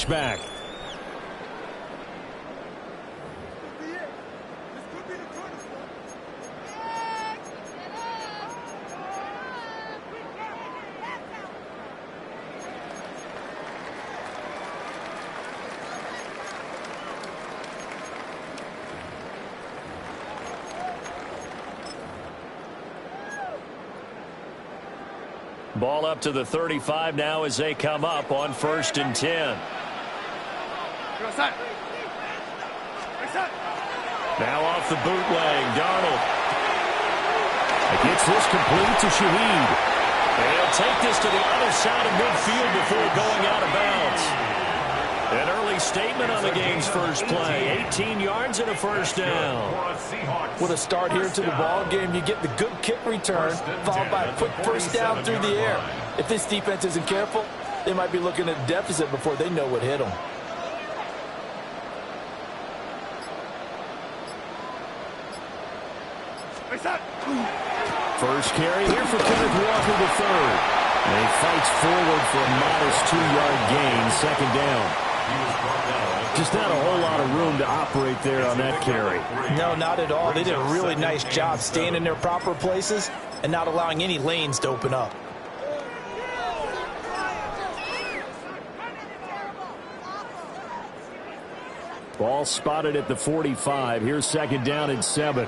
touchback. Ball up to the 35 now as they come up on 1st and 10. Now off the bootleg, Darnold. Gets this complete to Shaheed. They'll take this to the other side of midfield before going out of bounds. An early statement on the game's first play. 18 yards and a first down. With a start here to the ball game, you get the good kick return, followed by a quick first down through the air. If this defense isn't careful, they might be looking at a deficit before they know what hit them. First carry here for Kenneth Walker III. And he fights forward for a modest 2-yard gain, 2nd down. Just not a whole lot of room to operate there on that carry. No, not at all. They did a really nice job staying in their proper places and not allowing any lanes to open up. Ball spotted at the 45. Here's 2nd down and 7.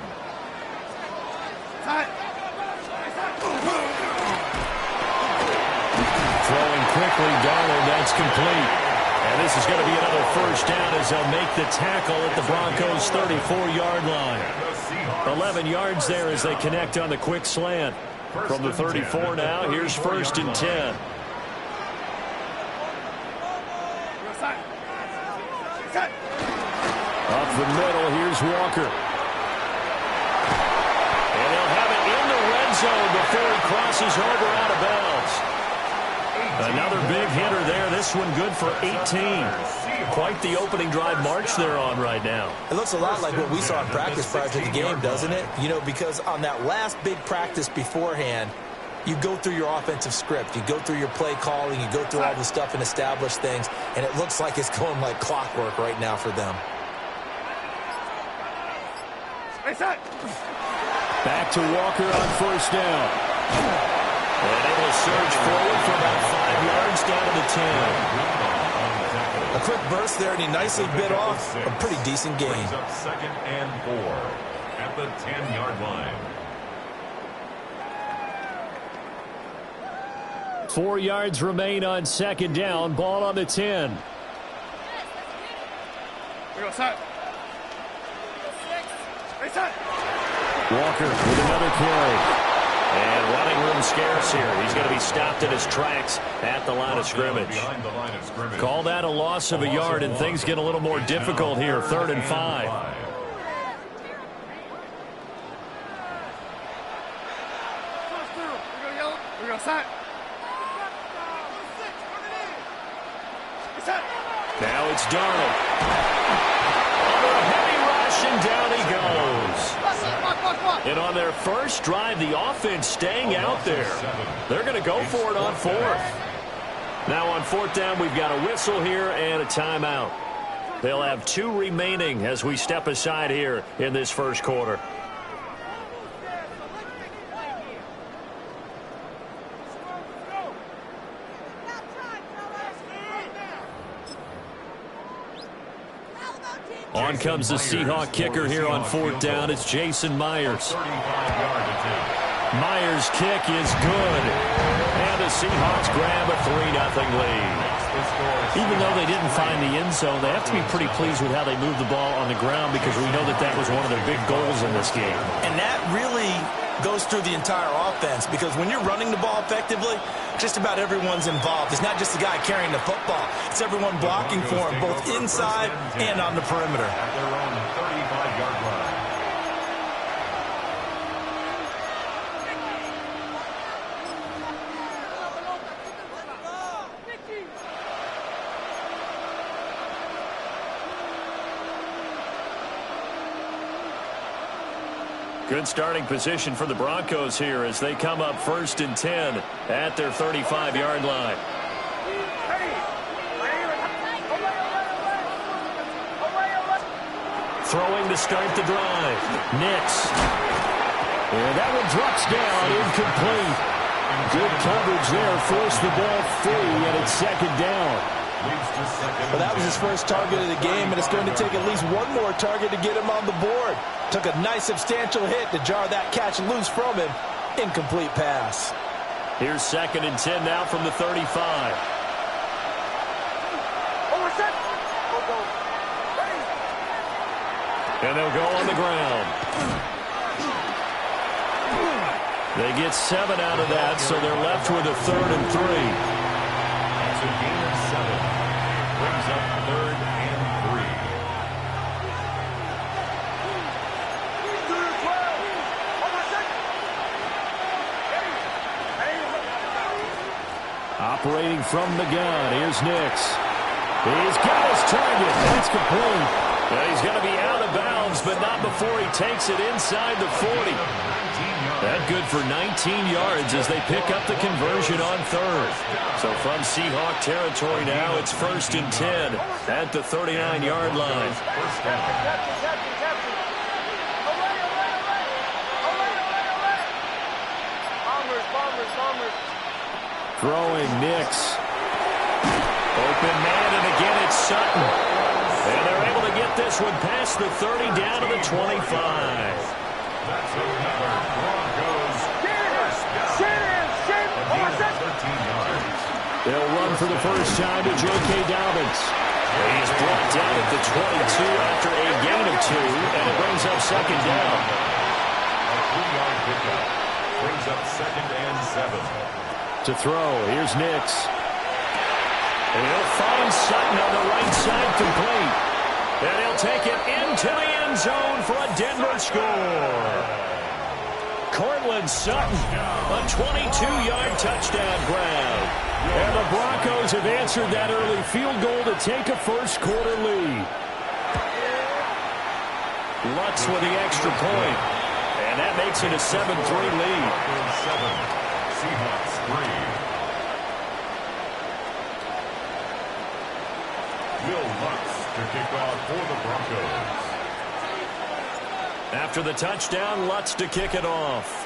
Throwing quickly, Darnold, that's complete. And this is going to be another first down as they'll make the tackle at the Broncos' 34-yard line. 11 yards there as they connect on the quick slant. From the 34 now, here's 1st and 10. Up the middle, here's Walker. And they'll have it in the red zone before he crosses over out of bounds. Another big hitter there. This one good for 18. Quite the opening drive march they're on right now. It looks a lot like what we saw in practice prior to the game, doesn't it? You know, because on that last big practice beforehand, you go through your offensive script. You go through your play calling. You go through all the stuff and establish things. And it looks like it's going like clockwork right now for them. Back to Walker on 1st down. And able to surge forward for about 5 yards down to the 10. A quick burst there, and he nicely bit off a pretty decent gain. 2nd and 4 at the 10-yard line. 4 yards remain on 2nd down. Ball on the 10. Walker with another carry. And running room scarce here. He's going to be stopped in his tracks at the line of scrimmage. Call that a loss of a yard, and things get a little more difficult here. 3rd and 5. Now it's Darnold. Under a heavy rush, and down he goes. And on their first drive, the offense staying out there. They're going to go for it on 4th. Now on 4th down, we've got a whistle here and a timeout. They'll have 2 remaining as we step aside here in this first quarter. On comes the Seahawk kicker here on 4th down. It's Jason Myers. Myers' kick is good. And the Seahawks grab a 3-0 lead. Even though they didn't find the end zone, they have to be pretty pleased with how they moved the ball on the ground, because we know that that was one of their big goals in this game. And that really goes through the entire offense, because when you're running the ball effectively, just about everyone's involved. It's not just the guy carrying the football. It's everyone blocking for him, both inside and on the perimeter. At their own 35-yard line. Good starting position for the Broncos here as they come up 1st and 10 at their 35-yard line. Throwing to start the drive. Nix. And that one drops down, incomplete. Good coverage there, forced the ball free, and it's second down. Well, that was his first target of the game, and it's going to take at least one more target to get him on the board. Took a nice substantial hit to jar that catch loose from him. Incomplete pass. Here's second and 10 now from the 35. And they'll go on the ground. They get 7 out of that, so they're left with a 3rd and 3. That's a gain of 7. Brings up 3rd and 3. Operating from the gun, here's Nix. He's got his target. That's complete. Well, he's going to be out of bounds, but not before he takes it inside the 40. That good for 19 yards as they pick up the conversion on 3rd. So from Seahawk territory now, it's 1st and 10 at the 39-yard line. Throwing Nix. Open man, and again it's Sutton. And they're able to get this one past the 30 down to the 25. That's another Broncos first down. 13 yards. They'll run for the first time to J.K. Dobbins. He's brought down at the 22 after a gain of 2, and it brings up second down. A 3-yard pickup brings up 2nd and 7. To throw, here's Nix. And he'll find Sutton on the right side complete. And he'll take it into the end zone for a Denver score. Cortland Sutton, a 22-yard touchdown grab. And the Broncos have answered that early field goal to take a first-quarter lead. Lutz with the extra point. And that makes it a 7-3 lead. 7, Seahawks 3. Will Lutz to kick off for the Broncos. After the touchdown, Lutz to kick it off.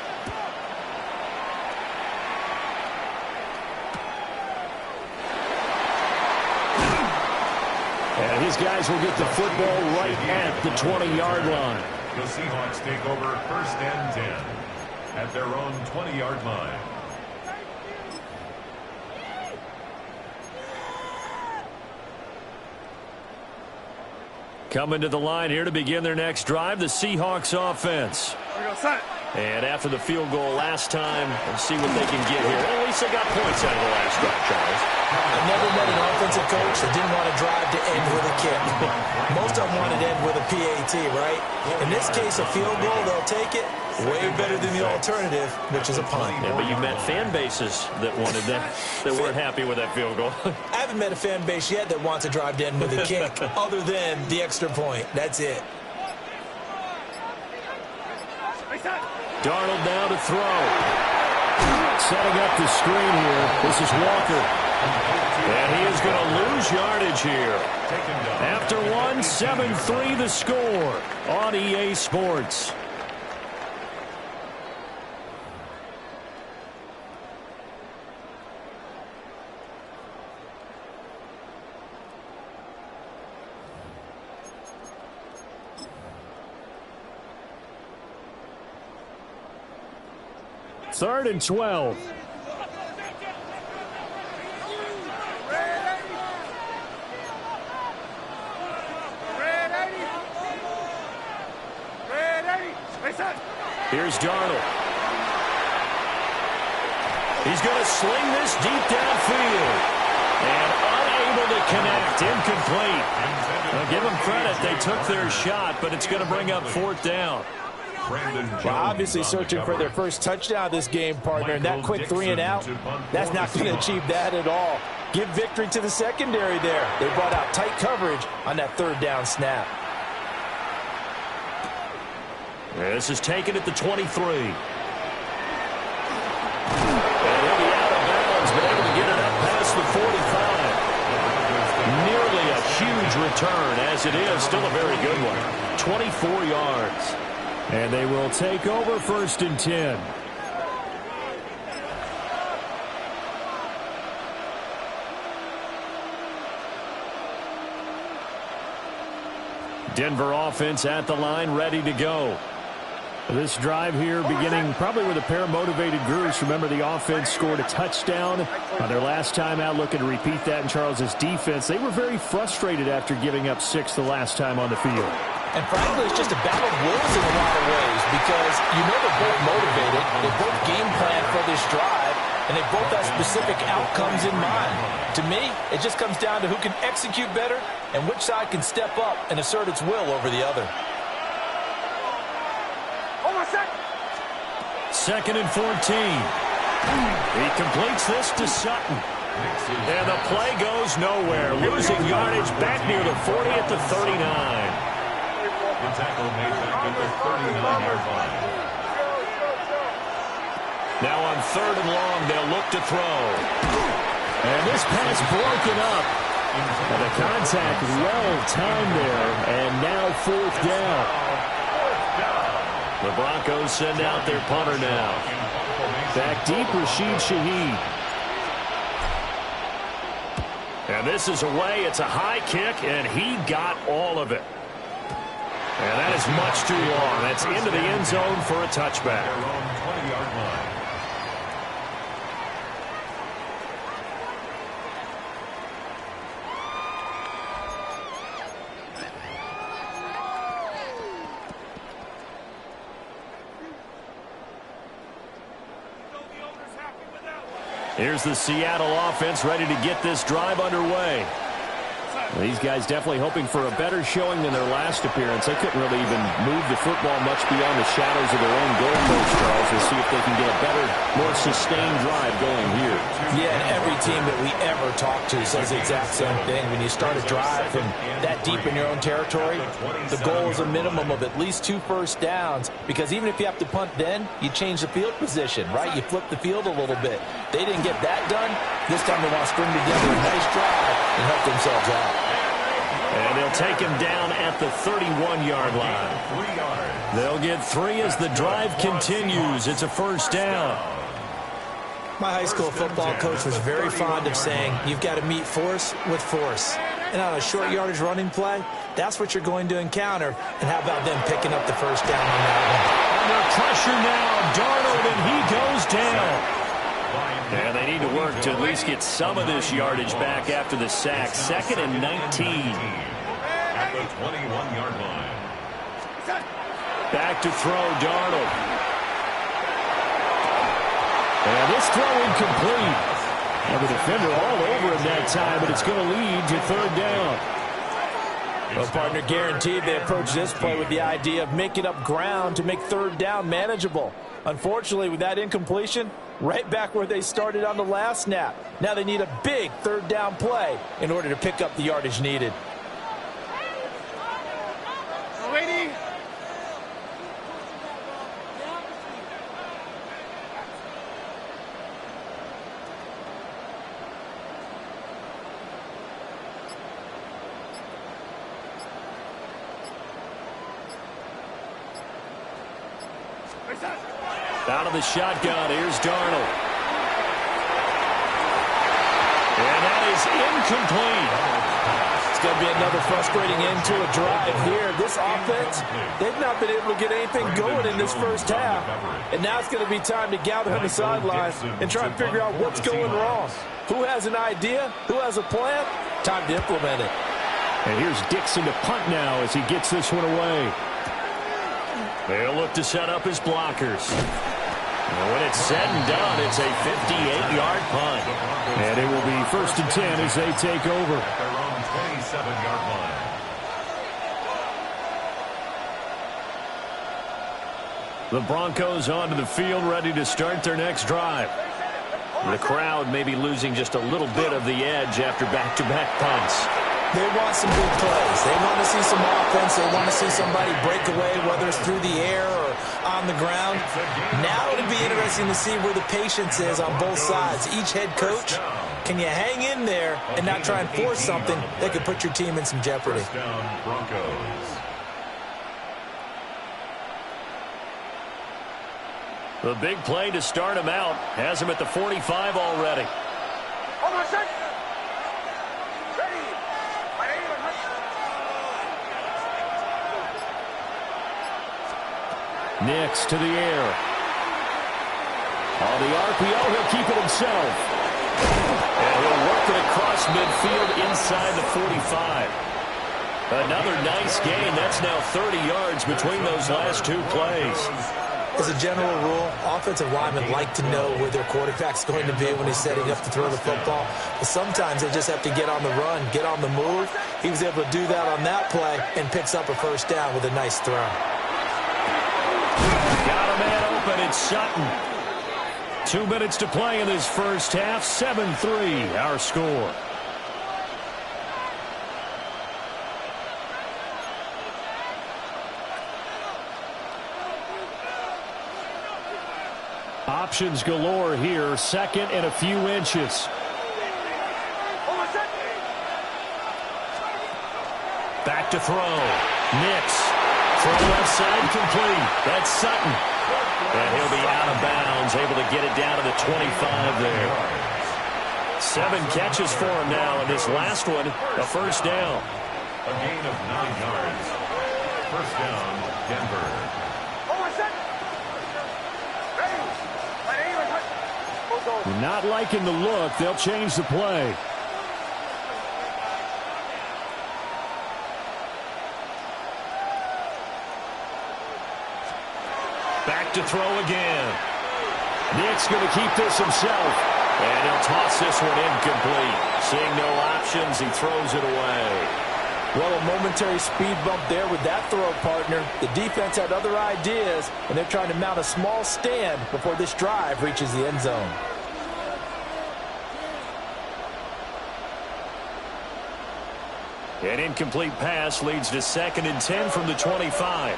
And his guys will get the football right at the 20-yard line. The Seahawks take over 1st and 10 at their own 20-yard line. Coming to the line here to begin their next drive, the Seahawks offense. And after the field goal last time, we'll see what they can get here. At least they got points out of the last drive, Charles. I've never met an offensive coach that didn't want to drive to end with a kick. Most of them wanted to end with a PAT, right? In this case, a field goal, they'll take it. Way better than the alternative, which is a punt. Yeah, but you met fan bases that wanted that, that weren't happy with that field goal. I haven't met a fan base yet that wants to drive to end with a kick, other than the extra point. That's it. Darnold now to throw. Setting up the screen here. This is Walker. And he is going to lose yardage here. After one, 7-3 the score on EA Sports. Third and 12. Here's Darnold. He's going to sling this deep downfield. And unable to connect. Incomplete. Now, give them credit. They took their shot, but it's going to bring up 4th down. Well, obviously searching for their first touchdown this game, partner, and that quick 3 and out, that's not going to achieve that at all. Give victory to the secondary there. They brought out tight coverage on that 3rd down snap. This is taken at the 23. And he'll be out of bounds, but able to get it up past the 45. Nearly a huge return, as it is still a very good one. 24 yards. And they will take over 1st and 10. Denver offense at the line, ready to go. This drive here beginning probably with a pair of motivated groups. Remember, the offense scored a touchdown on their last time out. Looking to repeat that in Charles's defense. They were very frustrated after giving up 6 the last time on the field. And frankly, it's just a battle of wills in a lot of ways because you know they're both motivated. They both game plan for this drive, and they both have specific outcomes in mind. To me, it just comes down to who can execute better and which side can step up and assert its will over the other. 2nd and 14. He completes this to Sutton. And the play goes nowhere. Losing yardage back near the 40 at the 39. The tackle made back at the 39-yard line. Now on 3rd and long, they'll look to throw. And this pass broken up. And the contact well timed there. And now 4th down. The Broncos send out their punter now. Back deep, Rashid Shaheed. And this is away. It's a high kick, and he got all of it. And that is much too long. That's into the end zone for a touchback. Their own 20-yard line. Here's the Seattle offense ready to get this drive underway. These guys definitely hoping for a better showing than their last appearance. They couldn't really even move the football much beyond the shadows of their own goalpost, Charles. We'll see if they can get a better, more sustained drive going here. Yeah, and every team that we ever talk to says the exact same thing. When you start a drive from that deep in your own territory, the goal is a minimum of at least 2 first downs, because even if you have to punt then, you change the field position, right? You flip the field a little bit. They didn't get that done. This time they want to string together a nice drive and help themselves out. And they'll take him down at the 31-yard line. They'll get 3 as the drive continues. It's a 1st down. My high school football coach was very fond of saying, you've got to meet force with force. And on a short yardage running play, that's what you're going to encounter. And how about them picking up the 1st down on that one? Under pressure now, Darnold, and he goes down. And they need to work to at least get some of this yardage back after the sack. 2nd and 19. At the 21-yard line. Back to throw, Darnold. And this throw incomplete. And the defender all over him that time, but it's going to lead to 3rd down. Well, partner, guaranteed they approach this play with the idea of making up ground to make 3rd down manageable. Unfortunately, with that incompletion, right back where they started on the last snap. Now they need a big 3rd down play in order to pick up the yardage needed. Ready? Out of the shotgun, here's Darnold. And that is incomplete. It's going to be another frustrating end to a drive here. This offense, they've not been able to get anything going in this 1st half. And now it's going to be time to gather on the sidelines and try and figure out what's going wrong. Who has an idea? Who has a plan? Time to implement it. And here's Dixon to punt now as he gets this one away. They'll look to set up his blockers. And when it's said and done, it's a 58-yard punt. And it will be 1st and 10 as they take over. At their own 27-yard line. The Broncos onto the field, ready to start their next drive. The crowd may be losing just a little bit of the edge after back-to-back punts. They want some big plays. They want to see some offense. They want to see somebody break away, whether it's through the air or on the ground. Now it'll be interesting to see where the patience is on both sides. Each head coach Can you hang in there and not try and force something that could put your team in some jeopardy? First down, Broncos. The big play to start him out has him at the 45 already. Nix to the air. On the RPO, he'll keep it himself. And he'll work it across midfield inside the 45. Another nice gain. That's now 30 yards between those last two plays. As a general rule, offensive linemen like to know where their quarterback's going to be when he's setting up to throw the football. But sometimes they just have to get on the run, get on the move. He was able to do that on that play and picks up a first down with a nice throw. Got a man open. It's Sutton. 2 minutes to play in this first half. 7-3 our score. Options galore here. Second and a few inches. Back to throw. Nix. Throw left side complete. That's Sutton. And he'll be out of bounds, able to get it down to the 25 there. 7 catches for him now, and this last one, a first down. A gain of 9 yards. First down, Denver. Not liking the look. They'll change the play. Back to throw again. Nick's going to keep this himself. And he'll toss this one incomplete. Seeing no options, he throws it away. Well, a momentary speed bump there with that throw, partner. The defense had other ideas, and they're trying to mount a small stand before this drive reaches the end zone. An incomplete pass leads to 2nd and 10 from the 25.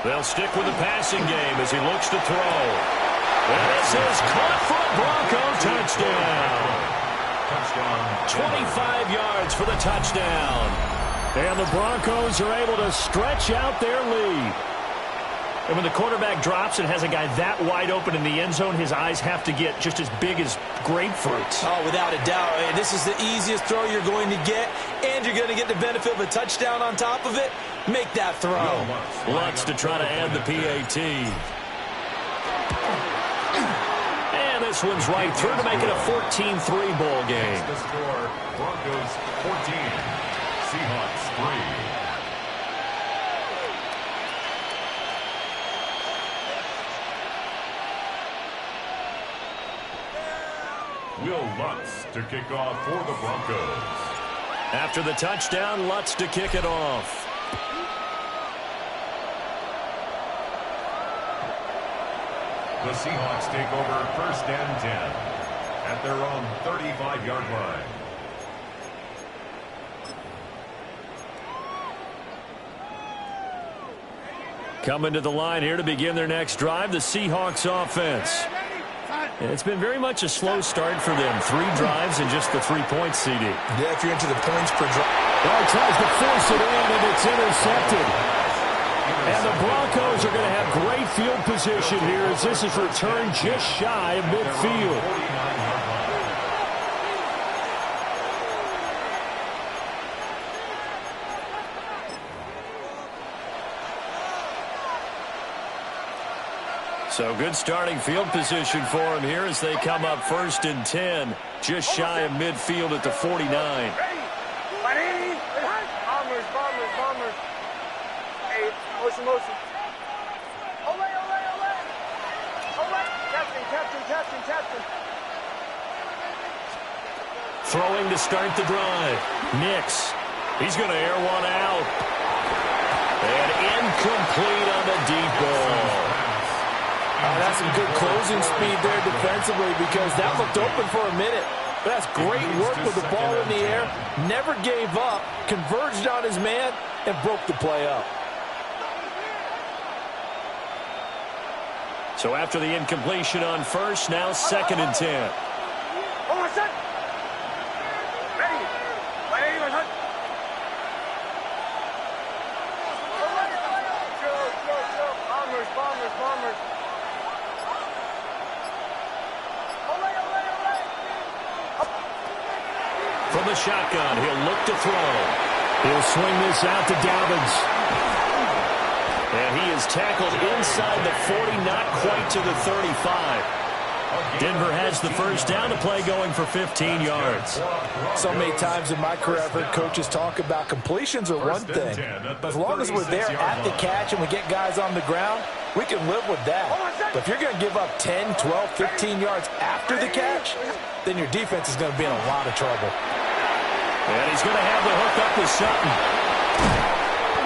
They'll stick with the passing game as he looks to throw. And this is caught for a Bronco touchdown. 25 yards for the touchdown. And the Broncos are able to stretch out their lead. And when the quarterback drops and has a guy that wide open in the end zone, his eyes have to get just as big as grapefruits. Oh, without a doubt. This is the easiest throw you're going to get, and you're going to get the benefit of a touchdown on top of it. Make that throw. Lutz to try to add the PAT. And this one's right through to make it a 14-3 ball game. The score, Broncos 14, Seahawks 3. Will Lutz to kick off for the Broncos. After the touchdown, Lutz to kick it off. The Seahawks take over 1st and 10 at their own 35-yard line. Coming to the line here to begin their next drive, the Seahawks offense. And it's been very much a slow start for them. 3 drives and just the 3 points, CD. Yeah, if you're into the points per drive. Well, he tries to force it in, and it's intercepted. And the Broncos are going to have great field position here as this is returned just shy of midfield. So good starting field position for him here as they come up 1st and 10, just shy of midfield at the 49. Bombers. Hey, motion. Ole. Captain. Throwing to start the drive. Nix. He's going to air one out. And incomplete on the deep ball. That's some good closing speed there defensively because that looked open for a minute. But that's great work with the ball in the air. Never gave up, converged on his man, and broke the play up. So after the incompletion on first, now 2nd and 10. From the shotgun, he'll look to throw. He'll swing this out to Dobbins. And he is tackled inside the 40, not quite to the 35. Denver has the first down. The play going for 15 yards. So many times in my career, I've heard coaches talk about completions are one thing. But as long as we're there at the catch and we get guys on the ground, we can live with that. But if you're going to give up 10, 12, 15 yards after the catch, then your defense is going to be in a lot of trouble. And he's going to have the hook up with Sutton.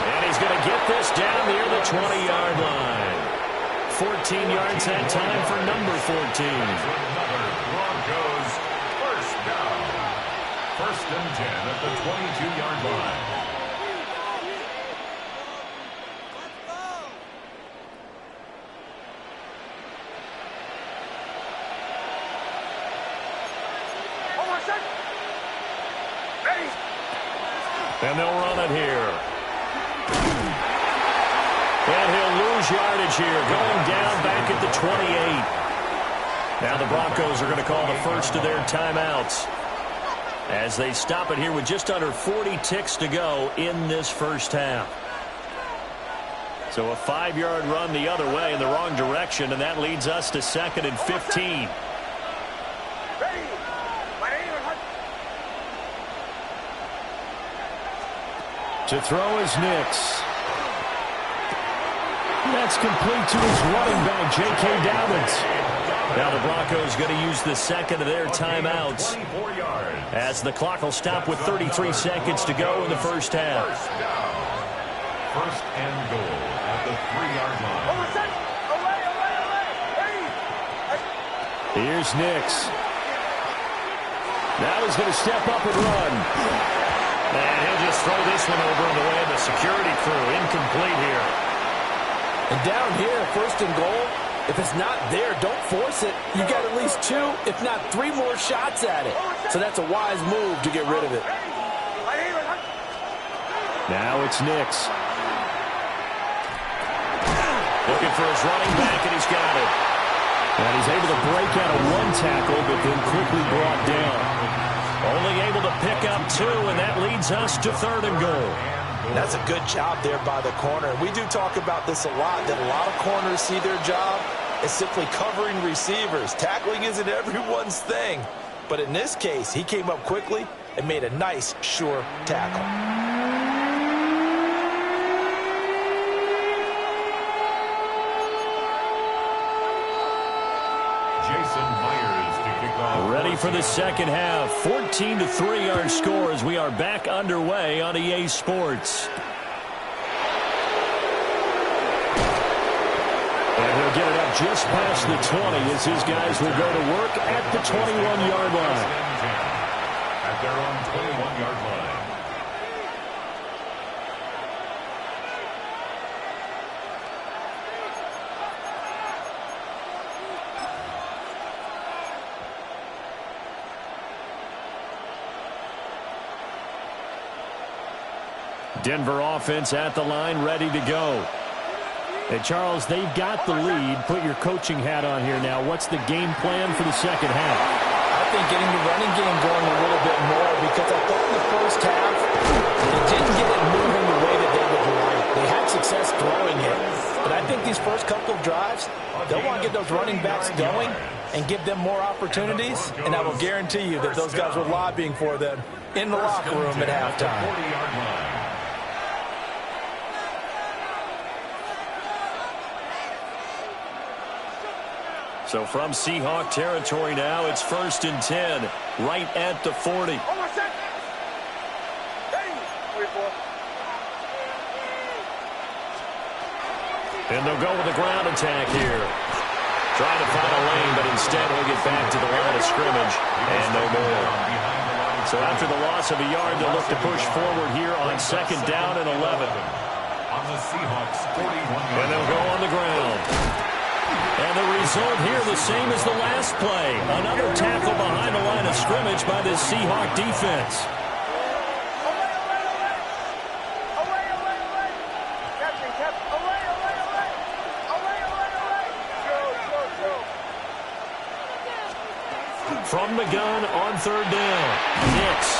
And he's going to get this down near the 20-yard line. 14 yards that time for number 14. Broncos first down. 1st and 10 at the 22-yard line. And they'll run it here. And he'll lose yardage here, going down back at the 28. Now the Broncos are going to call the first of their timeouts as they stop it here with just under 40 ticks to go in this first half. So a 5-yard run the other way in the wrong direction, and that leads us to 2nd and 15. To throw is Nix. That's complete to his running back, J.K. Dobbins. Now the Broncos going to use the 2nd of their timeouts as the clock will stop with 33 seconds to go in the first half. 1st and goal at the 3-yard line. Here's Nix. Now he's going to step up and run. And he'll just throw this one over in the way of the security crew. Incomplete here. And down here, 1st and goal, if it's not there, don't force it. You got at least 2, if not 3 more shots at it. So that's a wise move to get rid of it. Now it's Nix. Looking for his running back, and he's got it. And he's able to break out of 1 tackle, but then quickly brought down. Only able to pick up 2, and that leads us to 3rd and goal. That's a good job there by the corner. And we do talk about this a lot, that a lot of corners see their job as simply covering receivers. Tackling isn't everyone's thing. But in this case, he came up quickly and made a nice, sure tackle. Ready for the second half. 14-3 our score as we are back underway on EA Sports. And he'll get it up just past the 20 as his guys will go to work at the 21-yard line. At their own 21-yard line. Denver offense at the line, ready to go. Hey, Charles, they've got the lead. Put your coaching hat on here now. What's the game plan for the second half? I think getting the running game going a little bit more, because I thought in the first half they didn't get it moving the way that they would like. They had success throwing it. But I think these first couple of drives, they'll want to get those running backs going and give them more opportunities. And I will guarantee you that those guys were lobbying for them in the locker room at halftime. So from Seahawk territory now, it's 1st and 10, right at the 40. And they'll go with the ground attack here. Trying to find a lane, but instead he'll get back to the line of scrimmage and no more. So after the loss of a yard, they'll look to push forward here on 2nd down and 11. On the Seahawks 41. And they'll go on the ground. And the result here the same as the last play. Another tackle behind the line of scrimmage by this Seahawk defense. From the gun on third down. Nix.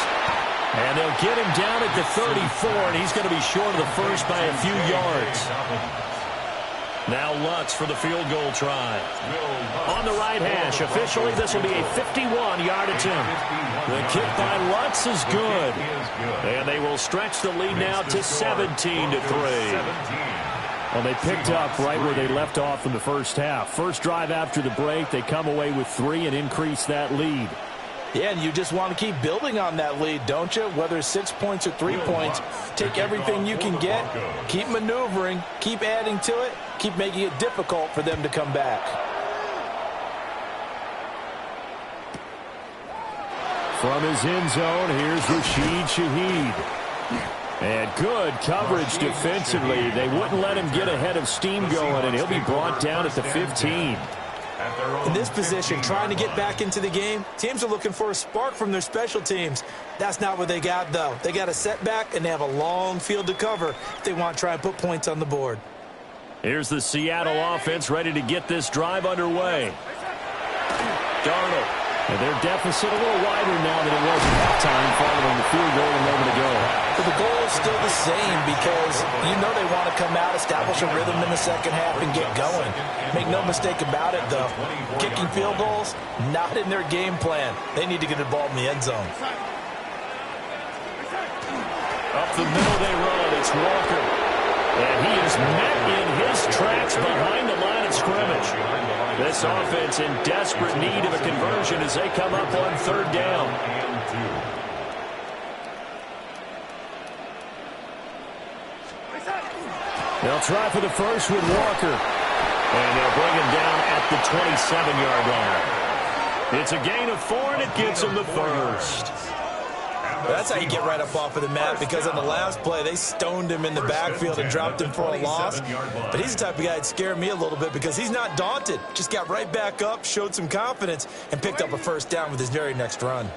And they'll get him down at the 34, and he's going to be short of the first by a few yards. Now Lutz for the field goal try. On the right hash. Officially, this will be a 51-yard attempt. The kick by Lutz is good. And they will stretch the lead now to 17-3. Well, they picked up right where they left off in the first half. First drive after the break, they come away with 3 and increase that lead. Yeah, and you just want to keep building on that lead, don't you? Whether it's 6 points or 3 points, take everything you can get, keep maneuvering, keep adding to it, keep making it difficult for them to come back. From his end zone, here's Rashid Shaheed. And good coverage defensively. They wouldn't let him get ahead of steam going, and he'll be brought down at the 15. In this position, trying to get back into the game, teams are looking for a spark from their special teams. That's not what they got, though. They got a setback, and they have a long field to cover if they want to try and put points on the board. Here's the Seattle offense ready to get this drive underway. Darnold. And their deficit a little wider now than it was at halftime following the field goal and a moment ago. But the goal is still the same because you know they want to come out, establish a rhythm in the second half, and get going. Make no mistake about it, though. Kicking field goals, not in their game plan. They need to get the ball in the end zone. Up the middle they run. It's Walker. And he is met in his tracks behind the line of scrimmage. This offense in desperate need of a conversion as they come up on third down. They'll try for the first with Walker. And they'll bring him down at the 27-yard line. It's a gain of 4, and it gives him the first. That's how you get right up off of the mat, because on the last play, they stoned him in the backfield and dropped him for a loss. But he's the type of guy that'd scare me a little bit because he's not daunted. Just got right back up, showed some confidence, and picked up a first down with his very next run.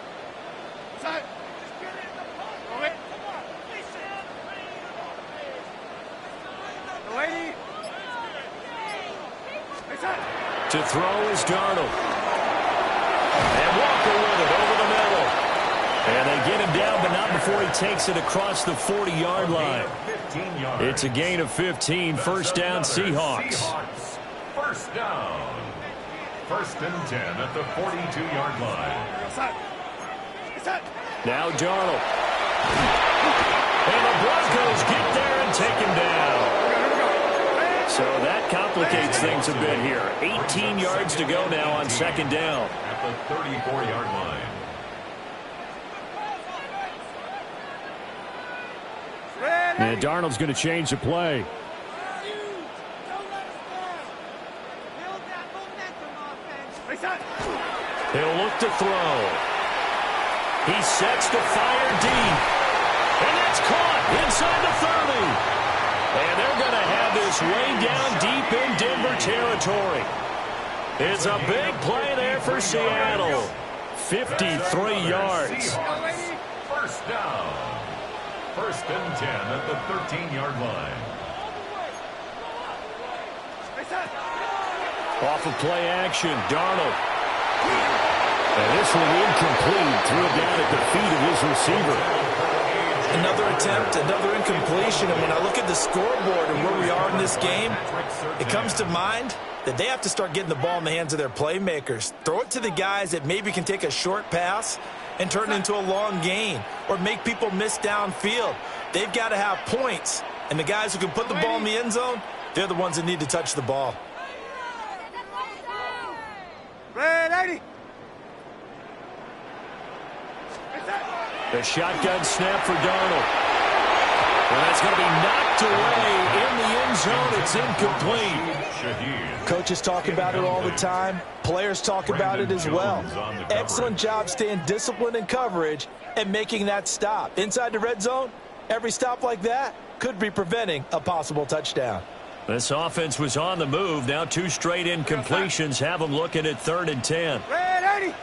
To throw is Darnold. And Walker with it over the middle. And they get him down, but not before he takes it across the 40-yard line. It's a gain of 15. First down, Seahawks. First down. First and 10 at the 42-yard line. Now Darnold. And the Broncos get there and take him down. So that complicates things a bit here. 18 yards to go now on second down. At the 34-yard line. And Darnold's going to change the play. He'll look to throw. He sets to fire deep. And that's caught inside the 30. And they're going to have this way down deep in Denver territory. It's a big play there for Seattle. 53 yards. First down. First and 10 at the 13-yard line. Off of play action, Darnold. And this one incomplete. Threw it down at the feet of his receiver. Another attempt, another incompletion. And when I look at the scoreboard and where we are in this game, it comes to mind that they have to start getting the ball in the hands of their playmakers. Throw it to the guys that maybe can take a short pass and turn it into a long gain or make people miss downfield. They've got to have points. And the guys who can put the ball in the end zone, they're the ones that need to touch the ball. The shotgun snap for Darnold. And that's going to be knocked away in the end zone. It's incomplete. Coaches talk about it all the time. Players talk about it as well. Excellent job staying disciplined in coverage and making that stop. Inside the red zone, every stop like that could be preventing a possible touchdown. This offense was on the move. Now 2 straight incompletions have them looking at 3rd and 10. Red 80.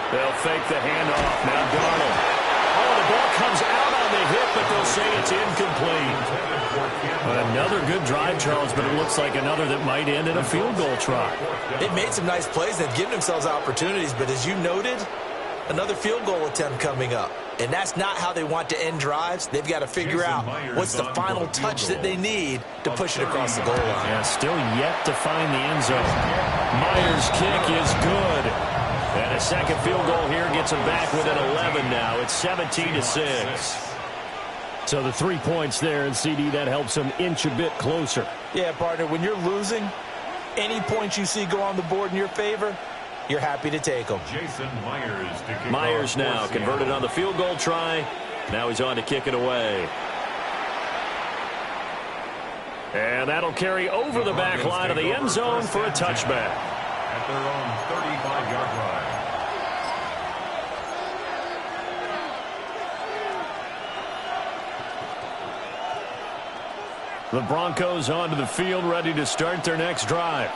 They'll fake the handoff. Now Darnold. Oh, the ball comes out on the hip, but they'll say it's incomplete. Another good drive, Charles, but it looks like another that might end in a field goal try. They've made some nice plays. They've given themselves opportunities, but as you noted, another field goal attempt coming up. And that's not how they want to end drives. They've got to figure out what's the final touch that they need to push it across the goal line. Yeah, still yet to find the end zone. Myers' kick is good. And a second field goal here gets them back within 11 now. It's 17-6. So the 3 points there, and CD, that helps them inch a bit closer. Yeah, partner, when you're losing, any points you see go on the board in your favor, you're happy to take them. Jason Myers to kick Myers off now for converted Seattle. on the field goal try. Now he's on to kick it away. And that'll carry over the back line of the end zone for a touchback. At their own 35-yard line. The Broncos onto the field, ready to start their next drive.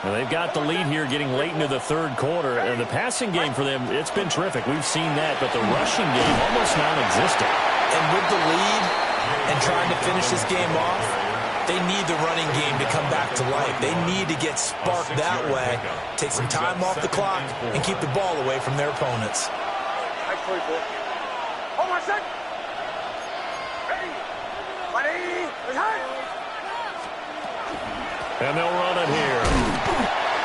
Well, they've got the lead here getting late into the 3rd quarter. And the passing game for them, it's been terrific. We've seen that, but the rushing game almost non-existent. And with the lead and trying to finish this game off, they need the running game to come back to life. They need to get sparked that way, take some time off the clock, and keep the ball away from their opponents. Hold on a sec. Ready. Ready. And they'll run it here.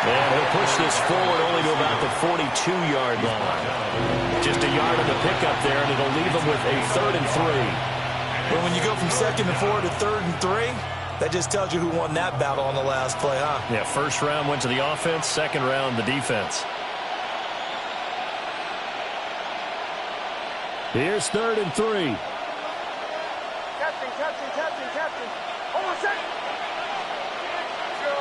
And he'll push this forward only to about the 42-yard line. Just a yard on the pickup there, and it'll leave them with a 3rd and 3. But when you go from 2nd and 4 to 3rd and 3, that just tells you who won that battle on the last play, huh? Yeah, first round went to the offense, second round the defense. Here's 3rd and 3. Captain. Hold on a sec. Go.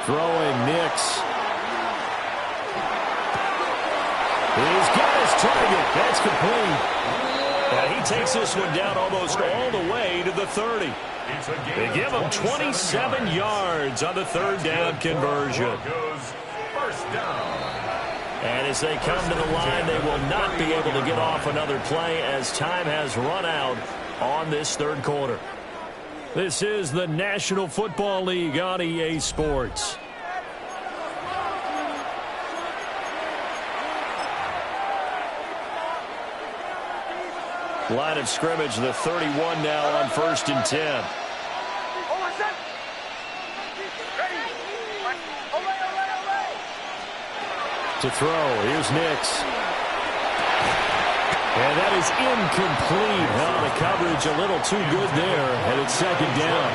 Throwing Nix. He's got his target. That's complete. He takes this one down almost all the way to the 30. They give him 27 yards on the 3rd down conversion. First down. And as they come to the line, they will not be able to get off another play as time has run out on this 3rd quarter. This is the National Football League on EA Sports. Line of scrimmage, the 31 now on 1st and 10. Hold on a sec. Ready. To throw, here's Nix. And that is incomplete. Oh, the coverage a little too good there, and it's 2nd down.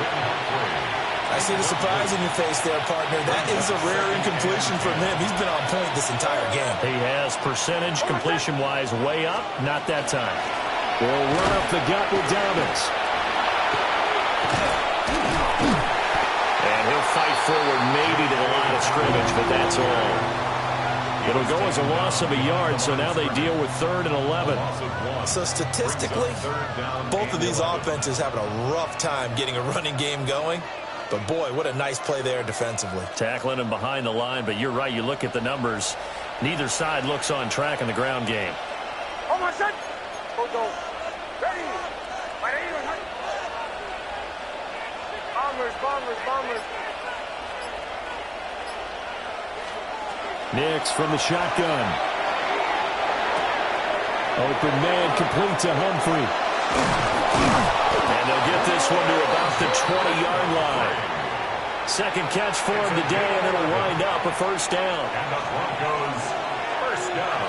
I see the surprise in your face there, partner. That is a rare incompletion from him. He's been on point this entire game. He has percentage completion-wise way up, not that time. Will run up the gut with Dobbins. And he'll fight forward maybe to the line of scrimmage, but that's all. It'll go as a loss of a yard, so now they deal with 3rd and 11. So statistically, both of these offenses having a rough time getting a running game going. But boy, what a nice play there defensively. Tackling him behind the line, but you're right, you look at the numbers. Neither side looks on track in the ground game. Hold on a sec. Go. Ready. Bombers. Nix from the shotgun. Open man complete to Humphrey. And they'll get this one to about the 20-yard line. Second catch for him today, and it'll wind up a 1st down. And the Broncos first down.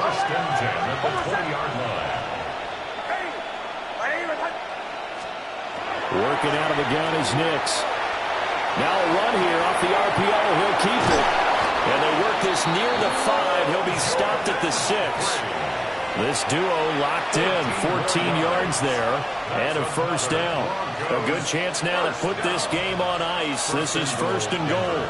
1st and 10 at the 20-yard line. Working out of the gun is Nix. Now a run here off the RPO. He'll keep it. And they work this near the 5. He'll be stopped at the 6. This duo locked in, 14 yards there, and a 1st down. A good chance now to put this game on ice. This is 1st and goal.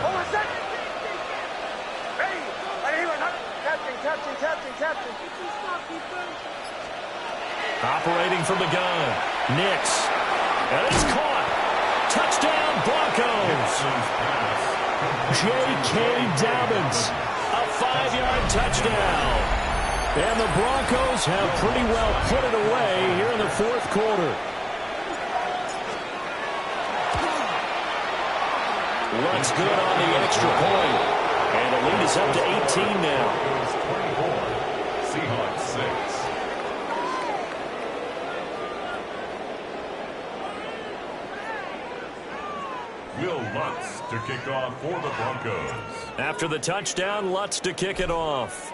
Operating from the gun. Nix. And it's caught. Touchdown, Broncos. J.K. Dobbins. A 5-yard touchdown. And the Broncos have pretty well put it away here in the fourth quarter. Luck's good on the extra point. And the lead is up to 18 now. Seahawks 6. Will Lutz to kick off for the Broncos. After the touchdown, Lutz to kick it off.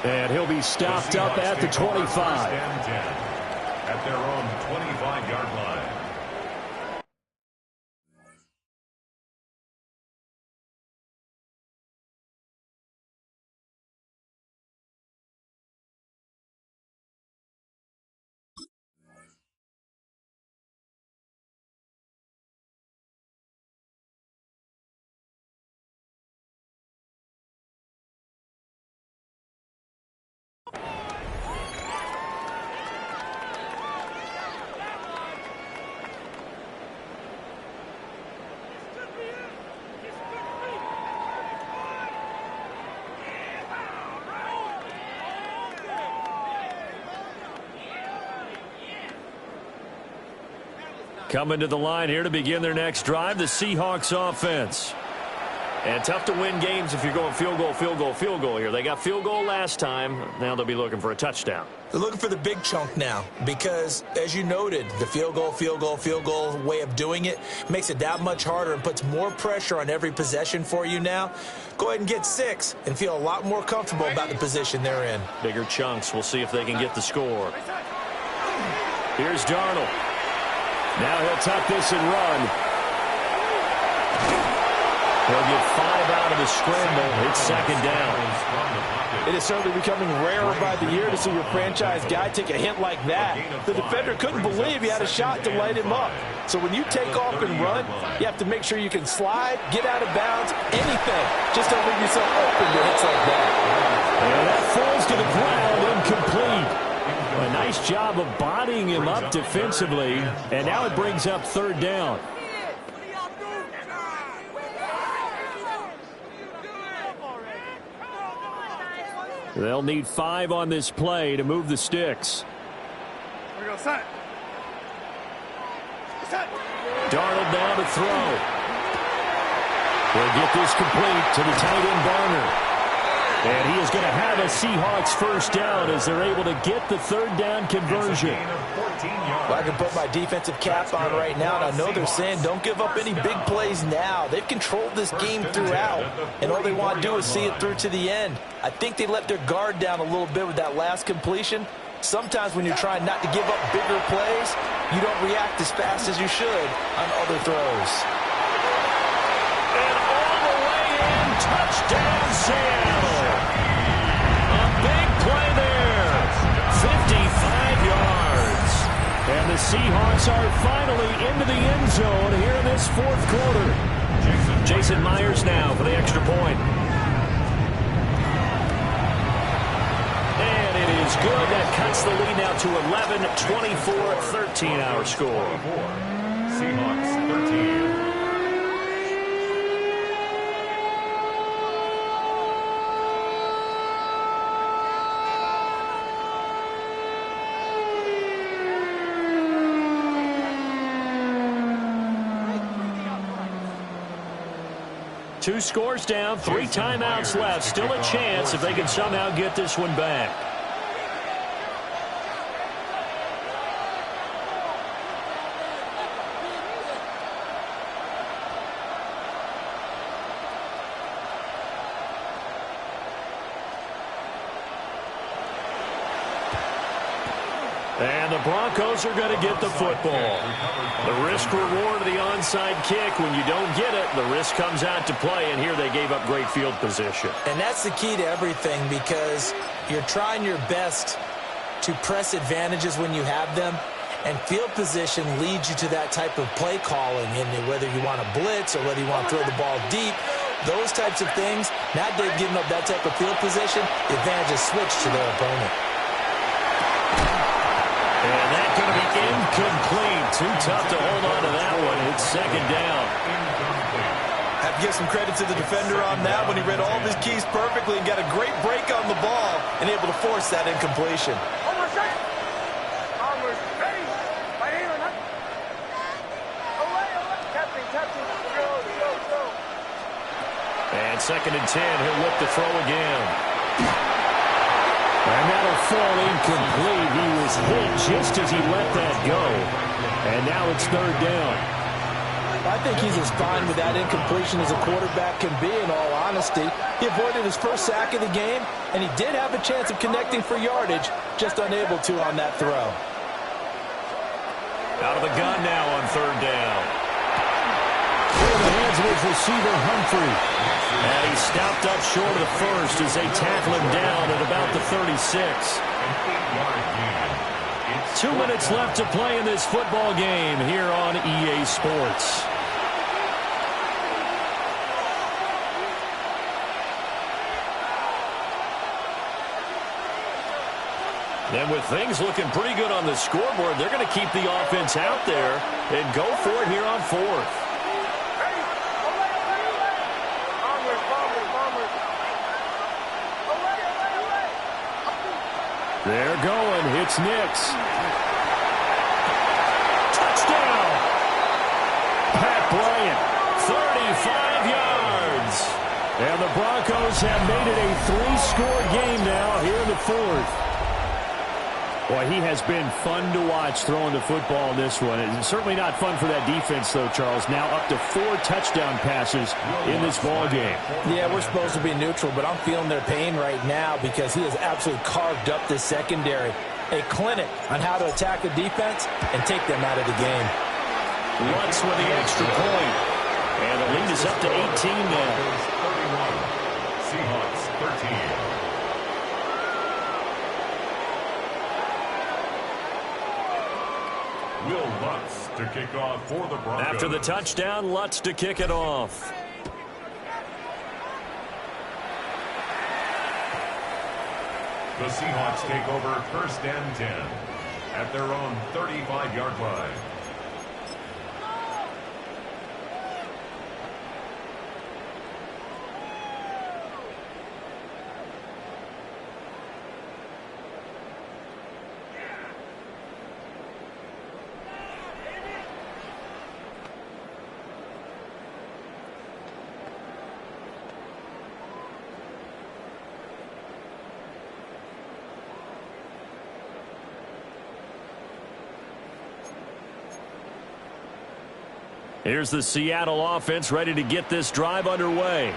And he'll be stopped up at the 25. At their own 25-yard line. Coming to the line here to begin their next drive, the Seahawks offense. And tough to win games if you're going field goal, field goal, field goal here. They got field goal last time. Now they'll be looking for a touchdown. They're looking for the big chunk now because, as you noted, the field goal way of doing it makes it that much harder and puts more pressure on every possession for you now. Go ahead and get 6 and feel a lot more comfortable about the position they're in. Bigger chunks. We'll see if they can get the score. Here's Darnold. Now he'll tuck this and run. He'll get 5 out of the scramble. It's second down. It is certainly becoming rarer by the year to see your franchise guy take a hit like that. The defender couldn't believe he had a shot to light him up. So when you take off and run, you have to make sure you can slide, get out of bounds, anything. Just don't leave yourself open to hits like that. And that falls to the ground, incomplete. A nice job of bodying him up defensively, and now it brings up third down. They'll need 5 on this play to move the sticks. Darnold now to throw. They'll get this complete to the tight end Barner. And he is going to have a Seahawks first down as they're able to get the third down conversion. Well, I can put my defensive cap on right now, and I know they're saying don't give up any big plays now. They've controlled this game throughout, and all they want to do is see it through to the end. I think they let their guard down a little bit with that last completion. Sometimes when you're trying not to give up bigger plays, you don't react as fast as you should on other throws. And all the way in, touchdown Seattle. A big play there, 55 yards. And the Seahawks are finally into the end zone here in this fourth quarter. Jason Myers now for the extra point. And it is good. That cuts the lead now to 11, 24, 13 our score. Seahawks 13. Two scores down, 3 timeouts left. Still a chance if they can somehow get this one back. And the Broncos are going to get the football. The risk-reward of the onside kick. When you don't get it, the risk comes out to play, and here they gave up great field position. And that's the key to everything because you're trying your best to press advantages when you have them, And field position leads you to that type of play calling, and whether you want to blitz or whether you want to throw the ball deep, those types of things. Now they've given up that type of field position, the advantage is switched to their opponent. And that's going to be incomplete. Too tough to hold on to that one. It's second down. Have to give some credit to the defender on that when he read all of his keys perfectly and got a great break on the ball and able to force that incompletion. And second and 10, he'll look to throw again. And that'll fall incomplete. He was hit just as he let that go. And now it's third down. I think he's as fine with that incompletion as a quarterback can be, in all honesty. He avoided his first sack of the game, and he did have a chance of connecting for yardage, just unable to on that throw. Out of the gun now on third down. In the hands of his receiver, Humphrey. And he's stopped up short of the first as they tackle him down at about the 36. 2 minutes left to play in this football game here on EA Sports. And with things looking pretty good on the scoreboard, they're going to keep the offense out there and go for it here on fourth. They're going. It's Nix. Touchdown! Pat Bryant, 35 yards. And the Broncos have made it a 3-score game now here in the fourth. Boy, he has been fun to watch throwing the football in this one. It's certainly not fun for that defense, though, Charles. Now up to 4 touchdown passes in this ball game. Yeah, we're supposed to be neutral, but I'm feeling their pain right now because he has absolutely carved up this secondary. A clinic on how to attack a defense and take them out of the game. Lutz with the extra point. And the lead is up to 18 now. 31. Seahawks 13. Will Lutz to kick off for the Broncos. After the touchdown, Lutz to kick it off. The Seahawks take over first and 10 at their own 35-yard line. Here's the Seattle offense ready to get this drive underway.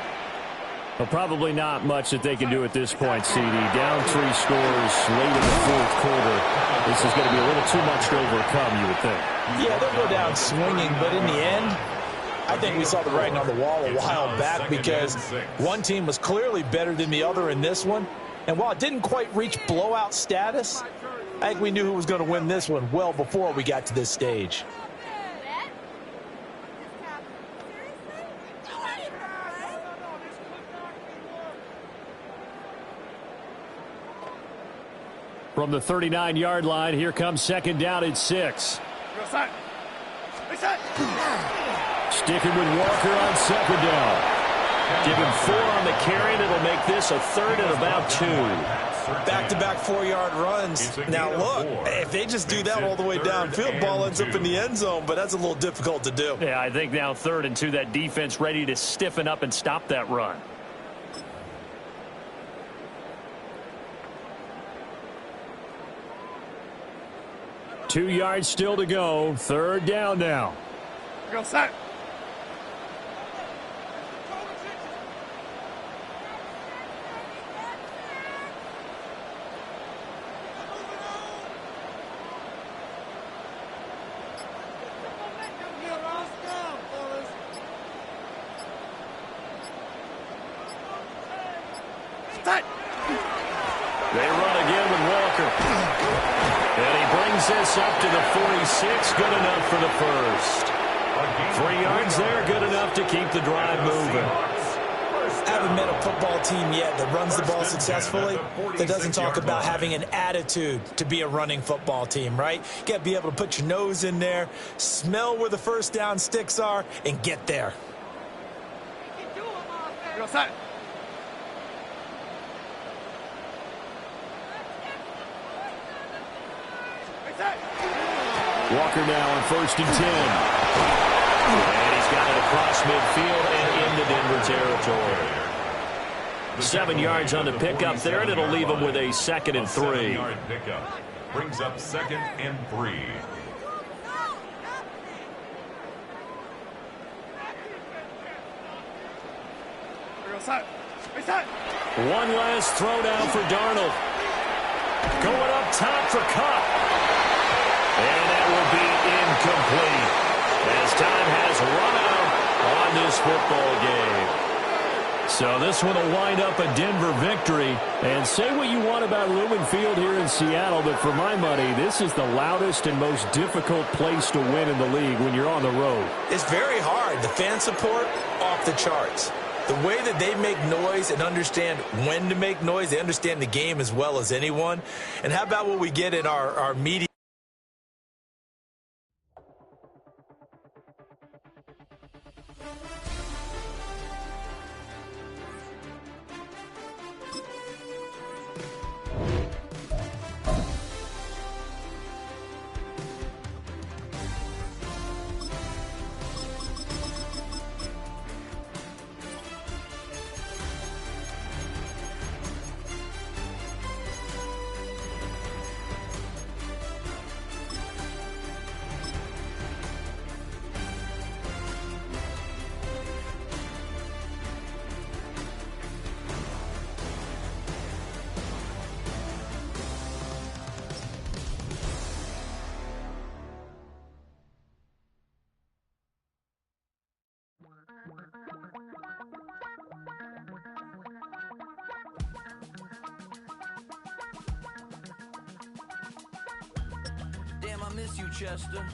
Well, probably not much that they can do at this point, CD. Down 3 scores late in the fourth quarter. This is going to be a little too much to overcome, you would think. Yeah, they'll go down swinging, but in the end, I think we saw the writing on the wall a while back because one team was clearly better than the other in this one. And while it didn't quite reach blowout status, I think we knew who was going to win this one well before we got to this stage. From the 39-yard line, here comes second down at 6. Sticking with Walker on second down. Give him 4 on the carry, and it'll make this a third and about 2. Back-to-back 4-yard runs. Now, look, if they just do that all the way downfield, ball ends up in the end zone, but that's a little difficult to do. Yeah, I think now 3rd and 2, that defense ready to stiffen up and stop that run. Two yards still to go. Third down now. Go set. Set. They run again with Walker. And he brings this this up to the 46. Good enough for the first. 3 yards there, good enough to keep the drive moving. I haven't met a football team yet that runs the ball successfully that doesn't talk about having an attitude to be a running football team, right? You got to be able to put your nose in there, smell where the first down sticks are, and get there. Walker now on 1st and 10. And he's got it across midfield and into Denver territory. 7 yards on the pickup there, and it'll leave him with a 2nd and 3. 7-yard pickup brings up 2nd and 3. One last throw down for Darnold. Going up top for Kupp. And that will be incomplete as time has run out on this football game. So this one will wind up a Denver victory. And say what you want about Lumen Field here in Seattle, but for my money, this is the loudest and most difficult place to win in the league when you're on the road. It's very hard. The fan support, off the charts. The way that they make noise and understand when to make noise, they understand the game as well as anyone. And how about what we get in our media? Damn, I miss you, Chester.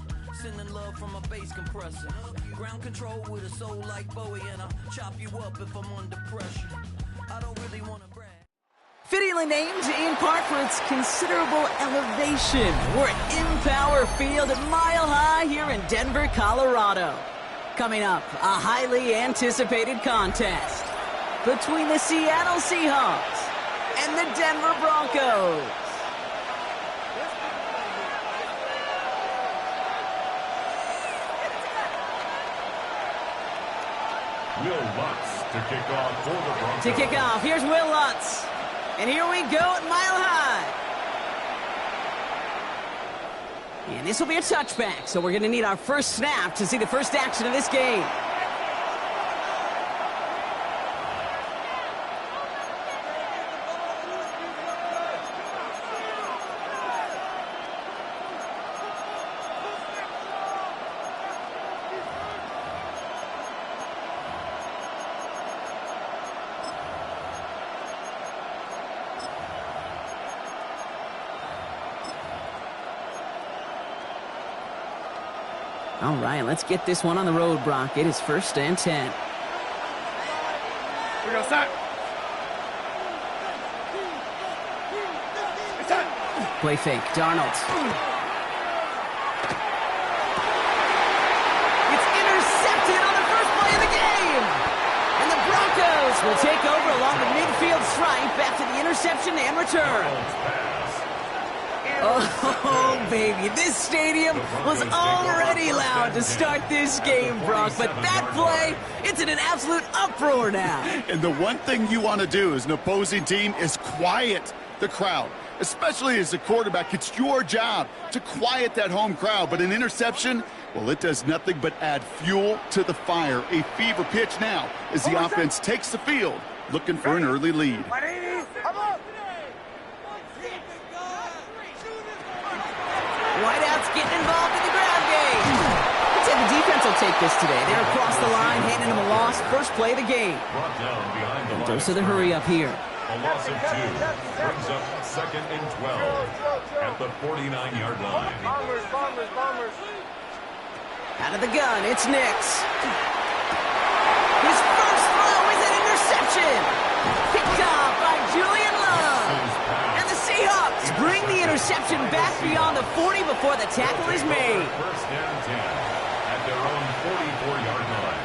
Sending love from a bass compressor. Ground control with a soul like Bowie, and I'll chop you up if I'm under pressure. I don't really want to brag. Fittingly named in part for its considerable elevation. We're at Empower Field at Mile High here in Denver, Colorado. Coming up, a highly anticipated contest between the Seattle Seahawks and the Denver Broncos. Will Lutz to kick off for the Broncos. To kick off, here's Will Lutz. And here we go at Mile High. And this will be a touchback, so we're going to need our first snap to see the first action of this game. All right, let's get this one on the road, Brock. It is 1st and 10. We go, start. Play fake, Darnold. It's intercepted on the first play of the game. And the Broncos will take over along the midfield stripe after the interception and return. Oh, baby, this stadium was already loud to start this game, Brock, but that play, it's in an absolute uproar now. And the one thing you want to do as an opposing team is quiet the crowd, especially as a quarterback. It's your job to quiet that home crowd, but an interception, well, it does nothing but add fuel to the fire. A fever pitch now as the offense takes the field, looking for an early lead. Whiteout's getting involved in the ground game. I'd say the defense will take this today. They're across the line, handing them a loss. First play of the game. Brought down behind the line. Dose of the hurry up here. A loss of 2 brings up 2nd and 12 at the 49-yard line. Bombers. Out of the gun, it's Nix. His first throw is an interception. Picked off by Julian Love. And the Seahawks bring the interception back beyond the 40 before the tackle is made. First down 10 at their own 44-yard line.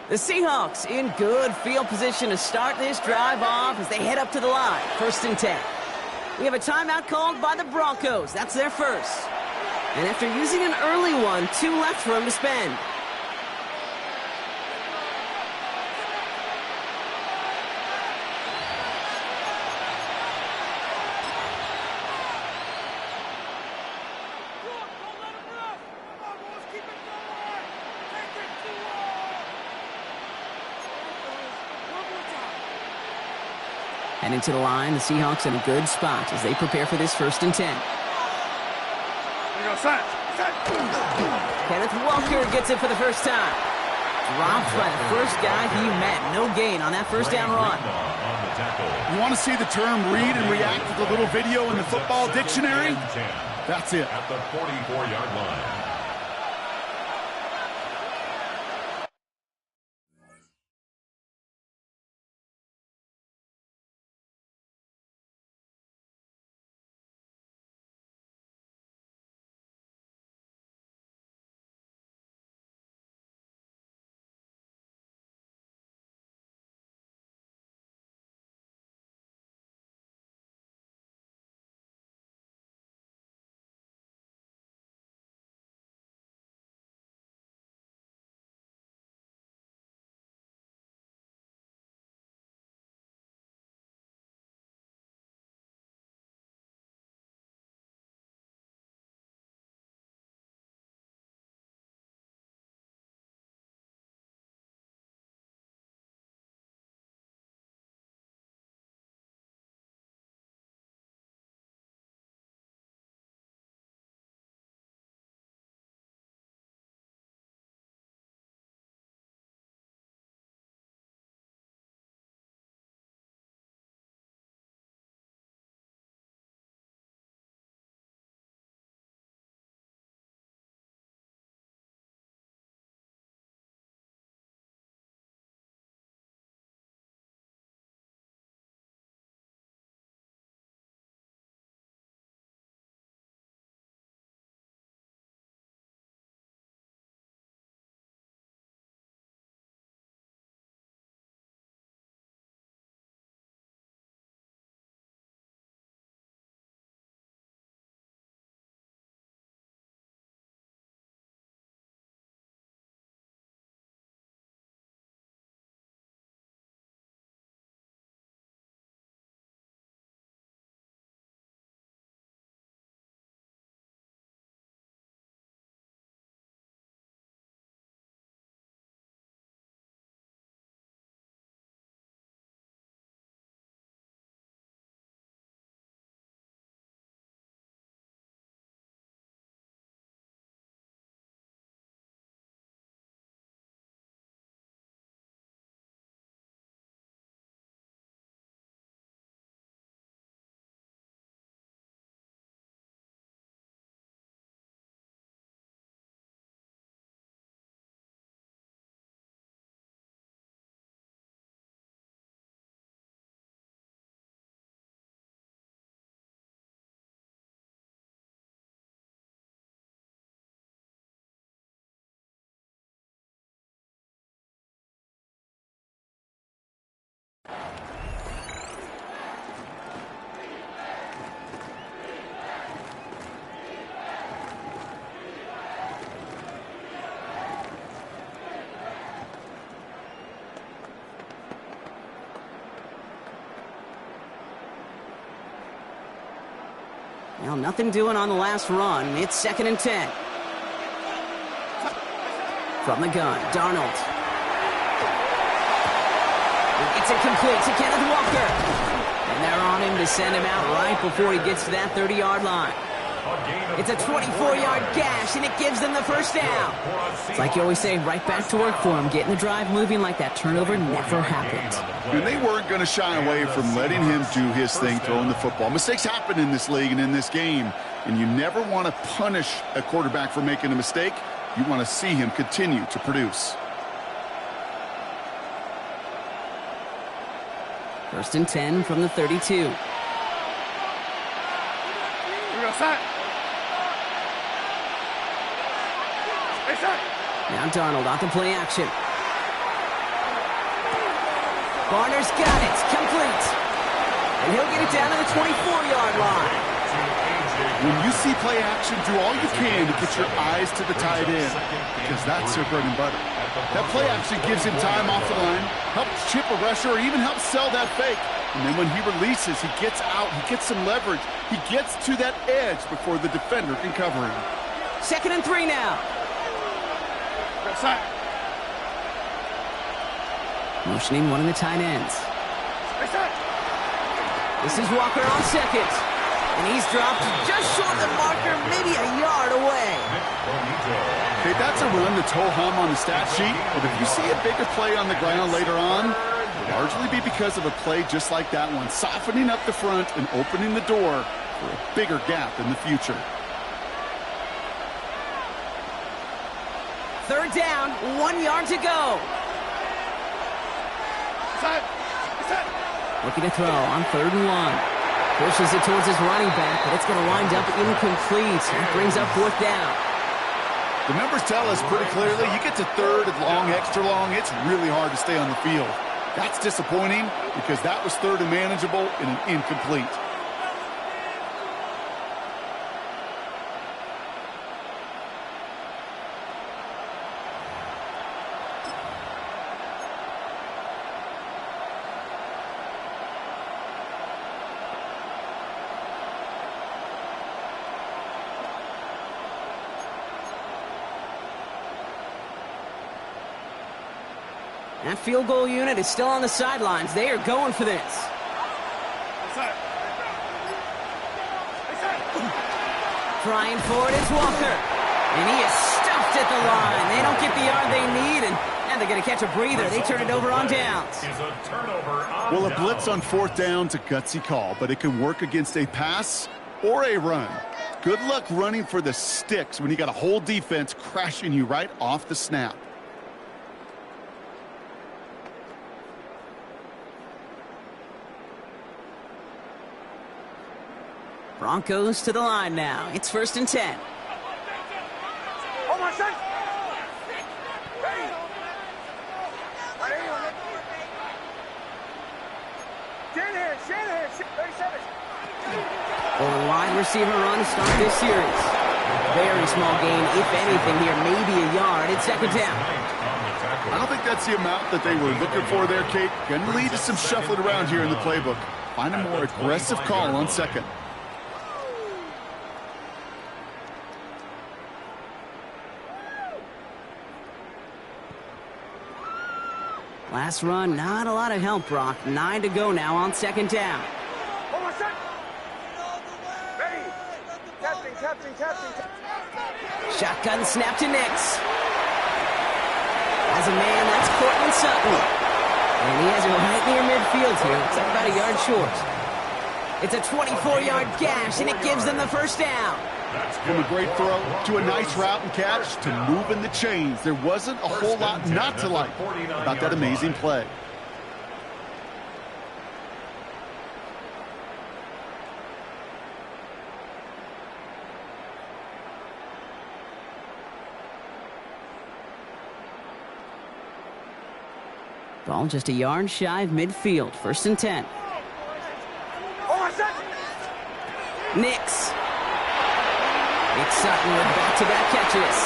The Seahawks in good field position to start this drive off as they head up to the line. 1st and 10. We have a timeout called by the Broncos. That's their first. And after using an early one, 2 left for them to spend. Heading to the line, the Seahawks in a good spot as they prepare for this 1st and 10. Kenneth Walker gets it for the first time. Dropped by the first guy he met. No gain on that first down run. You want to see the term read and react to the little video in the football dictionary? That's it. At the 44-yard line. Well, nothing doing on the last run. It's 2nd and 10. From the gun, Darnold. It's incomplete to Kenneth Walker. And they're on him to send him out right before he gets to that 30-yard line. It's a 24-yard gash, and it gives them the first down. It's like you always say, right back to work for him. Getting the drive moving like that turnover never happened. And they weren't going to shy away from letting him do his thing, throwing the football. Mistakes happen in this league and in this game, and you never want to punish a quarterback for making a mistake. You want to see him continue to produce. 1st and 10 from the 32. Now Darnold off the play action. Barner's got it. Complete. And he'll get it down to the 24-yard line. When you see play action, do all you can to get your eyes to the tight end, because that's their bread and butter. That play action gives him time off the line, helps chip a rusher, or even helps sell that fake. And then when he releases, he gets out, he gets some leverage. He gets to that edge before the defender can cover him. 2nd and 3 now. Motioning one of the tight ends. This is Walker on 2nd. And he's dropped just short of the marker, maybe a yard away. Okay, that's a run that's ho-hum on the stat sheet, but if you see a bigger play on the ground later on, it'll largely be because of a play just like that one, softening up the front and opening the door for a bigger gap in the future. 3rd down, 1 yard to go. Looking to throw on 3rd and 1. Pushes it towards his running back, but it's going to wind up incomplete. That brings up 4th down. The numbers tell us pretty clearly, you get to 3rd and long, extra long, it's really hard to stay on the field. That's disappointing because that was 3rd and manageable and an incomplete. That field goal unit is still on the sidelines. They are going for this. Trying for it is Walker. And he is stuffed at the line. They don't get the yard they need, and they're going to catch a breather. They turn it over on downs. Well, a blitz on 4th down's a gutsy call, but it can work against a pass or a run. Good luck running for the sticks when you got a whole defense crashing you right off the snap. Broncos to the line now. It's 1st and 10. Or wide receiver run to start this series. Very small gain, if anything here, maybe a yard. It's 2nd down. I don't think that's the amount that they were looking for there, Kate. Going to lead to some shuffling around here in the playbook. Find a more aggressive call on 2nd. Last run, not a lot of help, Brock. 9 to go now on 2nd down. Shotgun snap to Nix. As a man, that's Cortland Sutton. And he has it right near midfield here. It's like about a yard short. It's a 24-yard gash, and it gives them the 1st down. From a great throw to a nice route and catch to moving the chains. There wasn't a whole lot not to like about that amazing play. Ball just a yard shy of midfield. 1st and 10. Nix. Nick Sutton with back-to-back catches.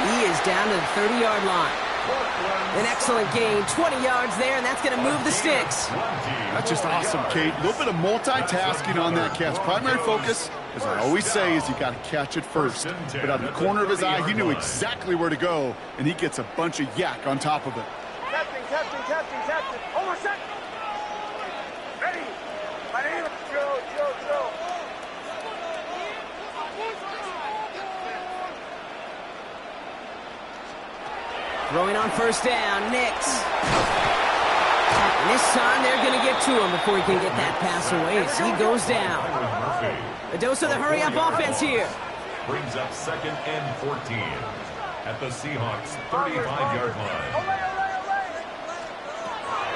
He is down to the 30-yard line. An excellent gain, 20 yards there, and that's going to move the sticks. That's just awesome, Kate. A little bit of multitasking on that catch. Primary focus, as I always say, is you got to catch it first. But out of the corner of his eye, he knew exactly where to go, and he gets a bunch of yak on top of it. Captain. Hold on a sec. Ready. My name is Joe. Throwing on first down, Nix. And this time they're going to get to him before he can get that pass away as he goes down. A dose of the hurry-up offense here. Brings up 2nd and 14 at the Seahawks' 35-yard line.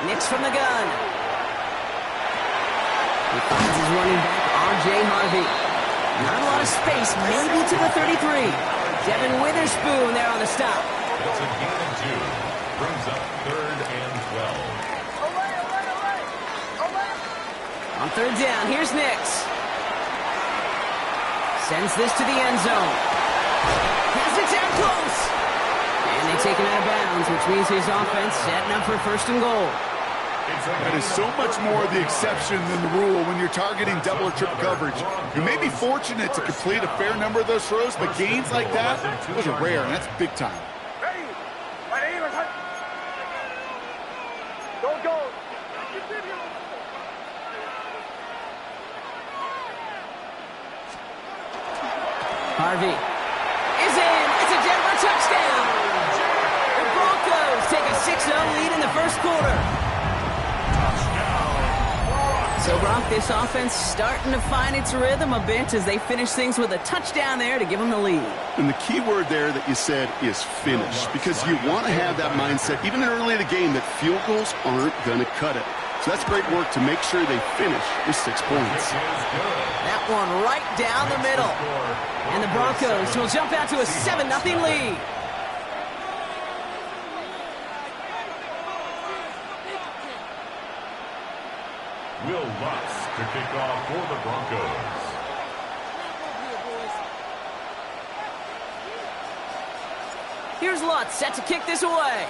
Nix from the gun. He finds his running back, R.J. Harvey. Not a lot of space, maybe to the 33. Devin Witherspoon there on the stop. It's a gain of 2. Brings up 3rd and 12. On third down, here's Nix. Sends this to the end zone. Has it down close. And they take him out of bounds, which means his offense setting up for 1st and goal. That is so much more the exception than the rule when you're targeting double or triple coverage. You may be fortunate to complete a fair number of those throws, but gains like that, those are rare, and that's big time. Ready. My name is Don't go. Harvey is in. It's a Denver touchdown. The Broncos take a 6-0 lead in the first quarter. So, Brock, this offense starting to find its rhythm a bit as they finish things with a touchdown there to give them the lead. And the key word there that you said is finish, because you want to have that mindset, even early in the game, that field goals aren't going to cut it. So that's great work to make sure they finish with 6 points. That one right down the middle. And the Broncos will jump out to a 7-0 lead. Will Lutz to kick off for the Broncos. Here's Lutz set to kick this away.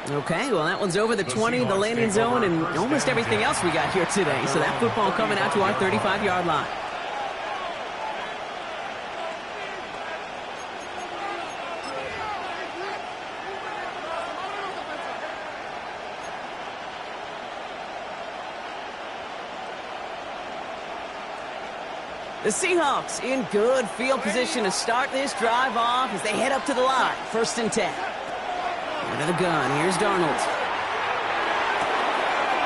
Okay, well, that one's over the 20, the landing zone, and almost everything else we got here today. So that football coming out to our 35-yard line. The Seahawks in good field position to start this drive off as they head up to the line. 1st and 10. Out of the gun, here's Darnold.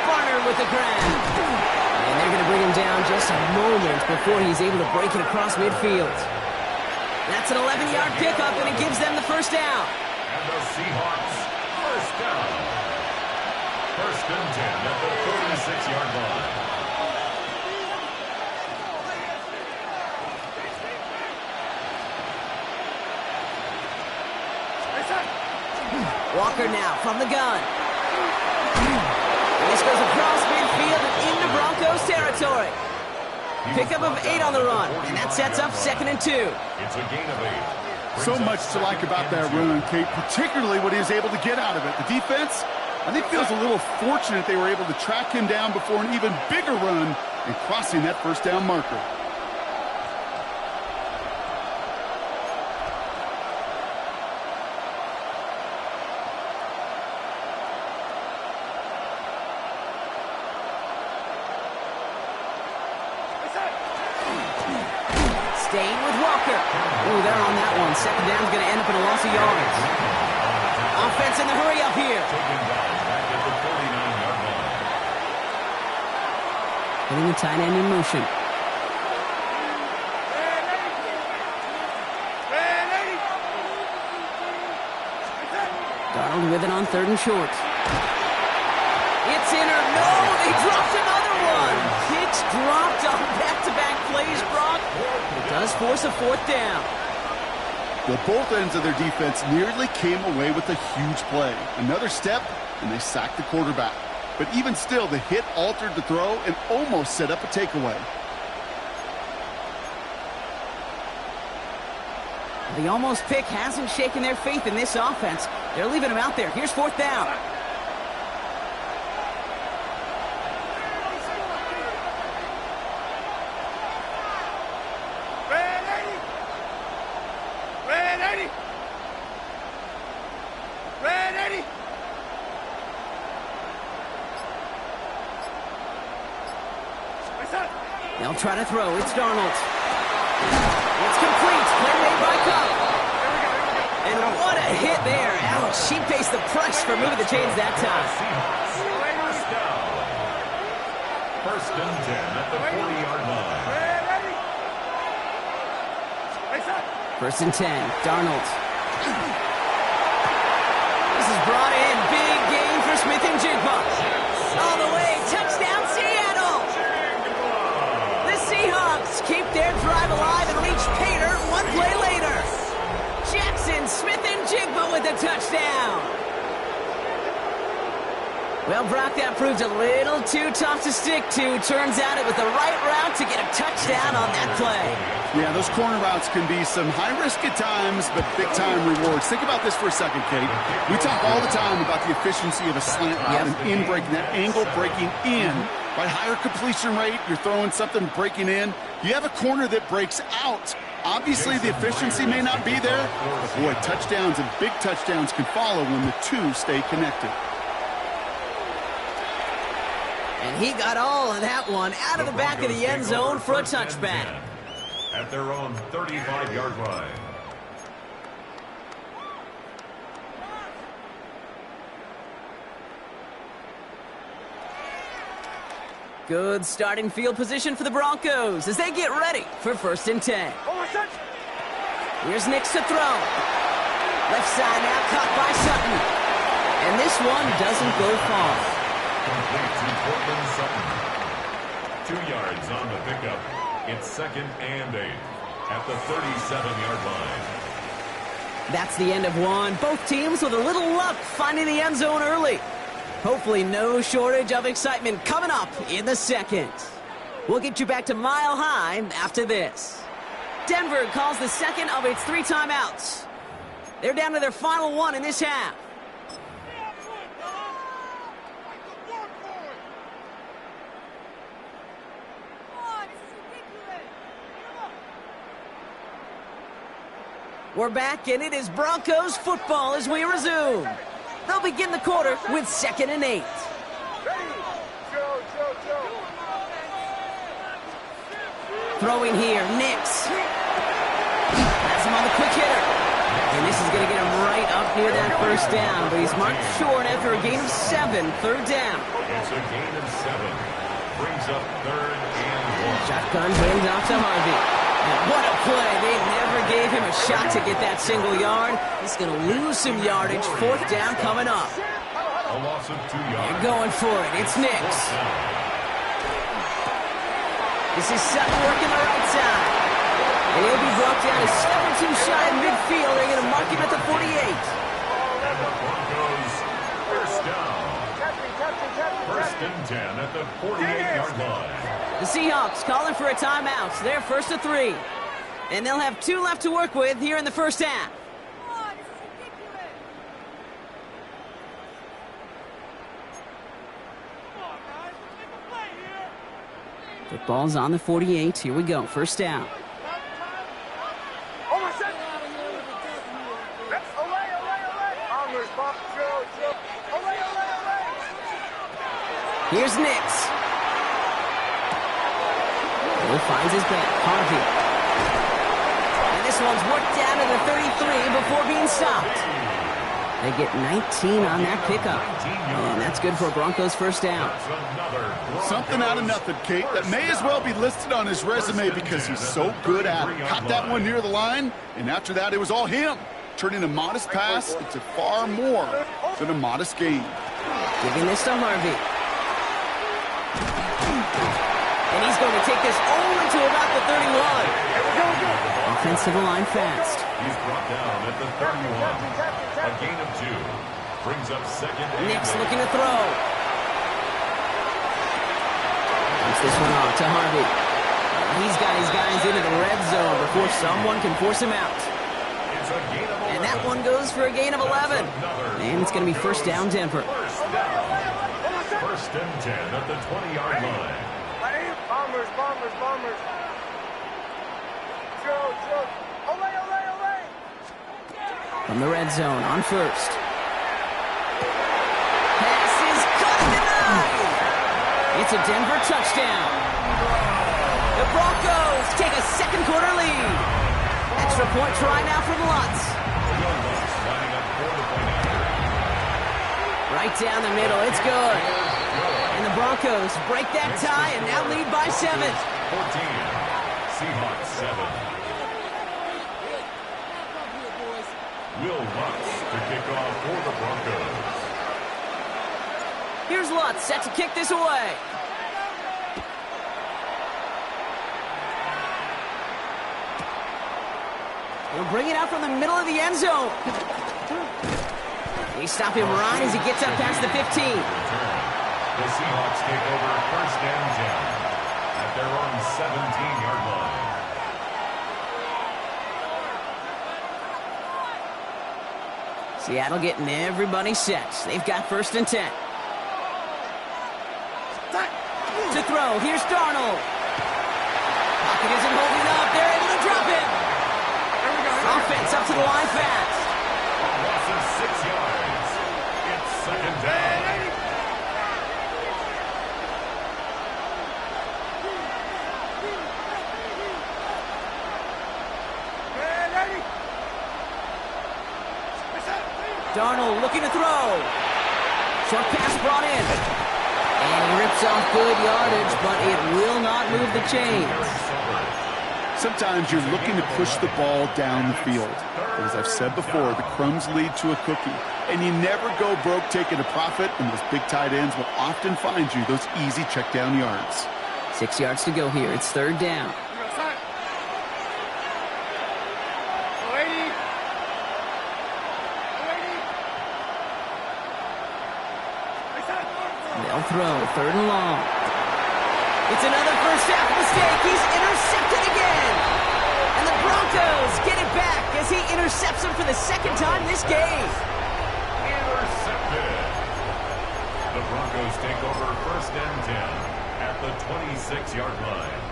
Barner with the grab. And they're going to bring him down just a moment before he's able to break it across midfield. That's an 11-yard pickup, and it gives them the 1st down. And the Seahawks, 1st down. 1st and 10 at the 36-yard line. Walker now from the gun. And this goes across midfield and into Broncos territory. Pickup of 8 on the run, and that sets up 2nd and 2. It's a gain of 8. So much to like about that run, Kate, particularly what he was able to get out of it. The defense, I think, feels a little fortunate they were able to track him down before an even bigger run and crossing that 1st down marker. Staying with Walker. Ooh, they're on that one. 2nd down's going to end up in a loss of yards. Offense in the hurry up here. Putting the tight end in motion. Darnold with it on 3rd and short. It's in or no, they dropped another one. Kicks dropped on back-to-back plays, Brock. It does force a 4th down. Well, both ends of their defense nearly came away with a huge play. Another step, and they sacked the quarterback. But even still, the hit altered the throw and almost set up a takeaway. The almost pick hasn't shaken their faith in this offense. They're leaving him out there. Here's 4th down. They'll try to throw. It's Darnold. It's complete. Play made by Cup. And what a hit there. Ouch. She faced the press for moving the chains that time. First and 10 at the 40-yard line. First and 10. Darnold. This is brought in. Big game for Smith and Jigba. All the way. Touchdown, Seattle. The Seahawks keep their drive alive and reach Pater 1 play later. Jackson, Smith, and Jigba with the touchdown. Well, Brock, that proved a little too tough to stick to. Turns out it was the right route to get a touchdown on that play. Yeah, those corner routes can be some high risk at times, but big-time rewards. Think about this for a second, Kate. We talk all the time about the efficiency of a slant route and in breaking, that angle breaking in. Right, higher completion rate, you're throwing something breaking in. You have a corner that breaks out. Obviously, the efficiency may not be there, but boy, touchdowns and big touchdowns can follow when the two stay connected. And he got all of that one out of the back of the end zone for a touchback. At their own 35-yard line. Good starting field position for the Broncos as they get ready for 1st and 10. Here's Nix to throw. Left side now caught by Sutton. And this one doesn't go far. Complete to Cortland Sutton. 2 yards on the pickup. It's 2nd and 8 at the 37-yard line. That's the end of one. Both teams with a little luck finding the end zone early. Hopefully no shortage of excitement coming up in the second. We'll get you back to Mile High after this. Denver calls the second of its 3 timeouts. They're down to their final one in this half. We're back, and it is Broncos football as we resume. They'll begin the quarter with 2nd and 8. Throwing here, Nix. Has him on the quick hitter. And this is going to get him right up near that first down, but he's marked short after a gain of 7, 3rd down. It's a gain of 7. Brings up 3rd and 1. Shotgun hands off to Harvey. And what a play. They never gave him a shot to get that single yard. He's going to lose some yardage. 4th down coming up. A loss of 2 yards. They're going for it. It's Nix. This is Sutton working the right side. And he'll be brought down to 7-2 shy of midfield. They're going to mark him at the 48. And the Broncos, first down. 1st and 10 at the 48-yard line. The Seahawks calling for a timeout. They're 1st to 3. And they'll have 2 left to work with here in the first half. Football's on the 48. Here we go. First down. Here's Nix. Will finds his back. Harvey. And this one's worked down to the 33 before being stopped. They get 19 on that pickup. And that's good for a Broncos first down. Something out of nothing, Kate. That may as well be listed on his resume because he's so good at it. Caught that one near the line, and after that, it was all him. Turning a modest pass into far more than a modest gain. Giving this to Harvey. And he's going to take this all into about the 31. Offensive line fast. He's brought down at the 31. A gain of 2. Brings up 2nd and Nix looking to throw. Puts this one off to Harvey. He's got his guys into the red zone before someone can force him out. And that one goes for a gain of 11. And it's going to be first down, Denver. First and 10 at the 20-yard line. Bombers. Ole. From the red zone on first. Pass is cut and denied. It's a Denver touchdown. The Broncos take a second quarter lead. Extra point try now from Lutz. Right down the middle, it's good. And the Broncos break that tie and now lead by 7. 14. Seahawks 7. Will Lutz to kick off for the Broncos. Here's Lutz set to kick this away. He'll bring it out from the middle of the end zone. They stop him right as he gets up past the 15. The Seahawks take over first and 10 at their own 17-yard line. Seattle getting everybody set. They've got first and 10. To throw, here's Darnold. Pocket isn't holding up. They're able to drop him. Offense up to the line fast. Loss of 6 yards. It's second down. Darnold looking to throw. Short pass brought in. And he rips off good yardage, but it will not move the chains. Sometimes you're looking to push the ball down the field. But as I've said before, the crumbs lead to a cookie. And you never go broke taking a profit, and those big tight ends will often find you those easy check down yards. 6 yards to go here. It's third down. They'll throw, third and long. It's another first half mistake. He's intercepted again. And the Broncos get it back as he intercepts him for the second time this game. Intercepted. The Broncos take over first and 10 at the 26-yard line.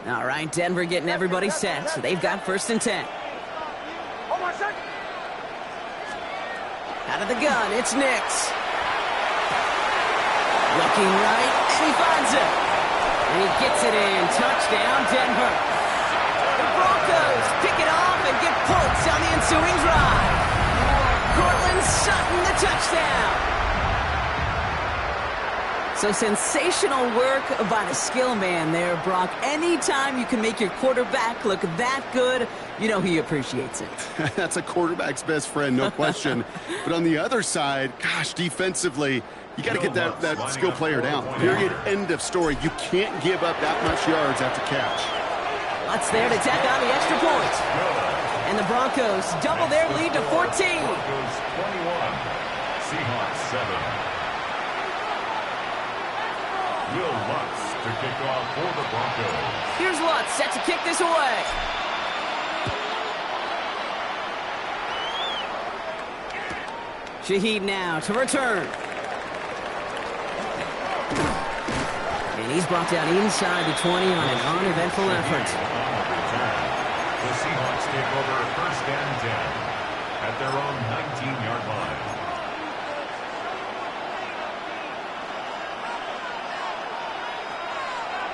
All right, Denver getting everybody set. So they've got first and 10. Out of the gun, it's Nix. Looking right, and he finds it. And he gets it in. Touchdown, Denver. The Broncos pick it off and get points on the ensuing drive. Cortland Sutton, the touchdown. So sensational work by the skill man there, Brock. Anytime you can make your quarterback look that good, you know he appreciates it. That's a quarterback's best friend, no question. But on the other side, gosh, defensively, you got to get that skill player down. Period, end of story. You can't give up that much yards after catch. Lutz there to tack on the extra point. And the Broncos double their lead to 14. Broncos 21, Seahawks 7. Will Lutz to kick off for the Broncos. Here's Lutz set to kick this away. Shaheed now to return. And he's brought down inside the 20 on an uneventful effort. The Seahawks take over first and 10 at their own 19-yard line.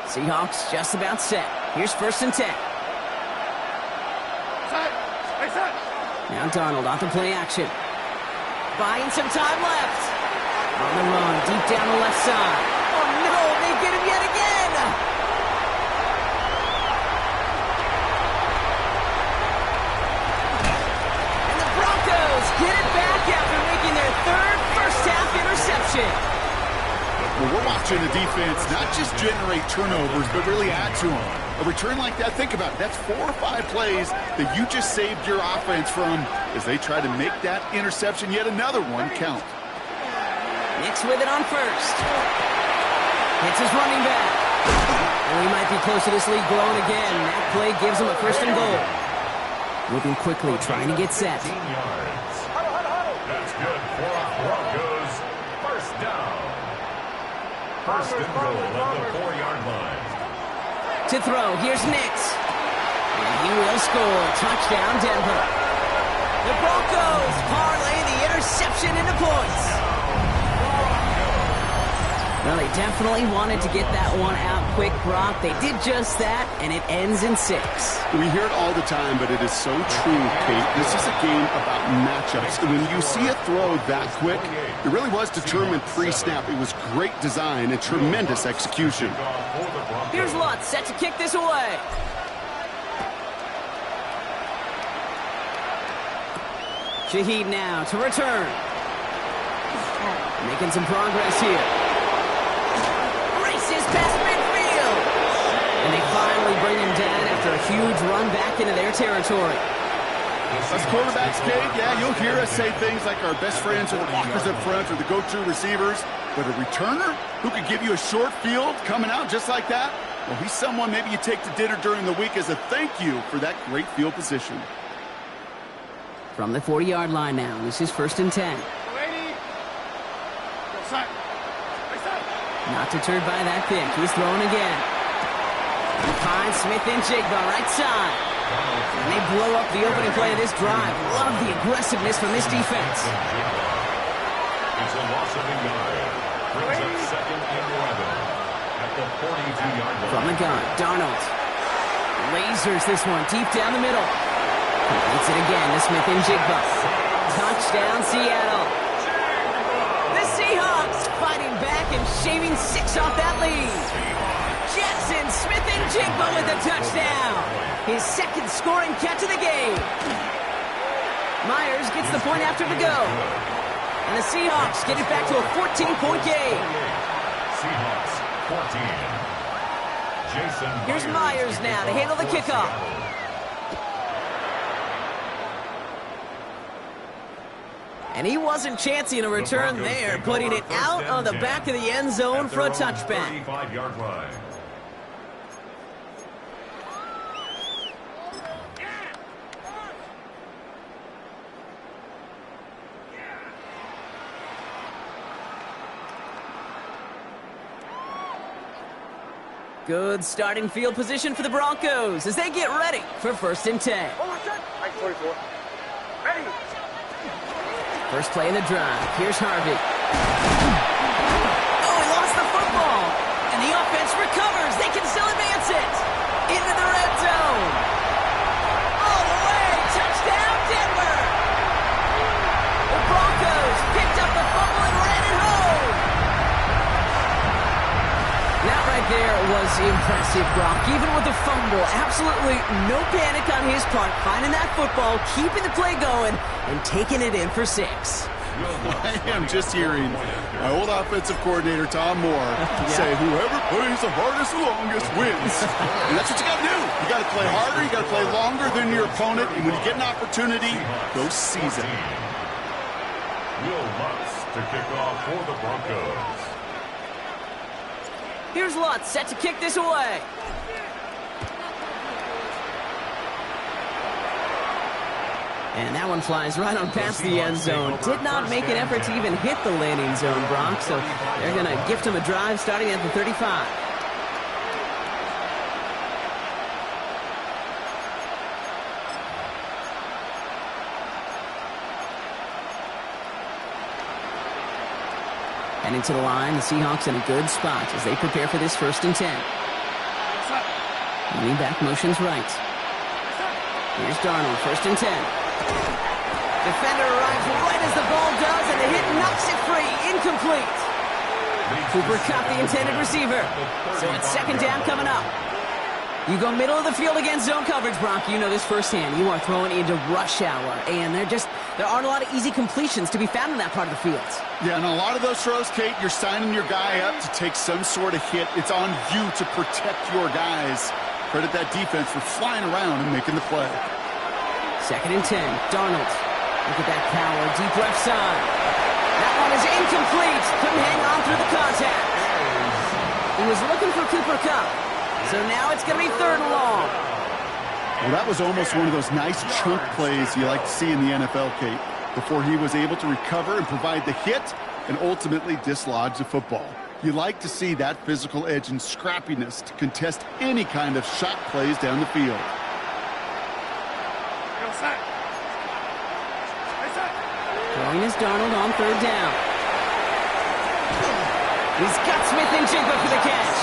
Seahawks just about set. Here's first and 10. Now Darnold off the play action. Buying some time left. On the run, deep down the left side. Oh no, they get him yet again. And the Broncos get it back after making their third first half interception. Well, we're watching the defense not just generate turnovers, but really add to them. A return like that, think about it. That's 4 or 5 plays that you just saved your offense from as they try to make that interception, yet another one, count. Nix with it on first. Hits his running back. And we might be close to this lead growing again. That play gives him a first and goal. Moving quickly, trying to get set. 15 yards. That's good for a Broncos first down. First and goal at the 4-yard line. To throw, here's Nix. And he will score. Touchdown, Denver. The Broncos parlay the interception into points. Well, they definitely wanted to get that one out quick, Brock. They did just that, and it ends in 6. We hear it all the time, but it is so true, Kate. This is a game about matchups. When you see a throw that quick, it really was determined pre-snap. It was great design and tremendous execution. Here's Lutz set to kick this away. Shaheed now to return. Making some progress here. Races past midfield. And they finally bring him down after a huge run back into their territory. As quarterbacks, Kate, yeah, you'll hear us say things like our best friends are the walkers up front or the go-to receivers. But a returner who could give you a short field coming out just like that, well, he's someone maybe you take to dinner during the week as a thank you for that great field position. From the 40-yard line now, this is 1st and 10. Not deterred by that pick. He's throwing again. He finds Smith and Jigba right side. And they blow up the opening play of this drive. Love the aggressiveness from this defense. It's a loss of a yard. Brings up 2nd and 11 at the 42-yard line. From the gun, Darnold lasers this one deep down the middle. Completes it again to Smith and Jigba. Touchdown, Seattle. The Seahawks fighting back and shaving 6 off that lead. Jackson Smith and Jigba with a touchdown. His 2nd scoring catch of the game. Myers gets the point after the go. And the Seahawks get it back to a 14-point game. Seahawks 14. Jason Here's Myers now to handle the kickoff. And he wasn't chancing a return there, putting it out on the back of the end zone for a touchback. 35-yard line. Good starting field position for the Broncos as they get ready for 1st and 10. Ready. First play in the drive. Here's Harvey. Oh, he lost the football. And the offense recovers. They can still advance it. Into the red zone. All the way. Touchdown, Denver. The Broncos picked up the fumble and ran it home. That right there was impressive, Brock. Even with the fumble, absolutely no panic on his part. Finding that football, keeping the play going, and taking it in for 6. I am just hearing my old offensive coordinator, Tom Moore, say, whoever plays the hardest the longest wins. And that's what you got to do. You got to play harder. You got to play longer than your opponent. And when you get an opportunity, go seize it. Will Lutz to kick off for the Broncos. Here's Lutz set to kick this away. And that one flies right on past the end zone. Did not make an effort to even hit the landing zone, Bronx. So they're going to gift him a drive starting at the 35. Heading to the line, the Seahawks in a good spot as they prepare for this 1st and 10. Leaning back motions right. Here's Darnold, 1st and 10. Defender arrives right as the ball does, and the hit knocks it free. Incomplete. Cooper caught the intended receiver. So it's 2nd down coming up. You go middle of the field against zone coverage, Bronk. You know this firsthand. You are throwing into rush hour, and there aren't a lot of easy completions to be found in that part of the field. Yeah, and a lot of those throws, Kate, you're signing your guy up to take some sort of hit. It's on you to protect your guys. Credit that defense for flying around and making the play. 2nd and 10. Darnold. Look at that power. Deep left side. That one is incomplete. Couldn't hang on through the contact. Cooper Kupp. So now it's going to be 3rd and long. Well, that was almost one of those nice chunk plays you like to see in the NFL, Kate, before he was able to recover and provide the hit and ultimately dislodge the football. You like to see that physical edge and scrappiness to contest any kind of shot plays down the field. Throwing is Darnold on 3rd down. He's got Smith and Jigba for the catch.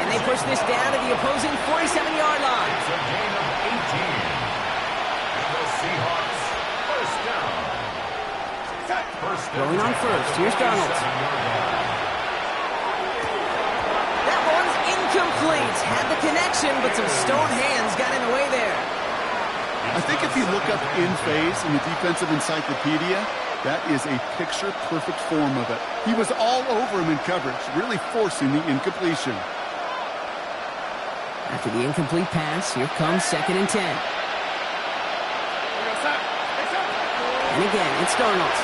And they push this down to the opposing 47-yard line. It's a gain of 18. And the Seahawks, first down. Going on first. Here's Darnold. That one's incomplete. Had the connection, but some stone hands got in the way there. I think if you look up in phase in the defensive encyclopedia, that is a picture-perfect form of it. He was all over him in coverage, really forcing the incompletion. After the incomplete pass, here comes 2nd and 10. And again, it's Darnold.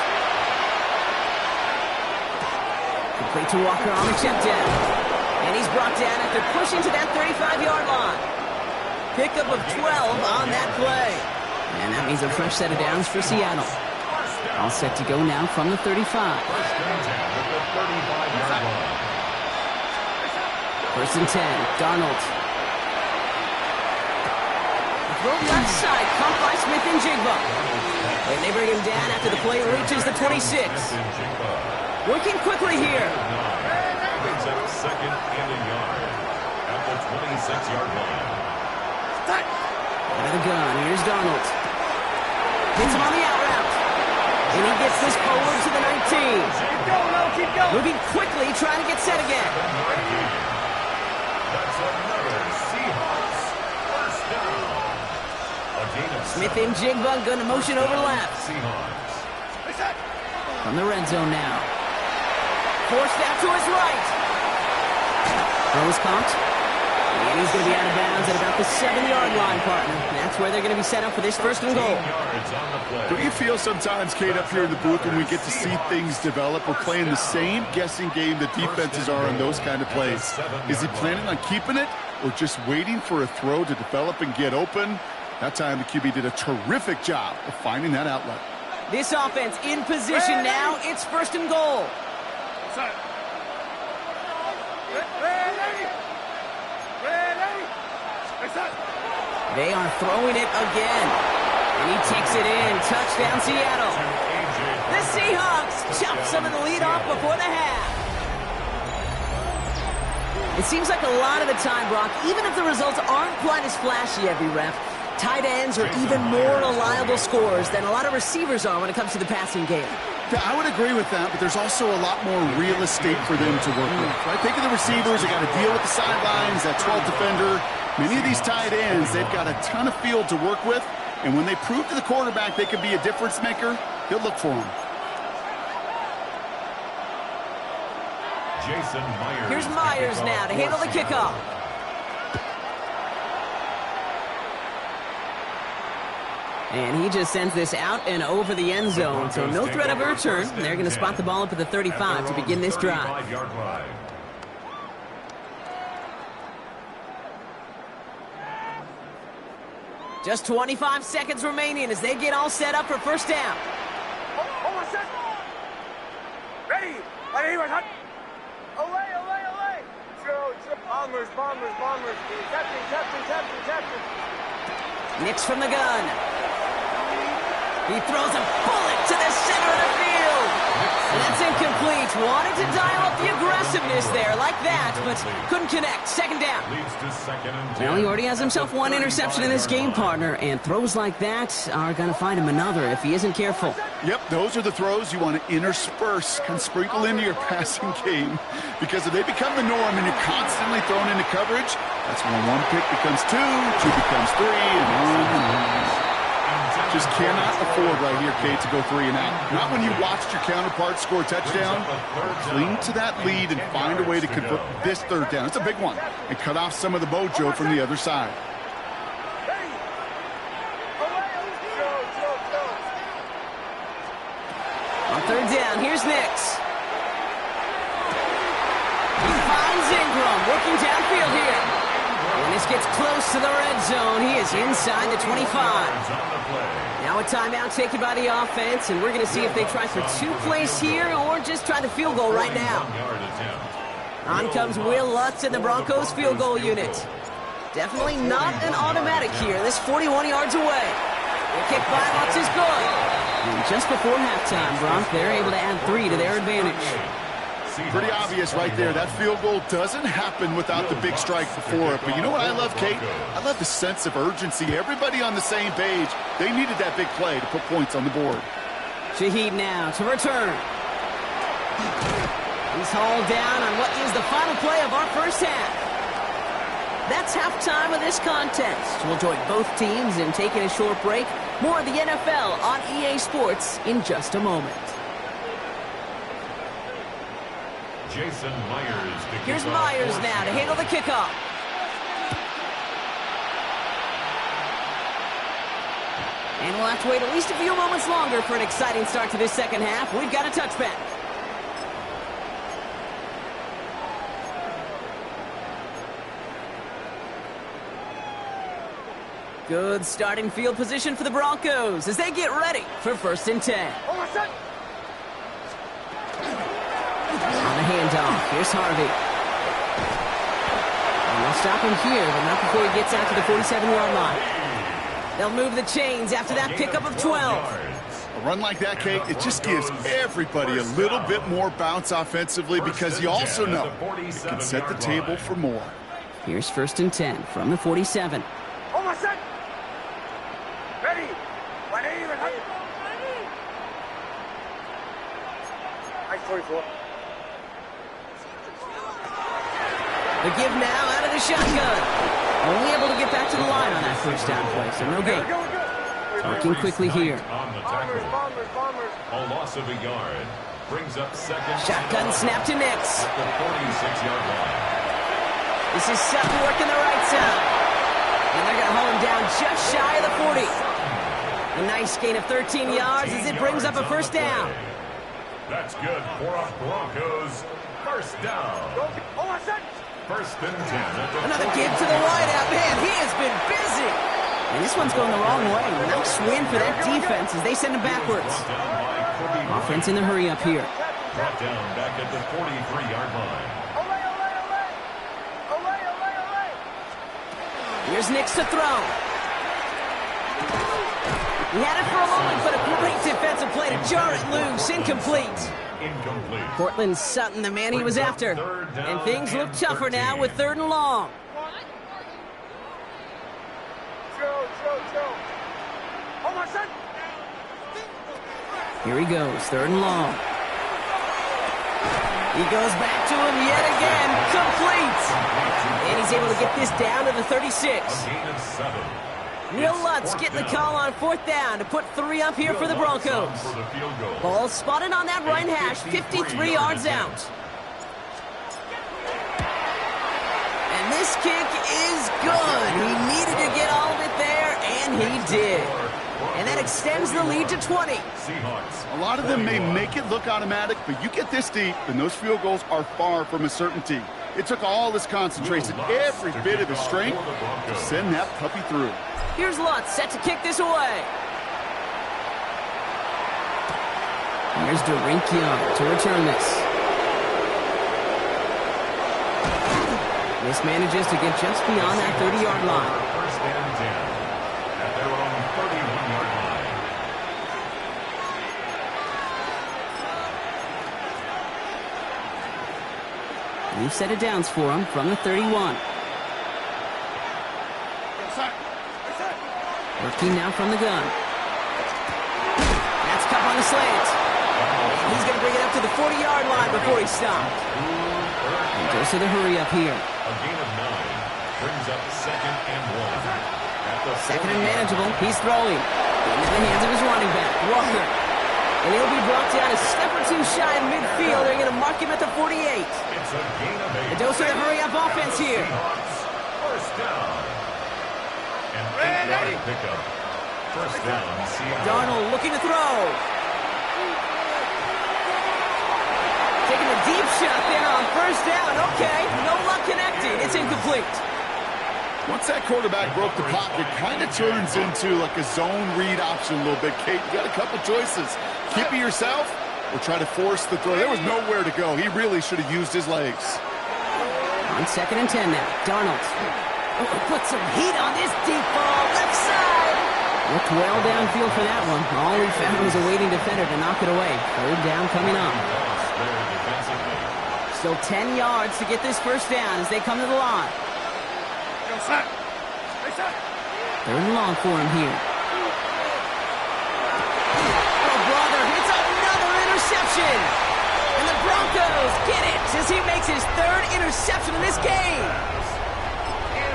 Complete to Walker on the check down. And he's brought down after pushing to that 35-yard line. Pickup of 12 on that play. And that means a fresh set of downs for Seattle. All set to go now from the 35. First and 10, Darnold. Throw left side, caught by Smith and Jigba. And they bring him down after the play reaches the 26. Working quickly here. Brings up 2nd and a yard at the 26-yard line. Out of the gun, here's Darnold. Hits him on the out route. And he gets this forward to the 19. Keep going, keep going. Moving quickly, trying to get set again. That's another Seahawks first down. A gain of Smith and Jigba going to motion over left. Seahawks. From the red zone now. Forced out to his right. Throw is caught. And he's going to be out of bounds at about the 7-yard line, partner. That's where they're going to be set up for this 1st and goal. Don't you feel sometimes, Kate, up here in the booth when we get to see things develop? We're playing the same guessing game that defenses are on those kind of plays. Is he planning on keeping it or just waiting for a throw to develop and get open? That time the QB did a terrific job of finding that outlet. This offense in position now. It's 1st and goal. They are throwing it again. And he takes it in. Touchdown, Seattle. The Seahawks chop some of the lead off before the half. It seems like a lot of the time, Brock, even if the results aren't quite as flashy every ref, tight ends are even more reliable scorers than a lot of receivers are when it comes to the passing game. Yeah, I would agree with that, but there's also a lot more real estate for them to work with. Right? Think of the receivers. They got to deal with the sidelines, that 12th defender. Many of these tight ends, they've got a ton of field to work with, and when they prove to the quarterback they can be a difference maker, he'll look for them. Jason Myers. Here's Myers now to handle the kickoff. And he just sends this out and over the end zone, so no threat of a return. They're going to spot the ball up at the 35 to begin this drive. Just 25 seconds remaining as they get all set up for 1st down. Hold on a second. Ready? Olay. Let's go. Bombers. Captain. Nix from the gun. He throws a bullet to the center of the field. And that's incomplete. Wanted to dial up the aggressiveness there like that, but couldn't connect. 2nd down. Well, he already has himself one interception in this game, partner, and throws like that are going to find him another if he isn't careful. Yep, those are the throws you want to intersperse, kind of sprinkle into your passing game, because if they become the norm and you're constantly thrown into coverage, that's when 1 pick becomes 2 becomes 3, and 1. Just cannot afford right here, Kate, to go 3 and out. Not when you watched your counterpart score a touchdown. Cling to that lead and find a way to convert this 3rd down. It's a big one. And cut off some of the mojo from the other side. On 3rd down, here's Nix. He finds Ingram. Working downfield here. When this gets close to the red zone, he is inside the 25. Now a timeout taken by the offense, and we're going to see if they try for 2 plays here or just try the field goal right now. On comes Will Lutz in the Broncos field goal unit. Definitely not an automatic here. This 41 yards away. The kick by Lutz is good. And just before halftime, Bronc, they're able to add 3 to their advantage. Pretty obvious right there. That field goal doesn't happen without the big strike before it. But you know what I love, Kate? I love the sense of urgency. Everybody on the same page. They needed that big play to put points on the board. Shaheed now to return. He's hauled down on what is the final play of our first half. That's halftime of this contest. We'll join both teams in taking a short break. More of the NFL on EA Sports in just a moment. Jason Myers. Here's Myers now to handle the kickoff. And we'll have to wait at least a few moments longer for an exciting start to this second half. We've got a touchback. Good starting field position for the Broncos as they get ready for 1st and 10. On the handoff, here's Harvey. And they'll stop him here, but not before he gets out to the 47-yard line. They'll move the chains after that pickup of 12. A run like that, Kate, it just gives everybody a little bit more bounce offensively because you also know it can set the table for more. Here's 1st and 10 from the 47. Ready. 44. The give now out of the shotgun. Only able to get back to the line on that first down play, so no gain. Working quickly here. Bombers. A loss of a yard brings up 2nd. Shotgun snap to Nix. At the 46-yard line. This is Sutton working the right side. And they're going to hold him down just shy of the 40. A nice gain of 13 yards as it brings up a first down. That's good for a Broncos first down. 1st and 10. Another give to the wideout. Man, he has been busy. And this one's going the wrong way. Nice win for that defense as they send him backwards. Offense in the hurry up here. Brought down back at the 43-yard line. Here's Nix to throw. He had it for a moment, but a great defensive play to jar it loose. Incomplete. Cortland Sutton, the man he was after. And things look tougher now with 3rd and long. Here he goes, 3rd and long. He goes back to him yet again. Complete. And he's able to get this down to the 36. A gain of 7. Will Lutz getting the call on 4th down to put 3 up here for the Broncos. Ball spotted on that right hash, 53 yards out. And this kick is good. He needed to get all of it there, and he did. And that extends the lead to 20. A lot of them may make it look automatic, but you get this deep, and those field goals are far from a certainty. It took all his concentration, every bit of his strength, to send that puppy through. Here's Lutz set to kick this away. Here's Young to return this. Mismanages to get just beyond that 30-yard line. 1st and 10 at their own 31-yard line. New set of downs for him from the 31. Working now from the gun. That's Cup on the slant. And he's going to bring it up to the 40-yard line before he stopped. And goes to the hurry up here. A gain of 9 brings up 2nd and 1. 2nd and manageable. He's throwing. Into the hands of his running back, Walker. And he'll be brought down a step or 2 shy in midfield. They're going to mark him at the 48. It's a gain of 8. The dose of the hurry up offense here. First down. An 8-yard pickup. First down, Seattle. Darnold looking to throw. Taking the deep shot there on first down. Okay, no luck connecting. It's incomplete. Once that quarterback broke the pocket, kind of turns into like a zone read option a little bit. Kate, you got a couple choices. Keep it yourself or try to force the throw. There was nowhere to go. He really should have used his legs. On 2nd and 10 now. Darnold. Put some heat on this deep ball. Left side. Looked well downfield for that one. All he found was a waiting defender to knock it away. 3rd down coming up. Still 10 yards to get this first down as they come to the line. 3rd and long for him here. Oh, brother, it's another interception. And the Broncos get it as he makes his 3rd interception in this game.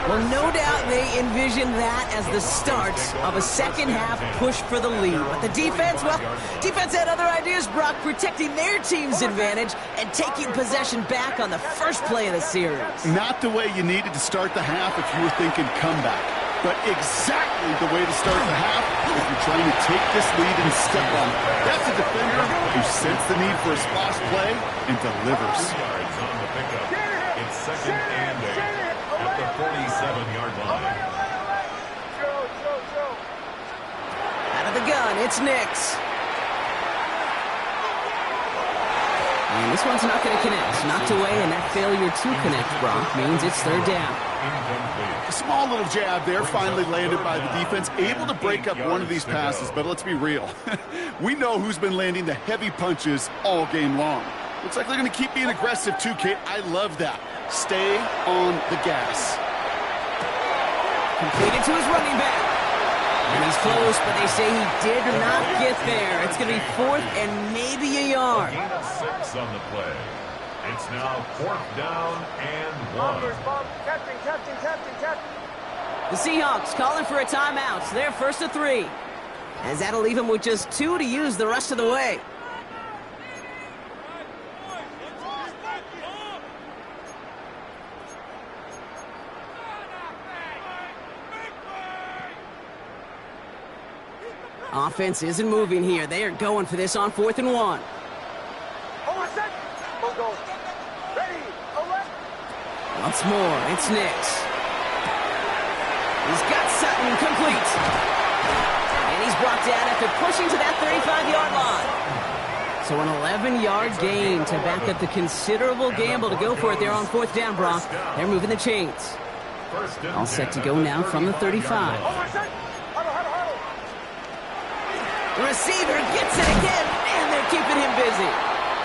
Well, no doubt they envisioned that as the start of a second-half push for the lead. But the defense, well, defense had other ideas, Brock, protecting their team's advantage and taking possession back on the first play of the series. Not the way you needed to start the half if you were thinking comeback, but exactly the way to start the half if you're trying to take this lead and step on it. That's a defender who sensed the need for a splash play and delivers. 2 yards on the pickup. It's 2nd and 8 at the 47-yard line. Out of the gun, it's Nix. And this one's not going to connect. Knocked away, and that failure to connect, Brock, means it's 3rd down. A small little jab there, finally landed by the defense. Able to break up one of these passes, but let's be real. We know who's been landing the heavy punches all game long. Looks like they're going to keep being aggressive too, Kate. I love that. Stay on the gas. Completed to his running back. And he's close, but they say he did not get there. It's going to be 4th and maybe a yard. Gain of 6 on the play. It's now 4th down and 1. The Seahawks calling for a timeout. So they're 1st and 3. As that'll leave him with just 2 to use the rest of the way. Offense isn't moving here. They are going for this on 4th and 1. Once more, it's Nix. He's got Sutton complete. And he's brought down after pushing to that 35-yard line. So an 11-yard gain to back up the considerable gamble to go for it there on 4th down, Brock. They're moving the chains. All set to go now from the 35. The receiver gets it again, and they're keeping him busy.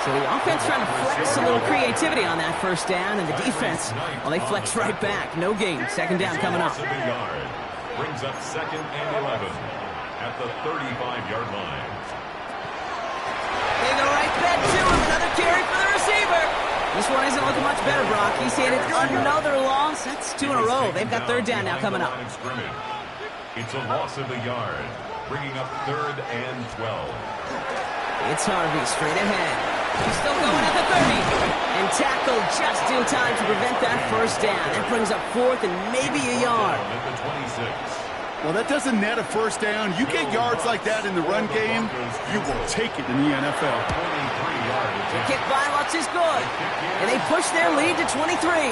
So the offense trying to flex a little creativity on that first down, and the defense, well, they flex right back. No gain. 2nd down coming up. Brings up 2nd and 11 at the 35-yard line. They go right back to him. Another carry for the receiver. This one isn't looking much better, Brock. He's handed another loss. That's 2 in a row. They've got 3rd down now coming up. It's a loss of a yard, bringing up 3rd and 12. It's Harvey straight ahead. He's still going at the 30. And tackled just in time to prevent that first down. That brings up 4th and maybe a yard. At the 26. Well, that doesn't net a first down. You get yards like that in the run game, you will take it in the NFL. The kick by Lutz is good. And they push their lead to 23.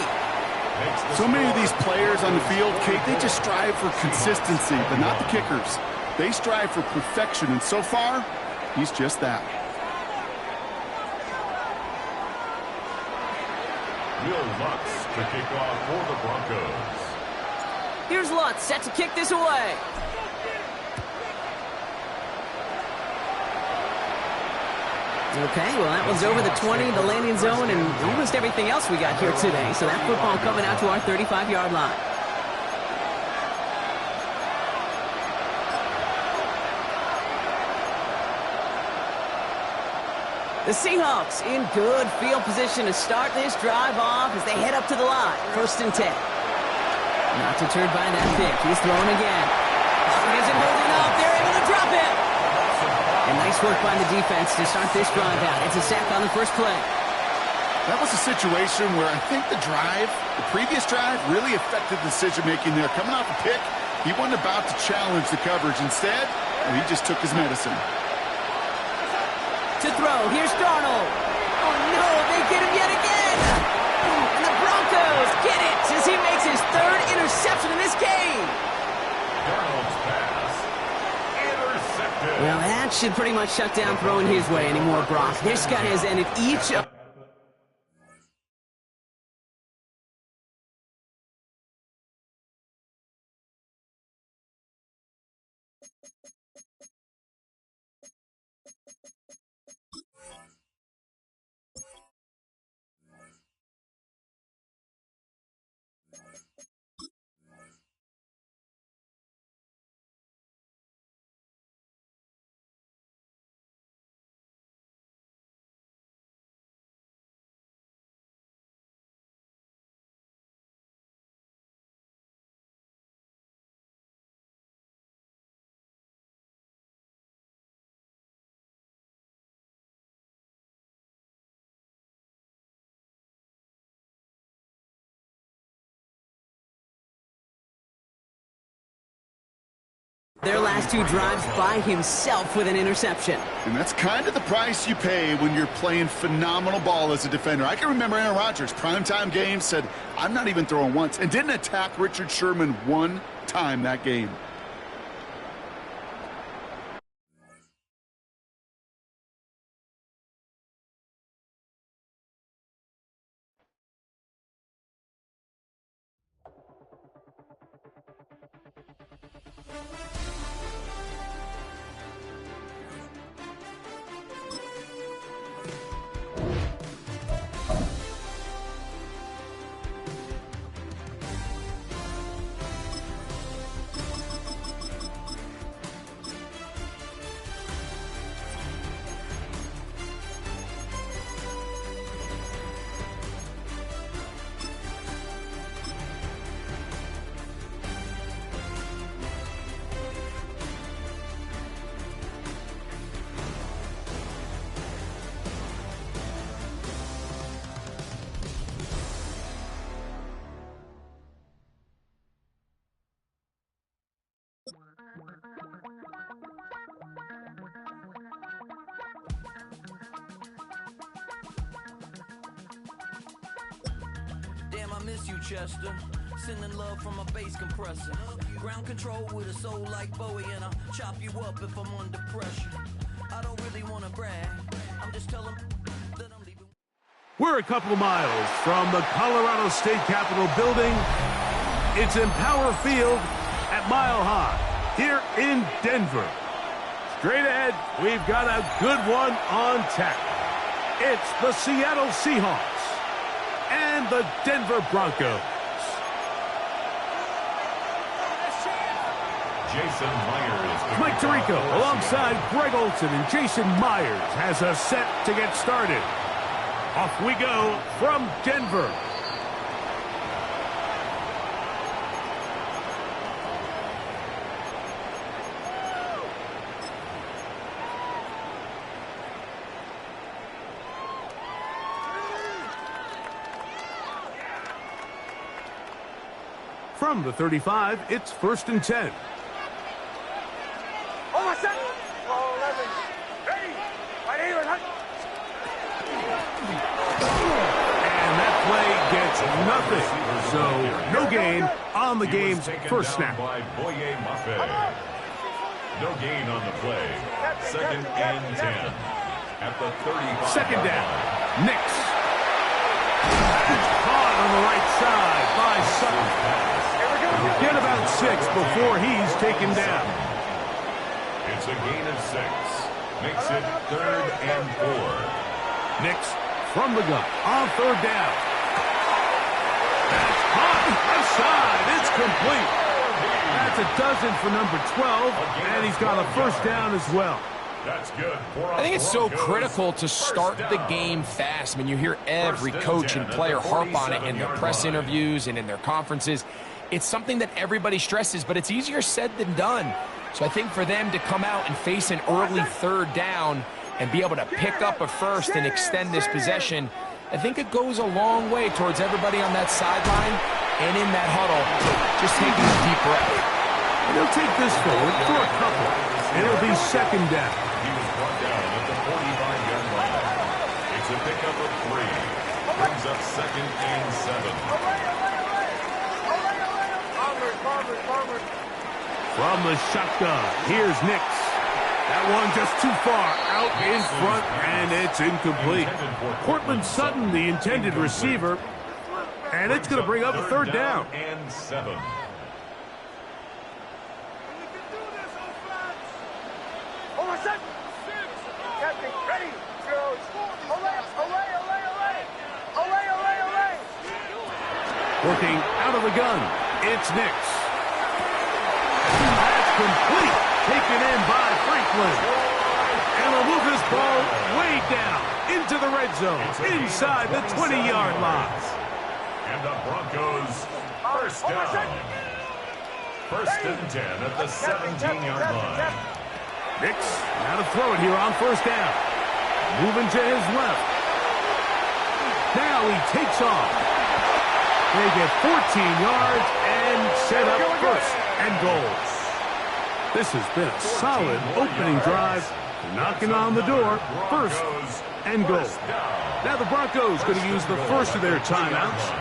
So many of these players on the field, Kate, they just strive for consistency, but not the kickers. They strive for perfection, and so far, he's just that. Will Lutz to kick off for the Broncos. Here's Lutz set to kick this away. Okay, well, that was over the 20, the landing zone, and almost everything else we got here today. So that football coming out to our 35-yard line. The Seahawks in good field position to start this drive off as they head up to the line. 1st and 10. Not deterred by that pick. He's throwing again. Isn't holding up. They're able to drop it. And nice work by the defense to start this drive out. It's a sack on the first play. That was a situation where I think the previous drive, really affected decision-making there. Coming off a pick, he wasn't about to challenge the coverage. Instead, he just took his medicine. To throw, here's Darnold. Oh no, they get him should pretty much shut down throwing his way anymore, Brock. This guy has ended each of... Their last two drives by himself with an interception. And that's kind of the price you pay when you're playing phenomenal ball as a defender. I can remember Aaron Rodgers, primetime game, said, I'm not even throwing once, and didn't attack Richard Sherman one time that game. Damn, I miss you, Chester. Sending love from a bass compressor. Ground control with a soul like Bowie, and I'll chop you up if I'm under pressure. I don't really want to brag. I'm just telling that I'm leaving. We're a couple miles from the Colorado State Capitol building. It's Empower Field at Mile High here in Denver. Straight ahead, we've got a good one on tap. It's the Seattle Seahawks and the Denver Broncos. Jason Myers. Mike Tirico alongside Greg Olson, and Jason Myers has us set to get started. Off we go from Denver. From the 35, it's 1st and 10. Gets nothing, so no gain on the game's first snap. By no gain on the play. 2nd and 10 at the 35. Second down. Nix. Caught on the right side by Sutton. Get about 6 before he's taken down. It's a gain of 6. Makes it 3rd and 4. Nix from the gun on 3rd down. That's hot outside. It's complete. That's a dozen for number 12, and he's got a 1st down as well. That's good. I think it's so critical to start the game fast. I mean, you hear every coach and player harp on it in their press interviews and in their conferences. It's something that everybody stresses, but it's easier said than done. So I think for them to come out and face an early 3rd down and be able to pick up a 1st and extend this possession, I think it goes a long way towards everybody on that sideline and in that huddle just taking a deep breath. And they'll take this forward for a couple. It'll be 2nd down. He was brought down at the 45-yard line. It's a pickup of 3. Brings up 2nd and 7. From the shotgun, here's Nix. That one just too far out in front, and it's incomplete. Cortland Sutton, the intended receiver, and it's going to bring up a third down. And 7. Captain, ready, goes. Olay, olay, olay, olay. Olay, olay, olay. Working out of the gun, it's Nix. That's complete. Taken in by Franklin. And they'll move this ball way down into the red zone, inside the 20-yard line. And the Broncos first down. First and 10 at the 17-yard line. Nix now to throw it here on first down. Moving to his left. Now he takes off. They get 14 yards and set up first and goal. This has been a solid opening drive. Knocking on the door, first and goal. Now the Broncos going to use the first of their timeouts,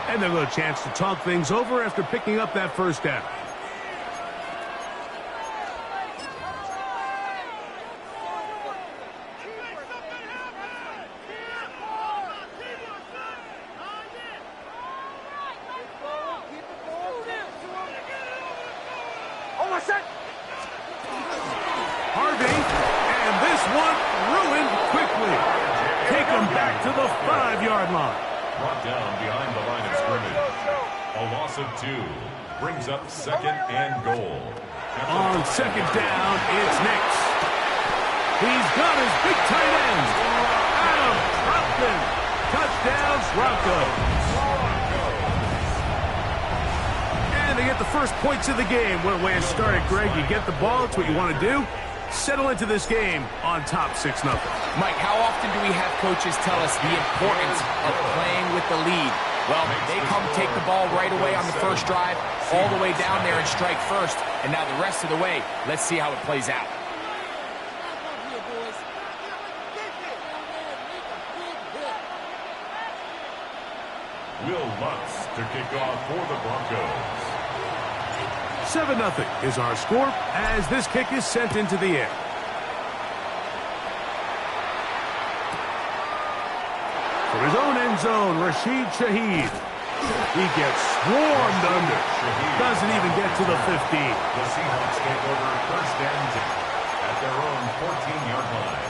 and they'll get a chance to talk things over after picking up that first down. Harvey, and this one ruined quickly. Take them back to the 5-yard line. Brought down behind the line of scrimmage. A loss of 2 brings up second and goal. On second down, it's Nix. He's got his big tight end, Adam Troutman. Touchdown, Broncos. And they get the first points of the game. What a way to start it, Greg. You get the ball. It's what you want to do. Settle into this game on top 6-0. Mike, how often do we have coaches tell us the importance of playing with the lead? Well, they come take the ball right away on the first drive, all the way down there and strike first, and now the rest of the way, let's see how it plays out. Will Lutz to kick off for the Broncos. 7-0 is our score as this kick is sent into the air. For his own end zone, Rashid Shaheed. He gets swarmed under. Doesn't even get to the 15. The Seahawks take over first and 10 at their own 14-yard line.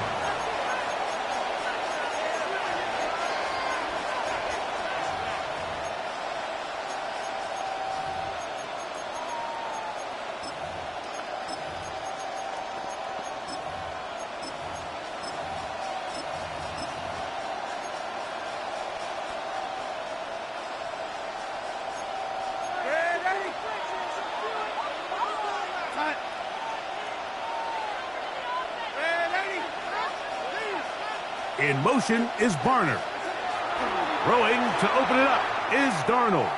In motion is Barner. Throwing to open it up is Darnold.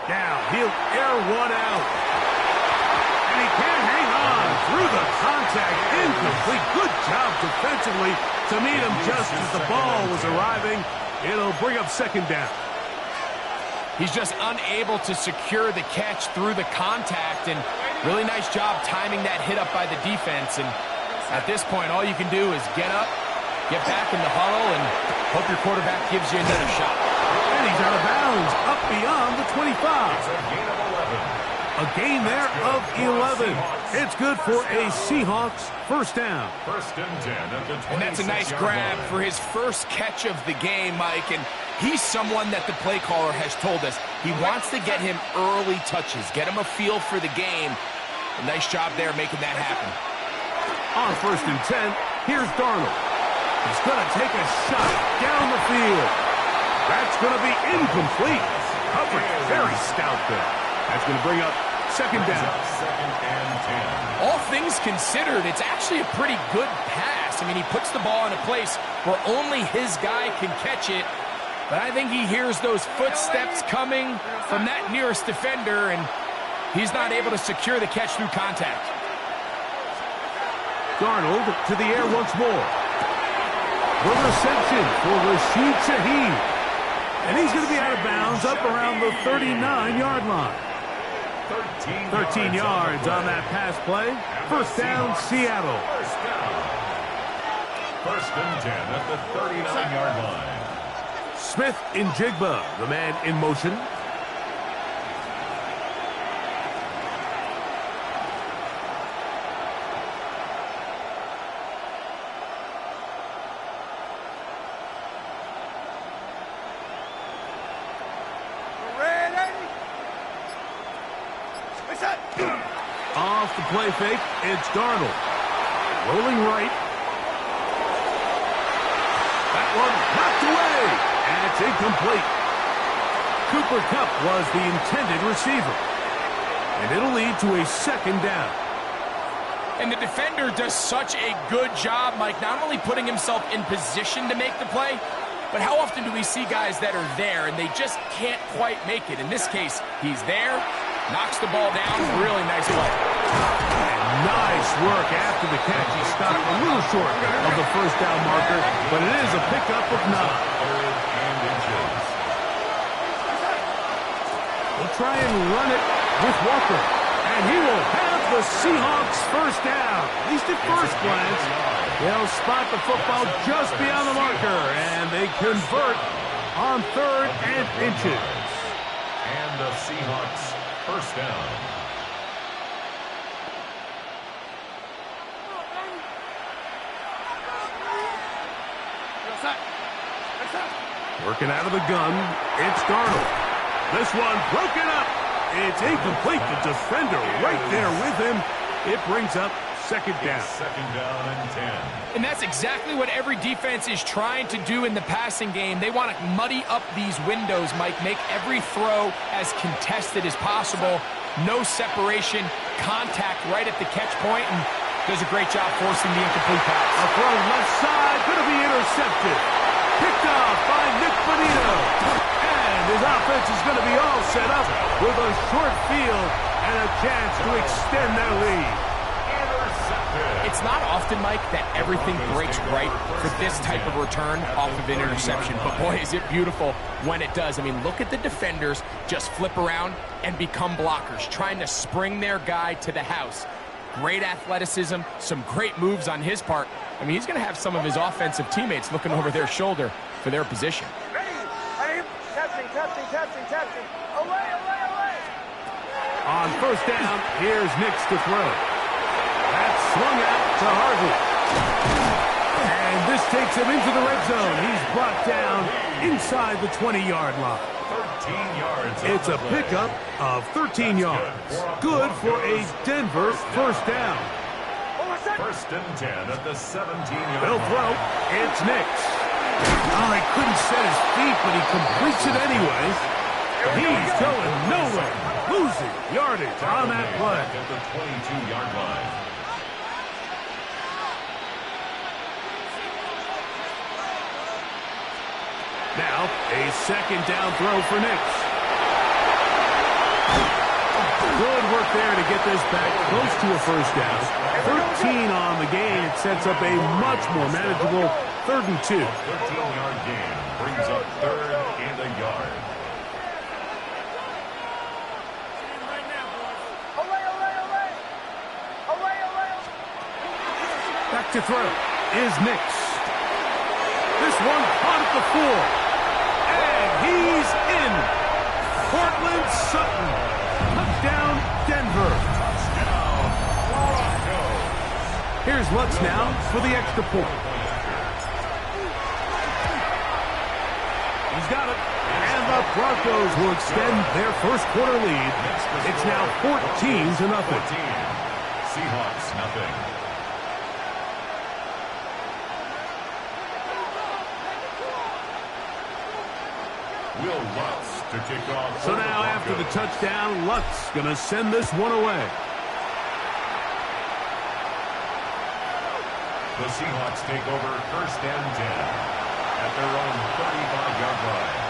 Now he'll air one out. And he can't hang on through the contact. Incomplete. Good job defensively to meet him just as the ball was arriving. It'll bring up second down. He's just unable to secure the catch through the contact, and really nice job timing that hit up by the defense. And at this point, all you can do is get up, get back in the huddle, and hope your quarterback gives you another shot. And he's out of bounds, up beyond the 25. It's a gain of 11. A gain there of 11. It's good for a Seahawks first down. First and 10 at the 26-yard line. And that's a nice grab for his first catch of the game, Mike. And he's someone that the play caller has told us he wants to get him early touches, get him a feel for the game. A nice job there making that happen. On first and 10, here's Darnold. He's going to take a shot down the field. That's going to be incomplete. Coverage very stout there. That's going to bring up second down. Second and 10. All things considered, it's actually a pretty good pass. I mean, he puts the ball in a place where only his guy can catch it. But I think he hears those footsteps coming from that nearest defender, and he's not able to secure the catch through contact. Darnold to the air once more. The reception for Rashid Shaheed. And he's going to be out of bounds up around the 39-yard line. 13 yards on that pass play. First down, Seattle. First and 10 at the 39-yard line. Smith in Jigba, the man in motion. Off the play fake, it's Darnold. Rolling right. That one knocked away, and it's incomplete. Cooper Kupp was the intended receiver, and it'll lead to a second down. And the defender does such a good job, Mike, not only putting himself in position to make the play, but how often do we see guys that are there and they just can't quite make it? In this case, he's there, knocks the ball down, really nice play. And nice work after the catch. He stopped a little short of the first down marker, but it is a pickup of 9. We'll try and run it with Walker, and he will have the Seahawks first down. At least at first glance, they'll spot the football just beyond the marker, and they convert on 3rd and inches. And the Seahawks first down. Working out of the gun, it's Darnold. This one broken up. It's incomplete. The defender right there with him. It brings up second down. Second down and 10. And that's exactly what every defense is trying to do in the passing game. They want to muddy up these windows, Mike, make every throw as contested as possible. No separation, contact right at the catch point, and does a great job forcing the incomplete pass. A throw left side, going to be intercepted. Picked off by Nick Bonito. And his offense is going to be all set up with a short field and a chance to extend their lead. It's not often, Mike, that everything breaks right for this type of return off of an interception. But, boy, is it beautiful when it does. I mean, look at the defenders just flip around and become blockers, trying to spring their guy to the house. Great athleticism, some great moves on his part. I mean, he's going to have some of his offensive teammates looking over their shoulder for their position. On first down, here's Nix to throw. That's swung out to Harvey. And this takes him into the red zone. He's brought down inside the 20-yard line. 13 yards. It's a pickup of 13 yards. Good for a Denver first down. First and 10 at the 17-yard They'll throw. It's Nix. Oh, he couldn't set his feet, but he completes it anyway. He's going nowhere. Losing yardage on that play. At the 22-yard line. Now, a second down throw for Nix. Good work there to get this back close to a first down. 13 on the game. It sets up a much more manageable 3rd and 2. 13-yard gain brings up 3rd and a yard. Back to throw is Nix. This one caught at the 4. And he's in. Cortland Sutton. Touchdown, Denver. Here's Lutz now for the extra point. He's got it. And the Broncos will extend their first quarter lead. It's now 14-0. Seahawks, nothing. Will Lutz to kick off. So now after the touchdown, Lutz going to send this one away. The Seahawks take over first and 10 at their own 35-yard line.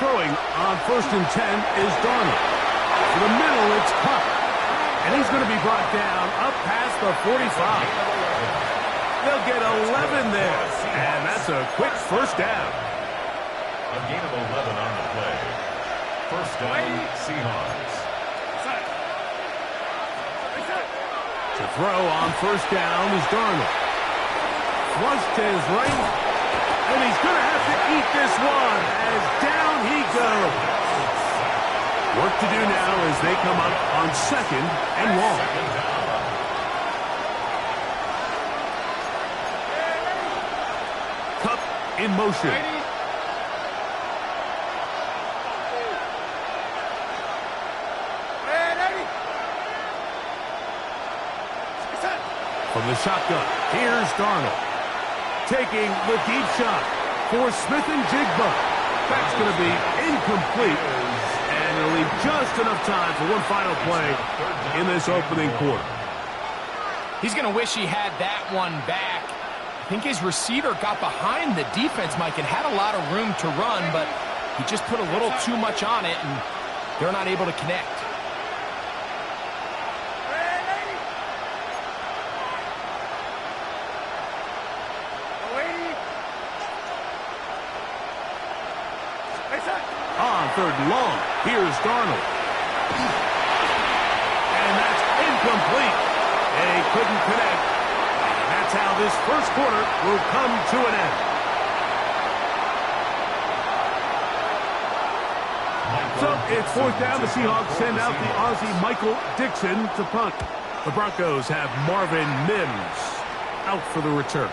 Throwing on 1st and 10 is Darnold. To the middle, it's Kupp. And he's going to be brought down up past the 45. They'll get 11 there. And that's a quick first down. A gain of 11 on the play. First down, Seahawks. To throw on 1st down is Darnold. Flush to his right. And he's going to have to eat this one as down he goes. Work to do now as they come up on 2nd and long. Kupp in motion. From the shotgun, here's Darnold. Taking the deep shot for Smith and Jigba. That's going to be incomplete. And it'll leave just enough time for one final play in this opening quarter. He's going to wish he had that one back. I think his receiver got behind the defense, Mike, and had a lot of room to run, but he just put a little too much on it, and they're not able to connect. On 3rd and long, here's Darnold. And that's incomplete. They couldn't connect. And that's how this first quarter will come to an end. So it's 4th down. The Seahawks send out the Aussie Michael Dixon to punt. The Broncos have Marvin Mims out for the return.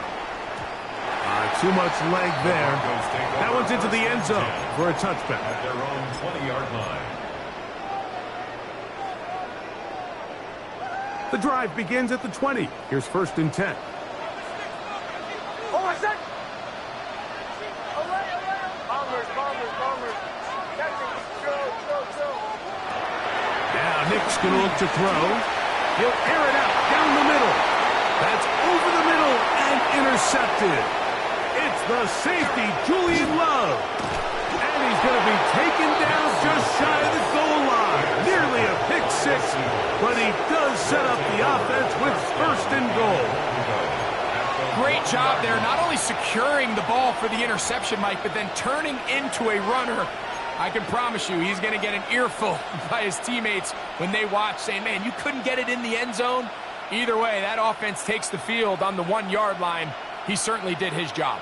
Too much leg there. That one's into the end zone for a touchback. At their own 20-yard line. The drive begins at the 20. Here's 1st and 10. Now Nick's going to look to throw. He'll air it out down the middle. That's over the middle and intercepted. It's the safety, Julian Love. And he's going to be taken down just shy of the goal line. Nearly a pick six, but he does set up the offense with 1st and goal. Great job there, not only securing the ball for the interception, Mike, but then turning into a runner. I can promise you he's going to get an earful by his teammates when they watch, saying, man, you couldn't get it in the end zone. Either way, that offense takes the field on the 1-yard line. He certainly did his job.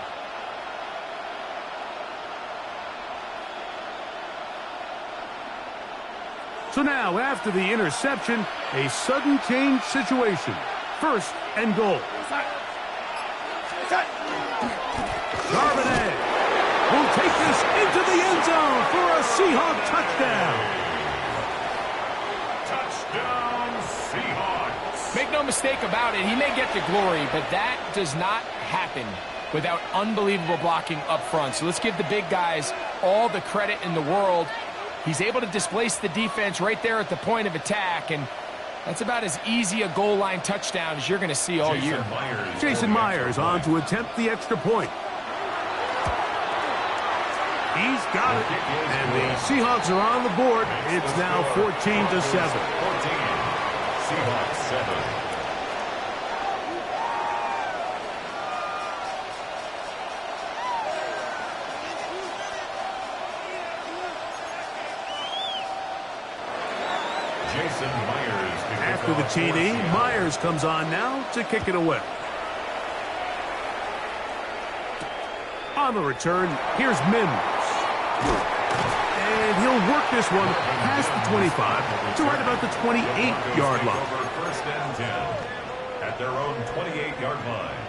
So now, after the interception, a sudden change situation. 1st and goal. Charbonnet will take this into the end zone for a Seahawk touchdown. Touchdown, Seahawks. Make no mistake about it, he may get to glory, but that does not happen without unbelievable blocking up front. So let's give the big guys all the credit in the world. He's able to displace the defense right there at the point of attack, and that's about as easy a goal line touchdown as you're going to see all year. Jason Myers on to attempt the extra point. He's got it, and the Seahawks are on the board. It's now 14-7. 14. Seahawks 7. After the TD, Myers comes on now to kick it away. On the return, here's Mims. And he'll work this one past the 25 to right about the 28-yard line. 1st and 10 at their own 28-yard line.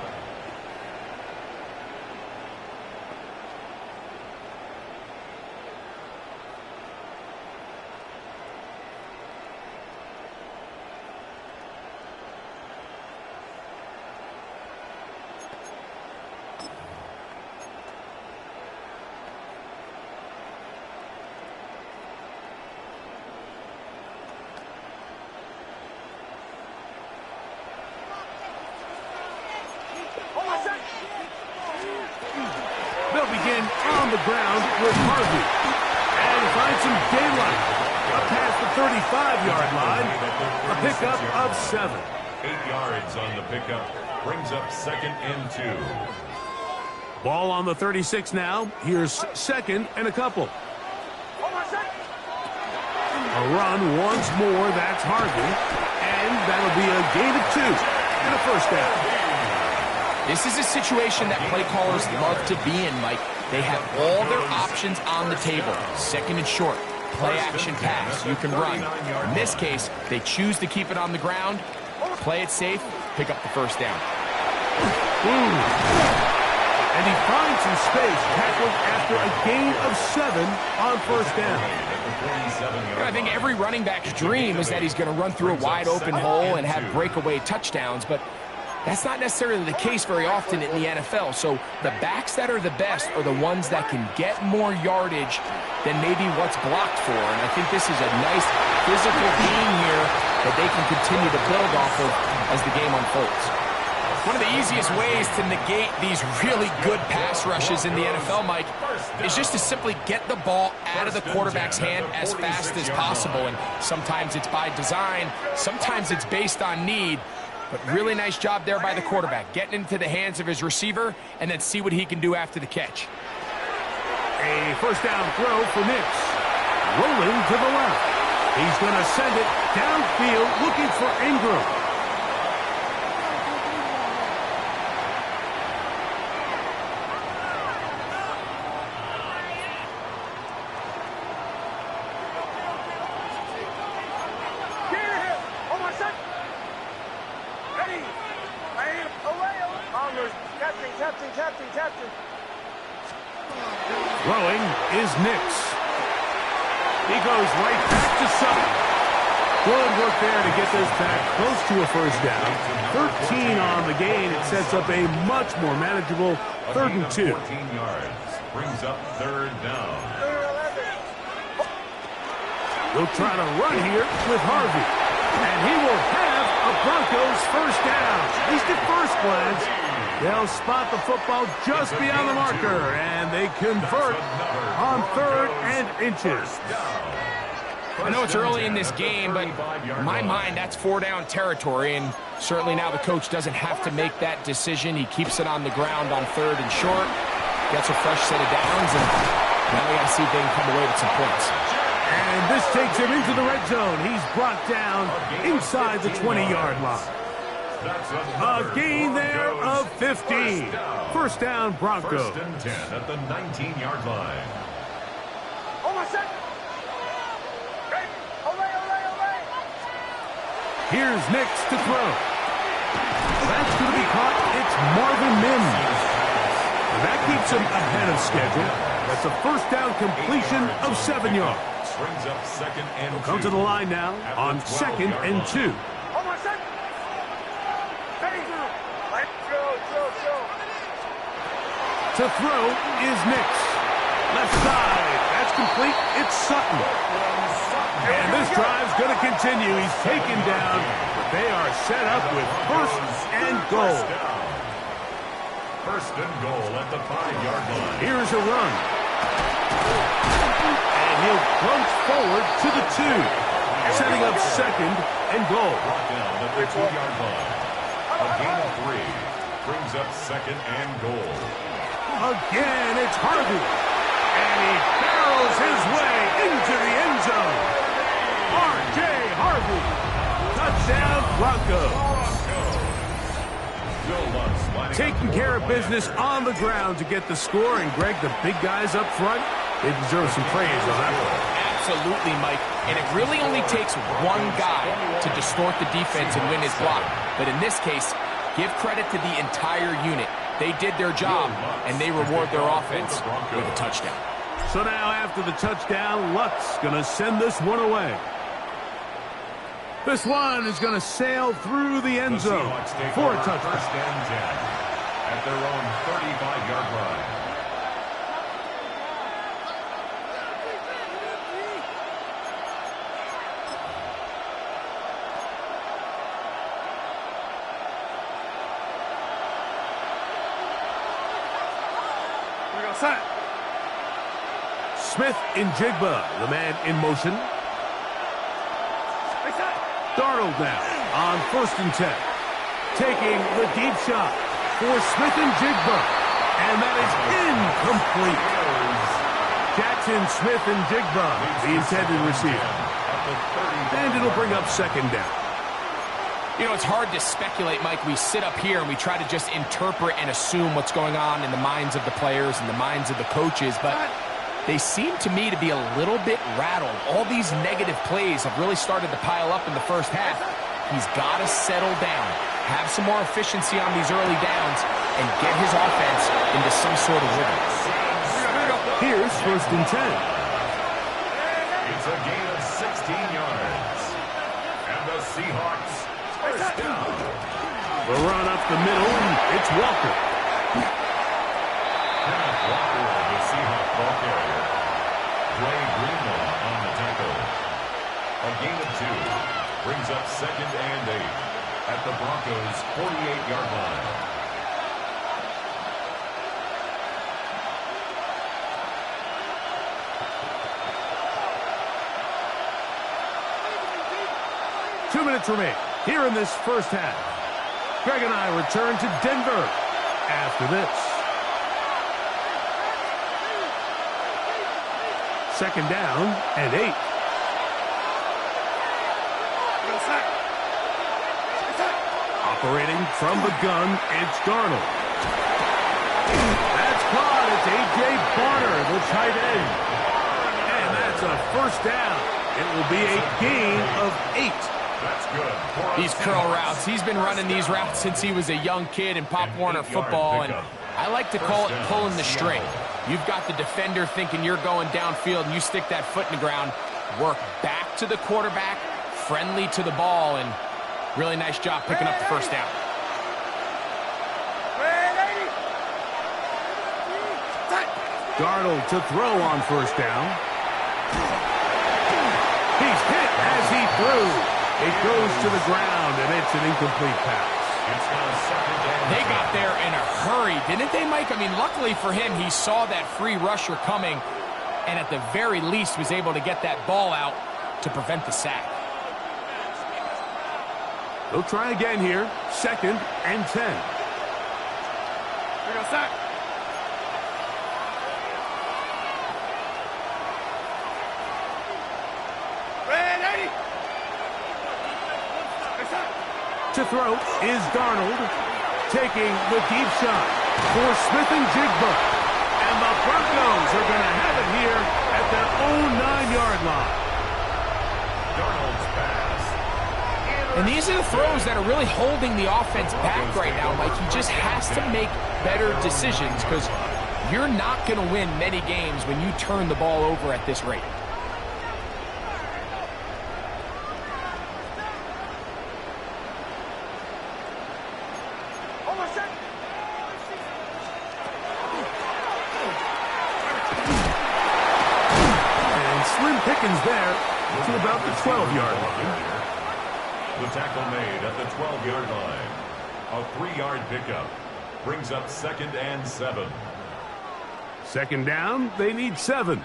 They'll begin on the ground with Harvey. finds some daylight. Up past the 35-yard line. A pickup of 7. 8 yards on the pickup. Brings up 2nd and 2. Ball on the 36 now. Here's 2nd and a couple. A run once more. That's Harvey. And that'll be a gain of 2 and a first down. This is a situation that play callers love to be in, Mike. They have all their options on the table. 2nd and short. Play action pass. You can run. In this case, they choose to keep it on the ground, play it safe, pick up the first down. And he finds some space, tackled after a gain of 7 on first down. I think every running back's dream is that he's going to run through a wide open hole and have breakaway touchdowns, but that's not necessarily the case very often in the NFL. So the backs that are the best are the ones that can get more yardage than maybe what's blocked for. And I think this is a nice physical game here that they can continue to build off of as the game unfolds. One of the easiest ways to negate these really good pass rushes in the NFL, Mike, is just to simply get the ball out of the quarterback's hand as fast as possible. And sometimes it's by design, sometimes it's based on need. But really nice job there by the quarterback, getting into the hands of his receiver and then see what he can do after the catch. A first down throw for Nix. Rolling to the left. He's going to send it downfield looking for Ingram. Throwing is Nix. He goes right back to Sutton. Good work there to get this back close to a first down. 13 on the gain. It sets up a much more manageable 3rd and 2. 14 yards. Brings up 3rd down. He'll try to run here with Harvey. And he will have a Broncos first down. At least at first glance. They'll spot the football just beyond the marker, and they convert on 3rd and inches. I know it's early in this game, but in my mind, that's 4-down territory, and certainly now the coach doesn't have to make that decision. He keeps it on the ground on 3rd and short, gets a fresh set of downs, and now we got to see if they can come away with some points. And this takes him into the red zone. He's brought down inside the 20-yard line. A gain there of 15. First down, Broncos. 1st and 10 at the 19-yard line. Here's Nix to throw. That's going to be caught. It's Marvin Mims. And that keeps him ahead of schedule. That's a first down completion of 7 yards. Brings up 2nd and 2. Come to the line now on 2nd and 2. To throw is Nix. Left side. That's complete. It's Sutton. And this drive's going to continue. He's taken down, but they are set up with 1st and goal. 1st and goal at the 5-yard line. Here's a run. And he'll plunge forward to the 2. Setting up 2nd and goal. Brought down at the 2-yard line. A gain of 3. Brings up 2nd and goal. Again, it's Harvey. And he barrels his way into the end zone. R.J. Harvey. Touchdown, Broncos. Taking care of business on the ground to get the score. And, Greg, the big guys up front, they deserve some praise on that one. Absolutely, Mike. And it really only takes one guy to distort the defense and win his block. But in this case, give credit to the entire unit. They did their job, and they reward their offense with a touchdown. So now after the touchdown, Luck's going to send this one away. This one is going to sail through the end zone for a touchdown. 1st and 10 at their own 35-yard line. Smith-Njigba, the man in motion. Darnold now on 1st and 10. Taking the deep shot for Smith-Njigba. And that is incomplete. Jackson Smith-Njigba, the intended receiver. And it'll bring up 2nd down. You know, it's hard to speculate, Mike. We sit up here and we try to just interpret and assume what's going on in the minds of the players and the minds of the coaches, but they seem to me to be a little bit rattled. All these negative plays have really started to pile up in the first half. He's got to settle down, have some more efficiency on these early downs, and get his offense into some sort of rhythm. Here's 1st and 10. It's a gain of 16 yards. And the Seahawks first down. The run up the middle, it's Walker. Kenneth Walker, the Seahawks ball carrier. Dre Greenlaw on the tackle. A gain of 2 brings up 2nd and 8 at the Broncos' 48-yard line. Two minutes remain here in this first half. Greg and I return to Denver after this. 2nd down and 8. Operating from the gun, it's Darnold. That's caught. It's A.J. Barner, the tight end. And that's a 1st down. It will be a gain of 8. That's good. These curl routes, he's been running these routes since he was a young kid in Pop Warner football, and I like to call it pulling the string. You've got the defender thinking you're going downfield, and you stick that foot in the ground, work back to the quarterback, friendly to the ball, and really nice job picking up the 1st down. Darnold to throw on 1st down. He's hit as he threw. It goes to the ground, and it's an incomplete pass. They got there in a hurry, didn't they, Mike? I mean, luckily for him, he saw that free rusher coming, and at the very least was able to get that ball out to prevent the sack. They'll try again here. 2nd and 10. Here goes sack. To throw is Darnold, taking the deep shot for Smith-Njigba. And the Broncos are going to have it here at their own 9-yard line. Darnold's pass. And these are the throws that are really holding the offense back right now, Mike. He just has to make better decisions because you're not going to win many games when you turn the ball over at this rate. Pickens there to about the 12-yard line. The tackle made at the 12-yard line. A 3-yard pickup brings up 2nd and 7. 2nd down, they need 7.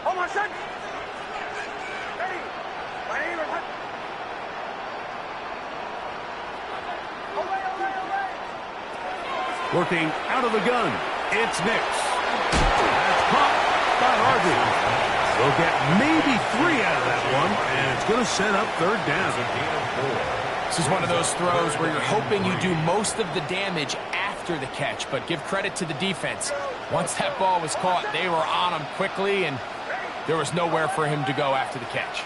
Hold on, set. Ready. Working out of the gun, it's Nix. That's caught by Harvey. They'll get maybe 3 out of that one, and it's going to set up 3rd down. This is one of those throws where you're hoping you do most of the damage after the catch, but give credit to the defense. Once that ball was caught, they were on him quickly, and there was nowhere for him to go after the catch.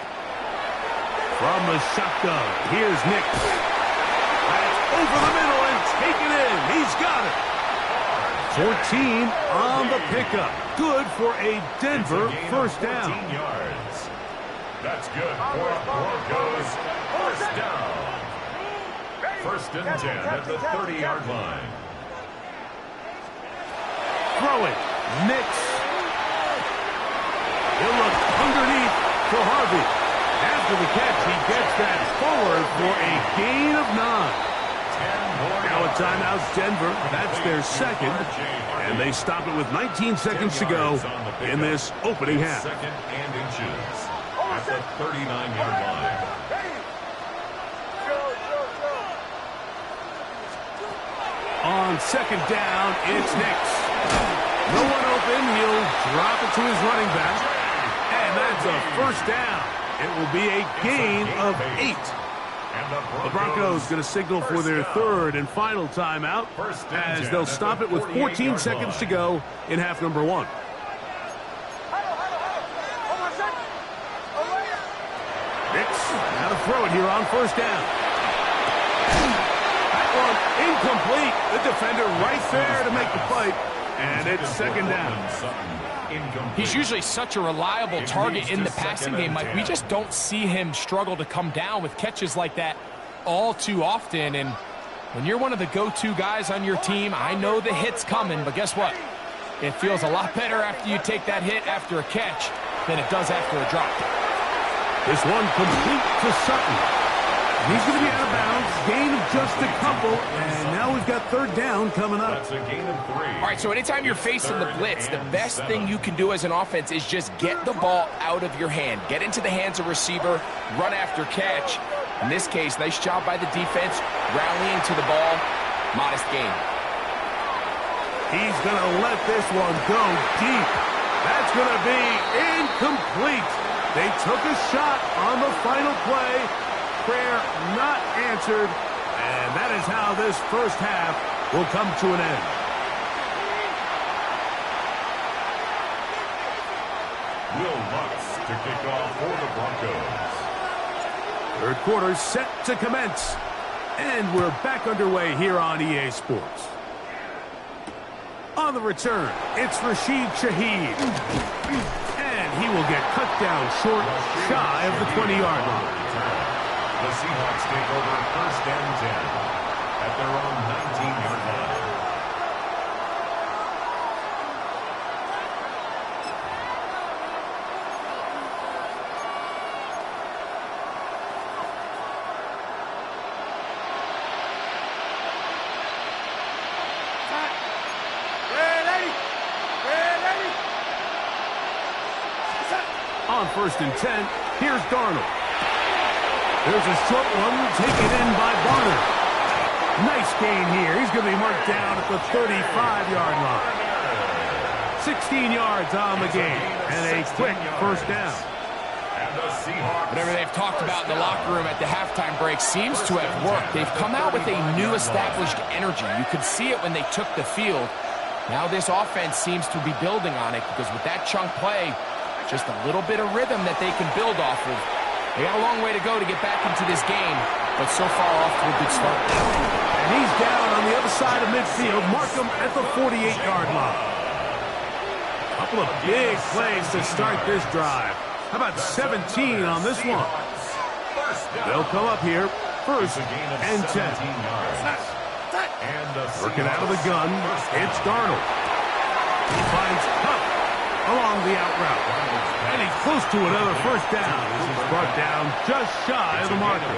From the shotgun, here's Nix. That's over the middle and taken in. He's got it. 14 on the pickup. Good for a Denver 1st down. 14 yards. That's good for a Broncos 1st down. 1st and 10 at the 30-yard line. Throw it. Nix. He'll look underneath for Harvey. After the catch, he gets that forward for a gain of 9. 10 Now a timeout, Denver. That's their second. And they stop it with 19 seconds to go in this opening half. Second and inches at the 39-yard line. On second down, it's Nix. No one open. He'll drop it to his running back. And that's a first down. It will be a gain of 8. The Broncos going to signal for their third and final timeout as they'll stop it with 14 seconds to go in half number 1. Nix now to throw it here on first down. That one incomplete. The defender right there to make the play. And it's second down. He's usually such a reliable target in the passing game, Mike. We just don't see him struggle to come down with catches like that all too often. And when you're one of the go-to guys on your team, I know the hit's coming, but guess what? It feels a lot better after you take that hit after a catch than it does after a drop. This one complete to Sutton. He's going to be out of bounds. Gain of just a couple. And now we've got third down coming up. That's a gain of 3. All right, so anytime you're facing the blitz, the best thing you can do as an offense is just get the ball out of your hand. Get into the hands of receiver, run after catch. In this case, nice job by the defense, rallying to the ball. Modest gain. He's going to let this one go deep. That's going to be incomplete. They took a shot on the final play. Prayer not answered. And that is how this first half will come to an end. Will Lutz to kick off for the Broncos. Third quarter set to commence. And we're back underway here on EA Sports. On the return, it's Rashid Shaheed. And he will get cut down short, shy of the 20-yard line. The Seahawks take over first and 10 at their own 19-yard line. On first and 10, here's Darnold. There's a short one taken in by Barner. Nice gain here. He's going to be marked down at the 35-yard line. 16 yards on the game and a quick first down. Whatever they've talked about in the locker room at the halftime break seems to have worked. They've come out with a new established energy. You could see it when they took the field. Now this offense seems to be building on it because with that chunk play, just a little bit of rhythm that they can build off of. They got a long way to go to get back into this game, but so far off to a good start. And he's down on the other side of midfield. Mark him at the 48-yard line. A couple of big plays to start this drive. How about 17 on this one? They'll come up here first and 10. Working out of the gun, it's Darnold. He finds Cup along the out route. And he's close to another first down. This is brought down just shy of the marker.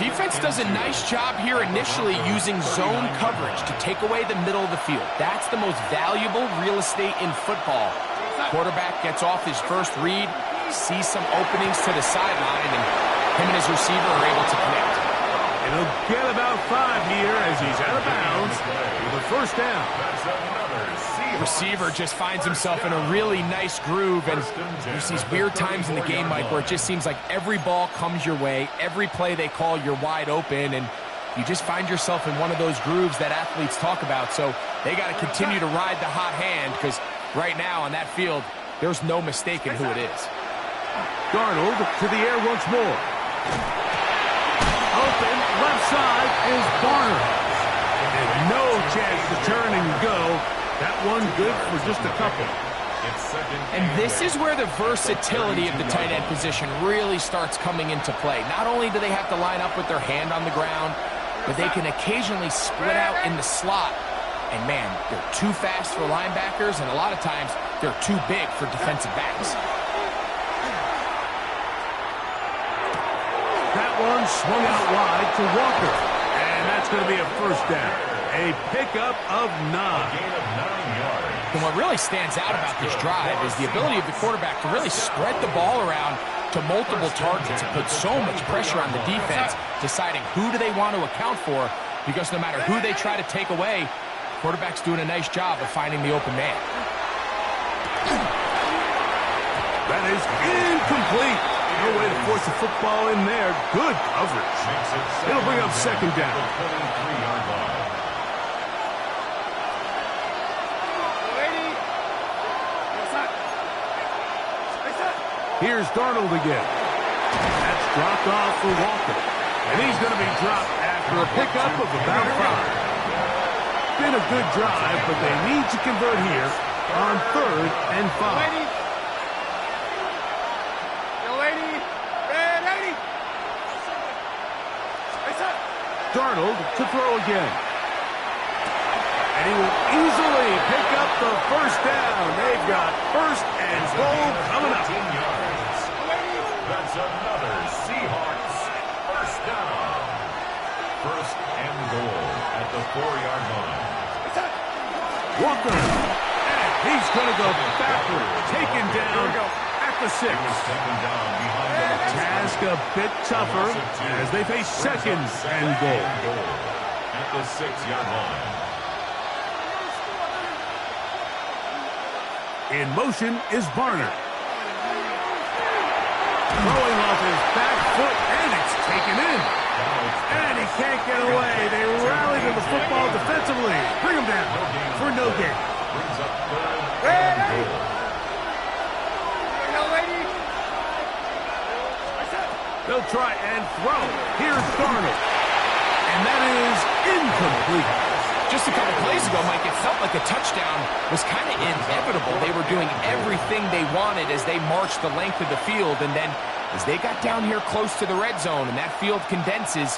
Defense does a nice job here initially using zone coverage to take away the middle of the field. That's the most valuable real estate in football. Quarterback gets off his first read, sees some openings to the sideline, and him and his receiver are able to connect. And he'll get about 5 here as he's out of bounds with a first down. Receiver just finds himself in a really nice groove, and there's these weird times in the game, Mike, where it just seems like every ball comes your way, every play they call, you're wide open, and you just find yourself in one of those grooves that athletes talk about. So they got to continue to ride the hot hand because right now on that field, there's no mistaking who it is. Darnold to the air once more. Open, left side is Barner. And no chance to turn and go. That one good for just a couple. And this is where the versatility of the tight end position really starts coming into play. Not only do they have to line up with their hand on the ground, but they can occasionally split out in the slot. And man, they're too fast for linebackers, and a lot of times they're too big for defensive backs. That one swung out wide to Walker. And And that's going to be a first down. A pickup of 9. Gain of 9 yards. And what really stands out about this drive is the ability of the quarterback to really spread the ball around to multiple targets and put so much pressure on the defense, deciding who do they want to account for, because no matter who they try to take away, quarterback's doing a nice job of finding the open man. That is incomplete. No way to force the football in there. Good coverage. It'll bring up second down. 23-yard line. Here's Darnold again. That's dropped off for Walker. And he's going to be dropped after a pickup of about 5. Been a good drive, but they need to convert here on 3rd and 5. Darnold to throw again. And he will easily pick up the first down. They've got 1st and goal coming up. 18 yards. That's another Seahawks first down. 1st and goal at the 4-yard line. Walker. And he's going to go backward. Taken down at the 6. Taken down behind the Task a bit tougher as they face 2nd and goal. At the 6-yard line. In motion is Barner. Throwing off his back foot, and it's taken in. And he can't get away. They rally to the football defensively. Bring him down for no gain. Brings up 3rd and goal. They'll try and throw. Here's Darnold. And that is incomplete. Just a couple plays ago, Mike, it felt like a touchdown was kind of inevitable. They were doing everything they wanted as they marched the length of the field, and then as they got down here close to the red zone and that field condenses,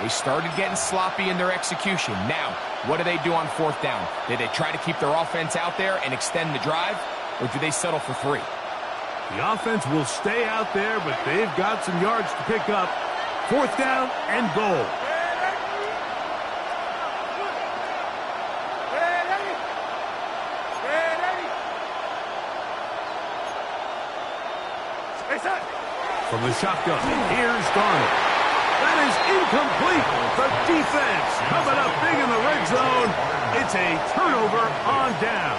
they started getting sloppy in their execution. Now, what do they do on 4th down? Do they try to keep their offense out there and extend the drive, or do they settle for 3? The offense will stay out there, but they've got some yards to pick up. 4th down and goal. From the shotgun, here's Darnold. That is incomplete. The defense coming up big in the red zone. It's a turnover on down.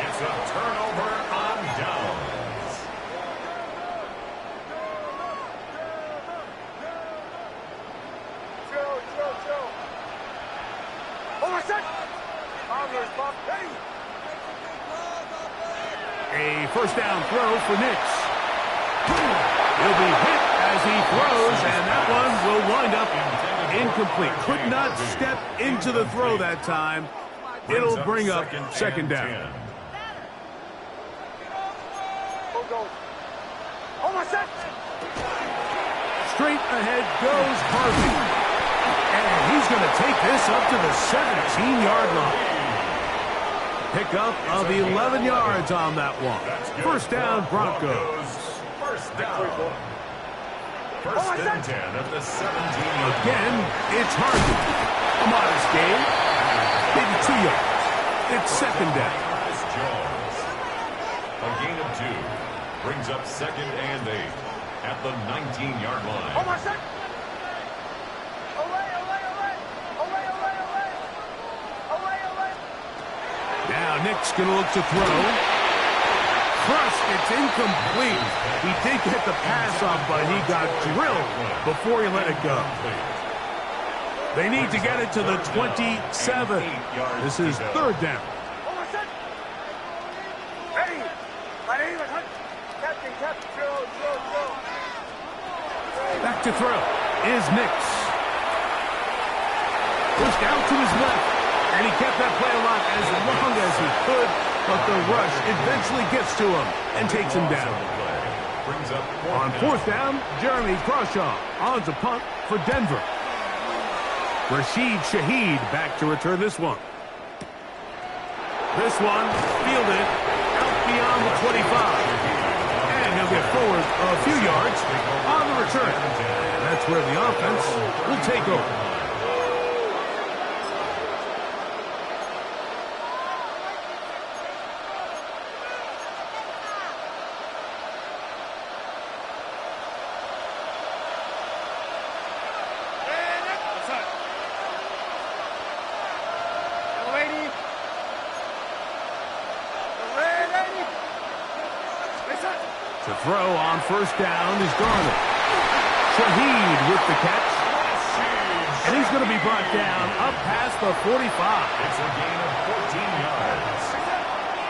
It's a turnover on downs. Chill. Hold on a sec. A first down throw for Nix. He'll be hit as he throws, and that one will wind up incomplete. Could not step into the throw that time. It'll bring up second down. Straight ahead goes Harvey. And he's going to take this up to the 17-yard line. Pickup of 11 yards on that one. First down, Broncos. First down. 1st and 10 at the 17-yard. Again, it's Harvey. A modest gain. Maybe 2 yards. It's second down. Jones. A gain of 2. Brings up 2nd and 8 at the 19-yard line. Hold on a sec. Now Nick's going to look to throw. Crushed. It's incomplete. He did get the pass off, but he got drilled before he let it go. They need to get it to the 27. This is 3rd down. Back to throw is Nix. Pushed out to his left, and he kept that play alive as long as he could, but the rush eventually gets to him and takes him down. On 4th down, Jeremy Crawshaw on to punt for Denver. Rashid Shaheed back to return this one. This one fielded out beyond the 25. And he'll get forward a few yards on the return. That's where the offense will take over. To throw on first down is Darnold. Shaheed with the catch. And he's going to be brought down up past the 45. It's a gain of 14 yards.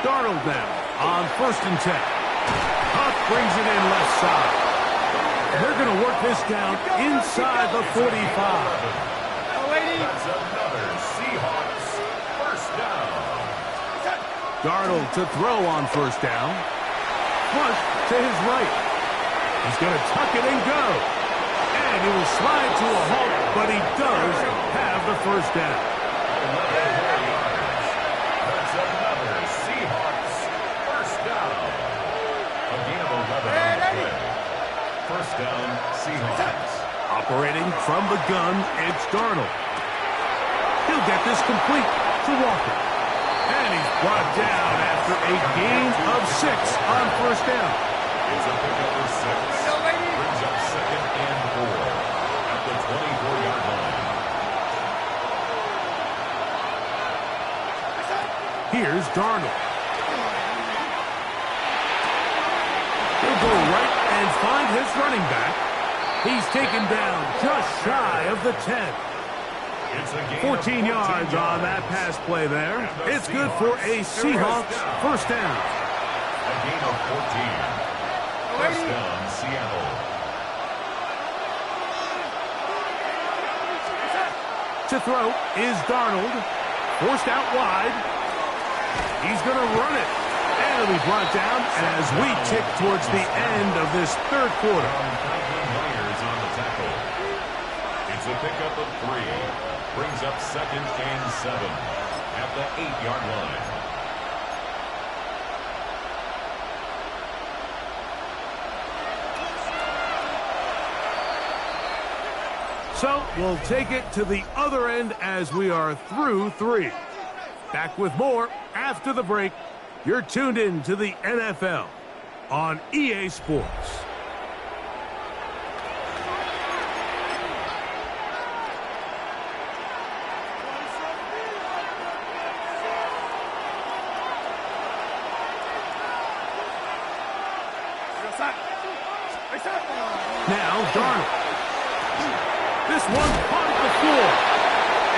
Darnold now on 1st and 10. Huff brings it in left side. They're going to work this down inside the 45. That's another Seahawks first down. Darnold to throw on first down. Flush to his right. He's going to tuck it and go. And he will slide to a halt, but he does have the first down. 11 more yards. That's another Seahawks first down. A gain of 11 on the play. First down, Seahawks. Operating from the gun, it's Darnold. He'll get this complete to Walker. And he's brought down after a gain of 6 on first down. It's a pickup of 6. Brings up 2nd and 4 at the 24-yard line. Here's Darnold. He'll go right and find his running back. He's taken down just shy of the 10. 14 yards on that pass play there. It's good for a Seahawks first down. A gain of 14. First down, Seattle. To throw is Darnold. Forced out wide. He's going to run it. And it'll be brought down as we tick towards the end of this third quarter. Myers on the tackle. It's a pickup of 3. Brings up 2nd and 7 at the 8-yard line. So we'll take it to the other end as we are through 3. Back with more after the break. You're tuned in to the NFL on EA Sports. Now Darnold. This one caught at the floor.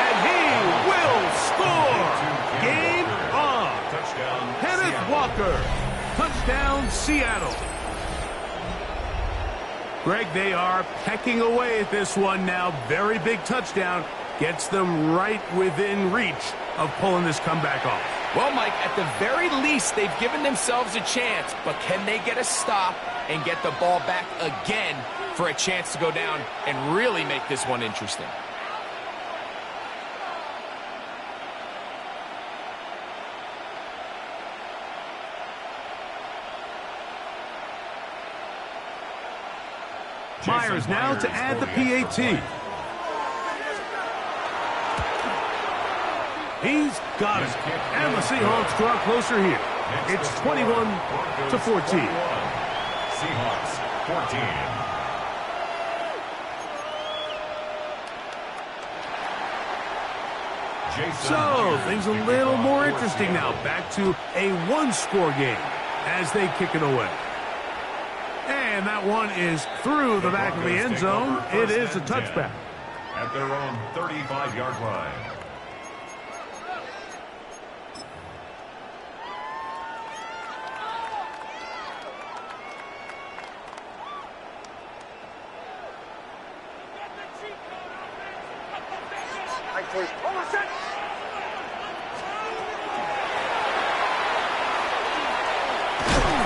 And he will score. Game on. Touchdown, Kenneth Seattle. Walker. Touchdown, Seattle. Greg, they are pecking away at this one now. Very big touchdown. Gets them right within reach of pulling this comeback off. Well, Mike, at the very least, they've given themselves a chance, but can they get a stop and get the ball back again for a chance to go down and really make this one interesting? Myers now to add the PAT. He's got it. And the Seahawks draw closer here. It's 21-14. Seahawks 14. So, things a little more interesting now. Back to a one-score game as they kick it away. And that one is through the back of the end zone. It is a touchback. At their own 35-yard line.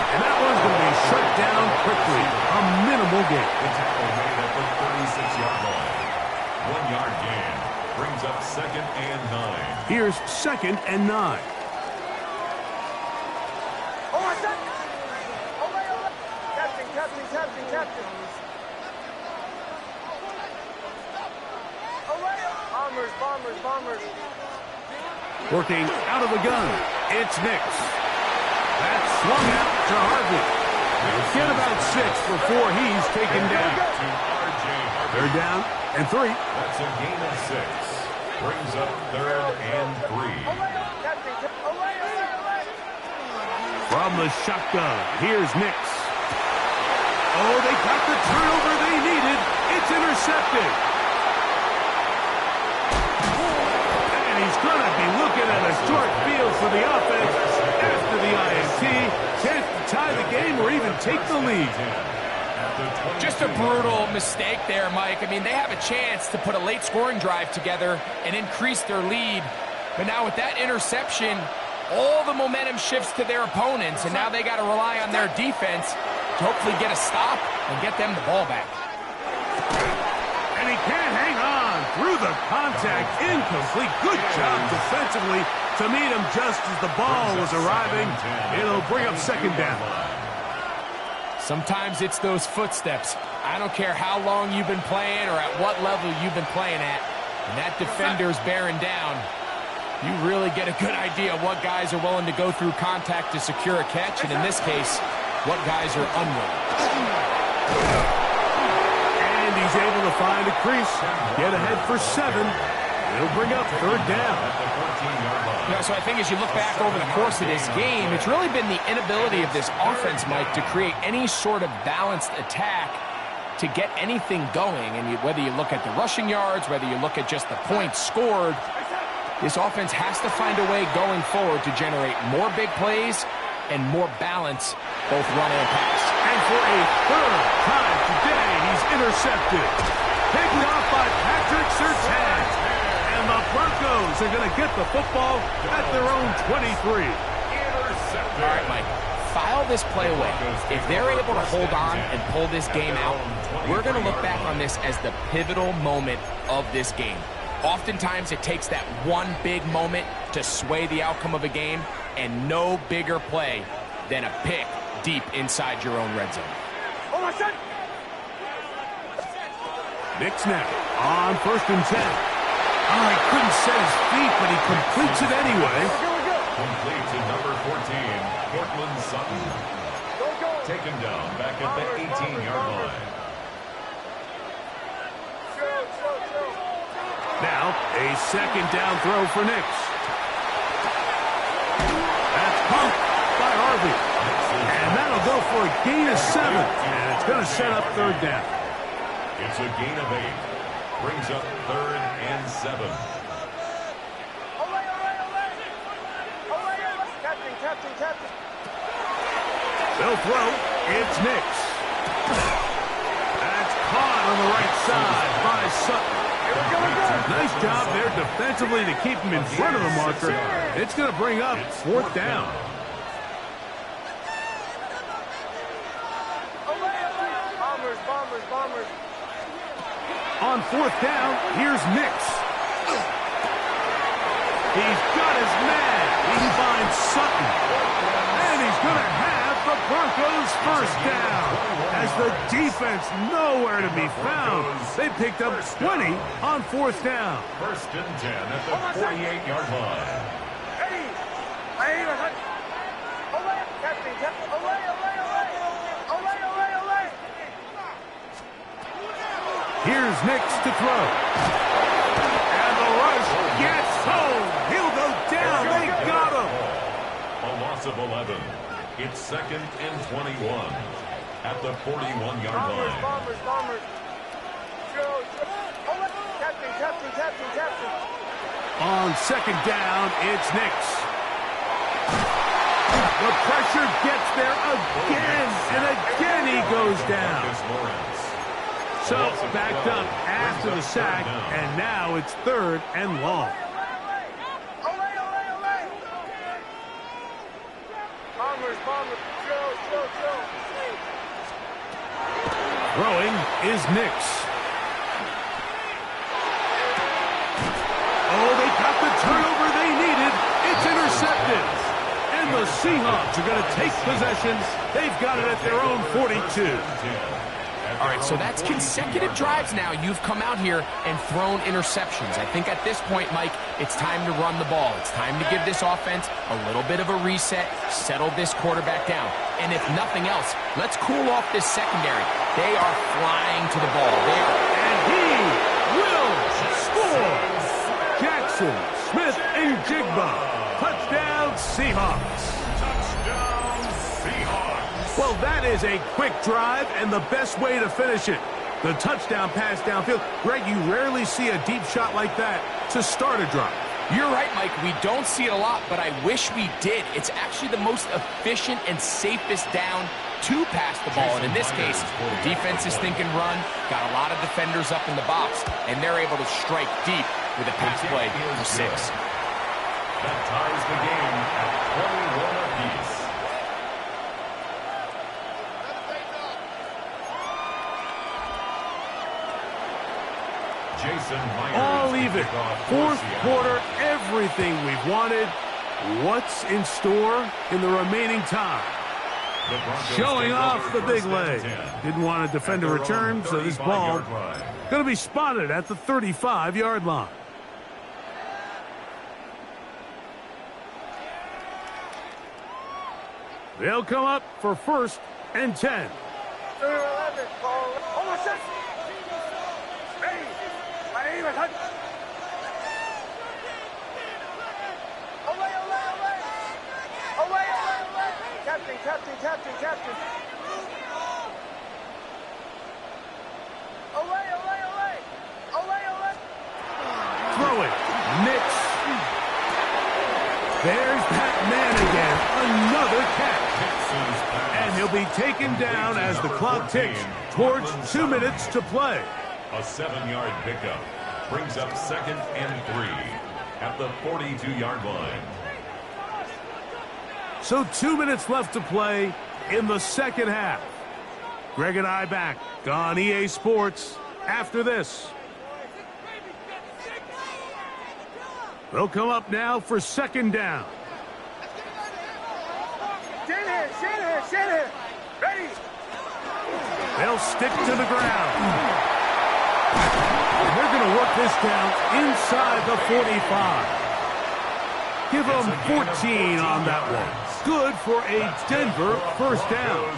And that one's going to be shut down quickly. A minimal gain. The tackle made at the 36-yard line. 1-yard gain. Brings up 2nd and 9. Here's 2nd and 9. Bombers. Working out of the gun. It's Nix. That's swung out to Harvey. He'll get about 6 before he's taken down. They're down and 3. That's a gain of 6. Brings up 3rd and 3. From the shotgun, here's Nix. Oh, they got the turnover they needed. It's intercepted. And he's going to be looking at a short field for the offense after the INT. Chance to tie the game or even take the lead. Just a brutal mistake there, Mike. I mean, they have a chance to put a late scoring drive together and increase their lead. But now with that interception, all the momentum shifts to their opponents, and now they got to rely on their defense to hopefully get a stop and get them the ball back. And he can't hang on through the contact. Incomplete. Good job defensively to meet him just as the ball was arriving. It'll bring up second down. Sometimes it's those footsteps. I don't care how long you've been playing or at what level you've been playing at. When that defender's bearing down, you really get a good idea of what guys are willing to go through contact to secure a catch, and in this case, what guys are unwilling. And he's able to find a crease, get ahead for 7. It'll bring up third down. So I think as you look back over the course of this game, it's really been the inability of this offense, Mike, to create any sort of balanced attack to get anything going. And whether you look at the rushing yards, whether you look at just the points scored, this offense has to find a way going forward to generate more big plays and more balance, both run and pass. And for a third time today, he's intercepted. Taken off by Patrick Surtain. And the Broncos are going to get the football at their own 23. All right, Mike, file this play away. If they're able to hold on and pull this game out, we're going to look back on this as the pivotal moment of this game. Oftentimes, it takes that one big moment to sway the outcome of a game, and no bigger play than a pick deep inside your own red zone. Nick snap on 1st and 10. Oh, he couldn't set his feet, but he completes it anyway. Complete to number 14, Cortland Sutton. Taken down back at the 18-yard line. Now, a second down throw for Nix. That's pumped by Harvey. And that'll go for a gain of 7. And it's going to set up third down. It's a gain of 8. Brings up 3rd and 7. Captain. They'll throw. It's Nix. That's caught on the right side by Sutton. Nice job there defensively to keep him in front of the marker. It's going to bring up 4th down. Bombers. On 4th down, here's Nix. He's got his man. He finds Sutton. And he's going to have the Broncos first down. As the defense nowhere to be found. They picked up 20 on 4th down. 1st and 10 at the 48-yard line. Here's Nix to throw. And the rush gets home. He'll go down. They got him. A loss of 11. It's 2nd and 21 at the 41-yard line. Bombers. Captain. On 2nd down, it's Nix. The pressure gets there again, and again he goes down. So backed up after the sack, and now it's 3rd and long. Bombers. Throwing is Nix. Oh, they got the turnover they needed. It's intercepted. And the Seahawks are going to take possession. They've got it at their own 42. All right, so that's consecutive drives now. You've come out here and thrown interceptions. I think at this point, Mike, it's time to run the ball. It's time to give this offense a little bit of a reset, settle this quarterback down. And if nothing else, let's cool off this secondary. They are flying to the ball. And he will score. Jackson, Smith, and Jigba. Touchdown, Seahawks. Touchdown, Seahawks. Well, that is a quick drive and the best way to finish it. The touchdown pass downfield. Greg, you rarely see a deep shot like that to start a drive. You're right, Mike. We don't see it a lot, but I wish we did. It's actually the most efficient and safest down to pass the ball. And in this case, the defense is thinking run, got a lot of defenders up in the box, and they're able to strike deep with a pass play for 6. That ties the game at 21 apiece. All even. Fourth quarter, everything we've wanted. What's in store in the remaining time? Showing off the big leg. Didn't want to defend a return, so this ball going to be spotted at the 35-yard line. They'll come up for 1st and 10. Captain. Throw it. Nix. There's that man again. Another catch. And he'll be taken down as the clock ticks towards 2 minutes to play. A 7-yard pickup brings up 2nd and 3 at the 42-yard line. So 2 minutes left to play in the second half. Greg and I back on EA Sports after this. They'll come up now for 2nd down. Sit here. Ready. They'll stick to the ground. And they're going to work this down inside the 45. Give them 14 on that one. Good for a Denver 1st down.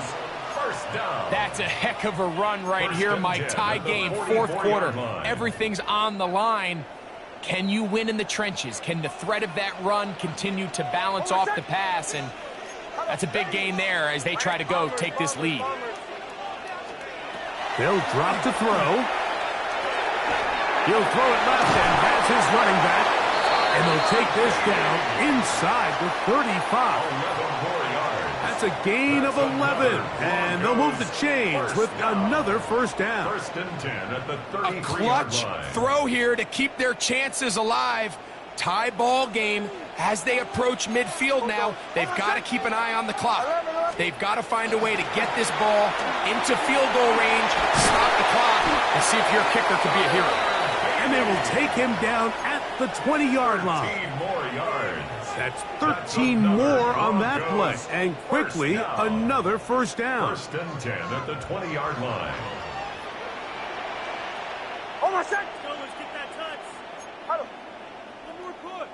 That's a heck of a run right here, Mike. Tie game, 4th quarter. Everything's on the line. Can you win in the trenches? Can the threat of that run continue to balance off the pass? And that's a big gain there as they try to go take this lead. They'll drop to throw. He'll throw it left and has his running back. And they'll take this down inside the 35. That's a gain of 11. And they'll move the chains with another 1st down. 1st and 10 at the 33-yard line. A clutch throw here to keep their chances alive. Tie ball game as they approach midfield now. They've got to keep an eye on the clock. They've got to find a way to get this ball into field goal range, stop the clock, and see if your kicker could be a hero. And they will take him down at the 20-yard line. 13 more yards. That's 13 more on that play. And quickly, another 1st down. 1st and 10 at the 20-yard line. Almost set. Let's get that touch. One more push.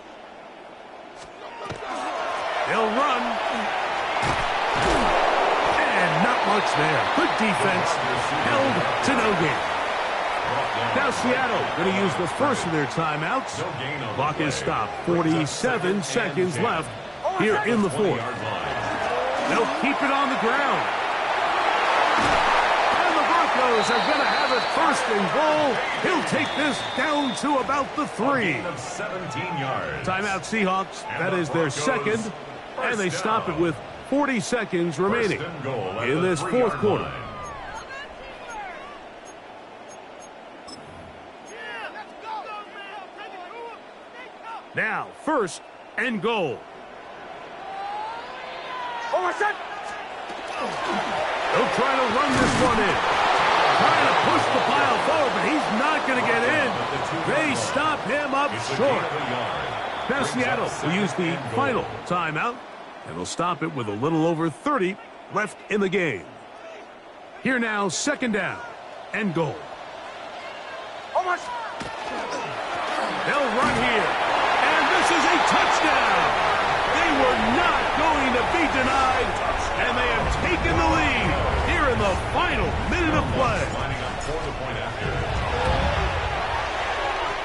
They'll run. And not much there. Good defense. Held to no gain. Now Seattle going to use the first of their timeouts. Clock is stopped. 47 seconds left here in the 4th. They'll keep it on the ground. And the Broncos are going to have it 1st and goal. He'll take this down to about the 3. 17 yards. Timeout Seahawks. That is their 2nd. And they stop it with 40 seconds remaining in this 4th quarter. Now, 1st and goal. They'll try to run this one in. Trying to push the pile forward, but he's not going to get in. They stop him up short. Now Seattle will use the final timeout, and they'll stop it with a little over 30 left in the game. Here now, 2nd down and goal. They'll run here. This is a touchdown. They were not going to be denied, and they have taken the lead here in the final minute of play.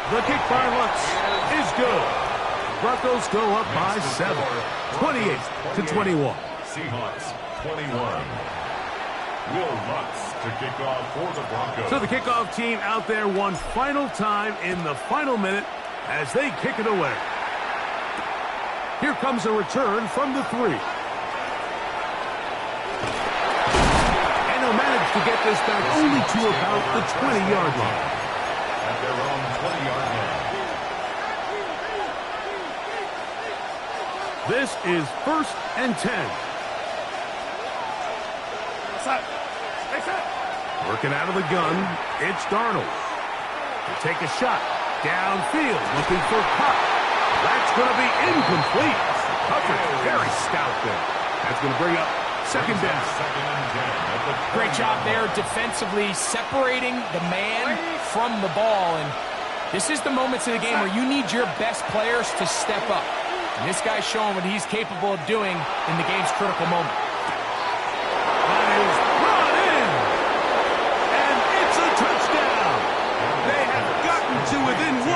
The kick by Lutz is good. Broncos go up by 7, 28-21. Seahawks 21. Will Lutz to kick off for the Broncos. So the kickoff team out there one final time in the final minute as they kick it away. Here comes a return from the 3. And they'll manage to get this back only to about the 20-yard line. At their own 20-yard line. This is 1st and 10. Working out of the gun, it's Darnold. To take a shot. Downfield, looking for Cup. That's going to be incomplete. Coverage very stout there. That's going to bring up second down. Great job there defensively, separating the man from the ball. And this is the moments of the game where you need your best players to step up. And this guy's showing what he's capable of doing in the game's critical moment. To within 1,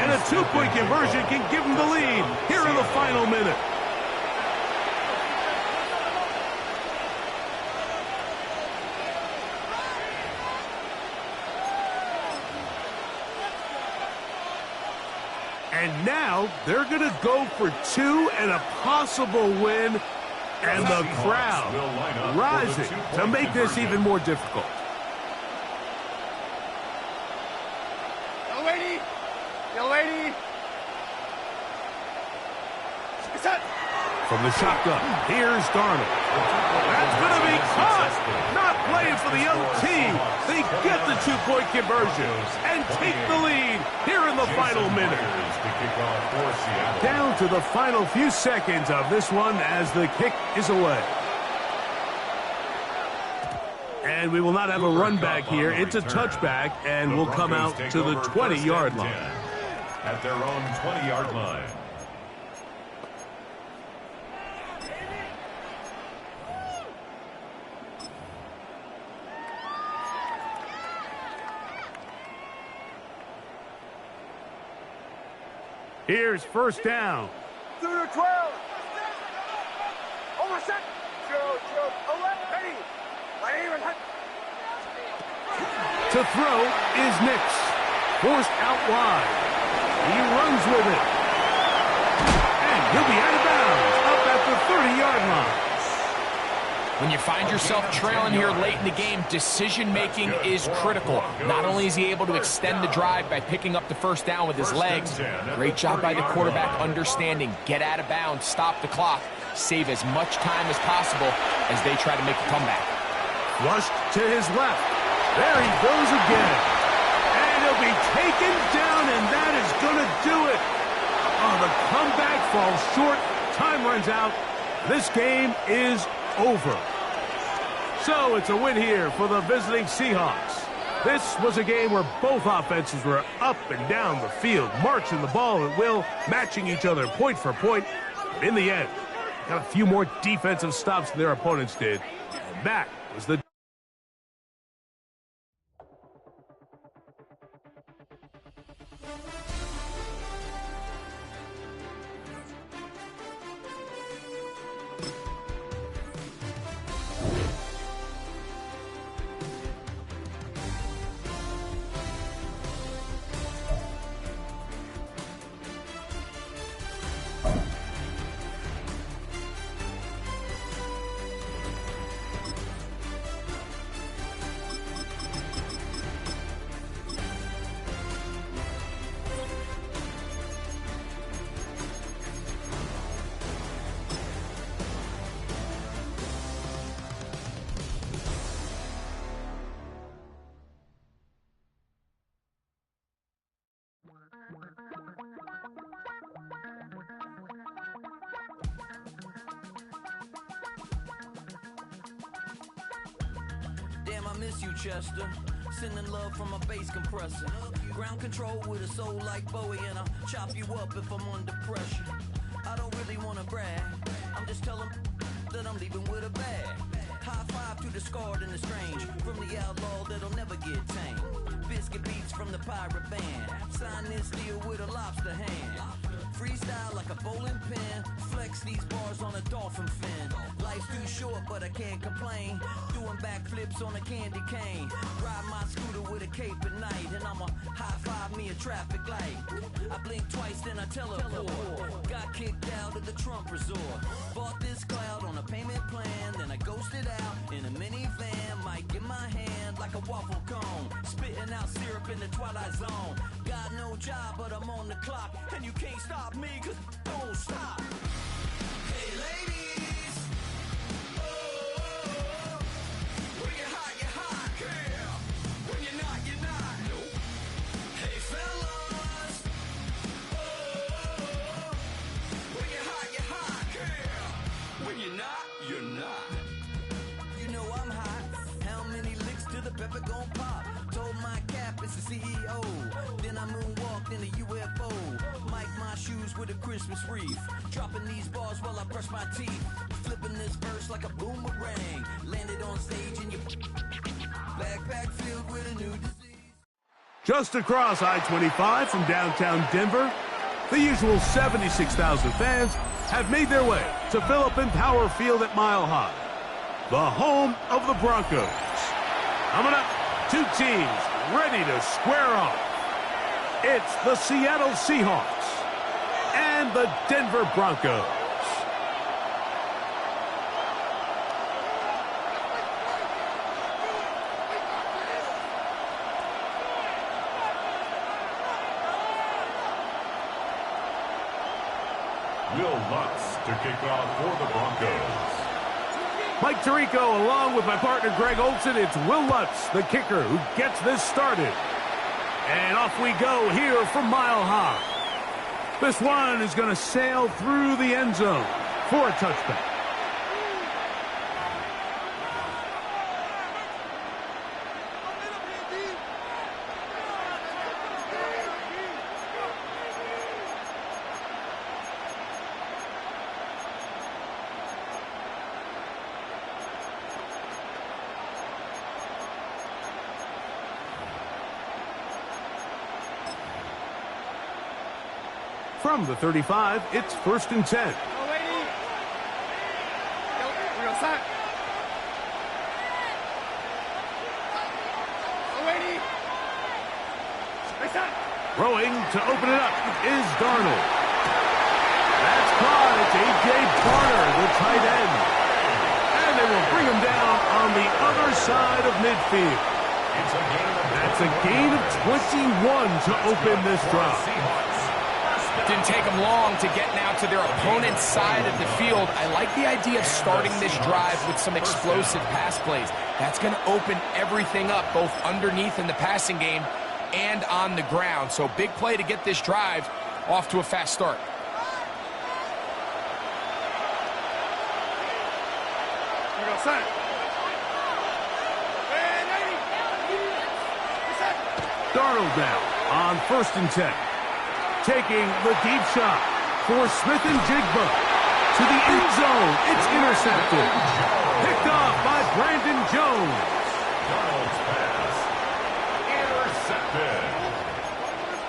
and a 2-point conversion can give them the lead here in the final minute. And now they're going to go for 2 and a possible win, and the crowd rising to make this even more difficult. From the shotgun, here's Darnold. That's going to be caught. Not playing for the other team. They get the 2-point conversion and take the lead here in the final minute. Down to the final few seconds of this one as the kick is away. And we will not have a run back here. It's a touchback, and we'll come out to the 20-yard line. At their own 20-yard line. Here's first down. Through the 12. Over set. Ready. To throw is Nix. Forced out wide. He runs with it. And he'll be out of bounds up at the 30-yard line. When you find yourself trailing here late in the game, decision-making is critical. Not only is he able to extend the drive by picking up the first down with his legs, great job by the quarterback understanding, get out of bounds, stop the clock, save as much time as possible as they try to make a comeback. Flushed to his left. There he goes again. And he'll be taken down, and that is going to do it. Oh, the comeback falls short. Time runs out. This game is over. So it's a win here for the visiting Seahawks. This was a game where both offenses were up and down the field, marching the ball at will, matching each other point for point. But in the end, got a few more defensive stops than their opponents did. And that was the Damn, I miss you, Chester. Sending love from a bass compressor. Ground control with a soul like Bowie, and I'll chop you up if I'm under pressure. I don't really want to brag. I'm just telling that I'm leaving with a bag. High five to the scarred and the strange. From the outlaw that'll never get tamed. Biscuit beats from the pirate band. Sign this deal with a lobster hand. Freestyle like a bowling pin. Flex these bars on a dolphin fin. Life's too short, but but I can't complain. Doing backflips on a candy cane. Ride my scooter with a cape at night, and I'ma high-five me a traffic light. I blink twice, then I teleport. Got kicked out of the Trump resort. Bought this cloud on a payment plan, then I ghosted out in a minivan. Mic in my hand like a waffle cone, spitting out syrup in the twilight zone. Got no job, but I'm on the clock, and you can't stop me, cause don't stop. Hey ladies, oh, when you're hot, yeah. When you're not, you're not. Nope. Hey fellas, oh, when you're hot, yeah. When you're not, you're not. You know I'm hot. How many licks till the pepper gon' pop? Told my cap it's the CEO. Then I moonwalked in a UFO. Mic my shoes with a Christmas wreath. Dropping these bars while I brush my teeth. Flipping this verse like a boomerang. Landed on stage in your backpack filled with a new disease. Just across I-25 from downtown Denver, the usual 76,000 fans have made their way to fill up Empower Field at Mile High, the home of the Broncos. Coming up, two teams ready to square off. It's the Seattle Seahawks and the Denver Broncos. Will Lutz to kick off for the Broncos. Mike Tirico along with my partner Greg Olson. It's Will Lutz, the kicker, who gets this started. And off we go here from Mile High. This one is going to sail through the end zone for a touchback. From the 35, it's 1st and 10. Throwing to open it up is Darnold. That's caught. It's A.J. Barner, the tight end. And they will bring him down on the other side of midfield. That's a gain of 21 to open this drive. Didn't take them long to get now to their opponent's side of the field. I like the idea of starting this drive with some explosive pass plays. That's going to open everything up, both underneath in the passing game and on the ground. So big play to get this drive off to a fast start. Darnold now on 1st and 10. Taking the deep shot for Smith and Jigba to the end zone. It's intercepted. Picked off by Brandon Jones. Darnold's pass intercepted.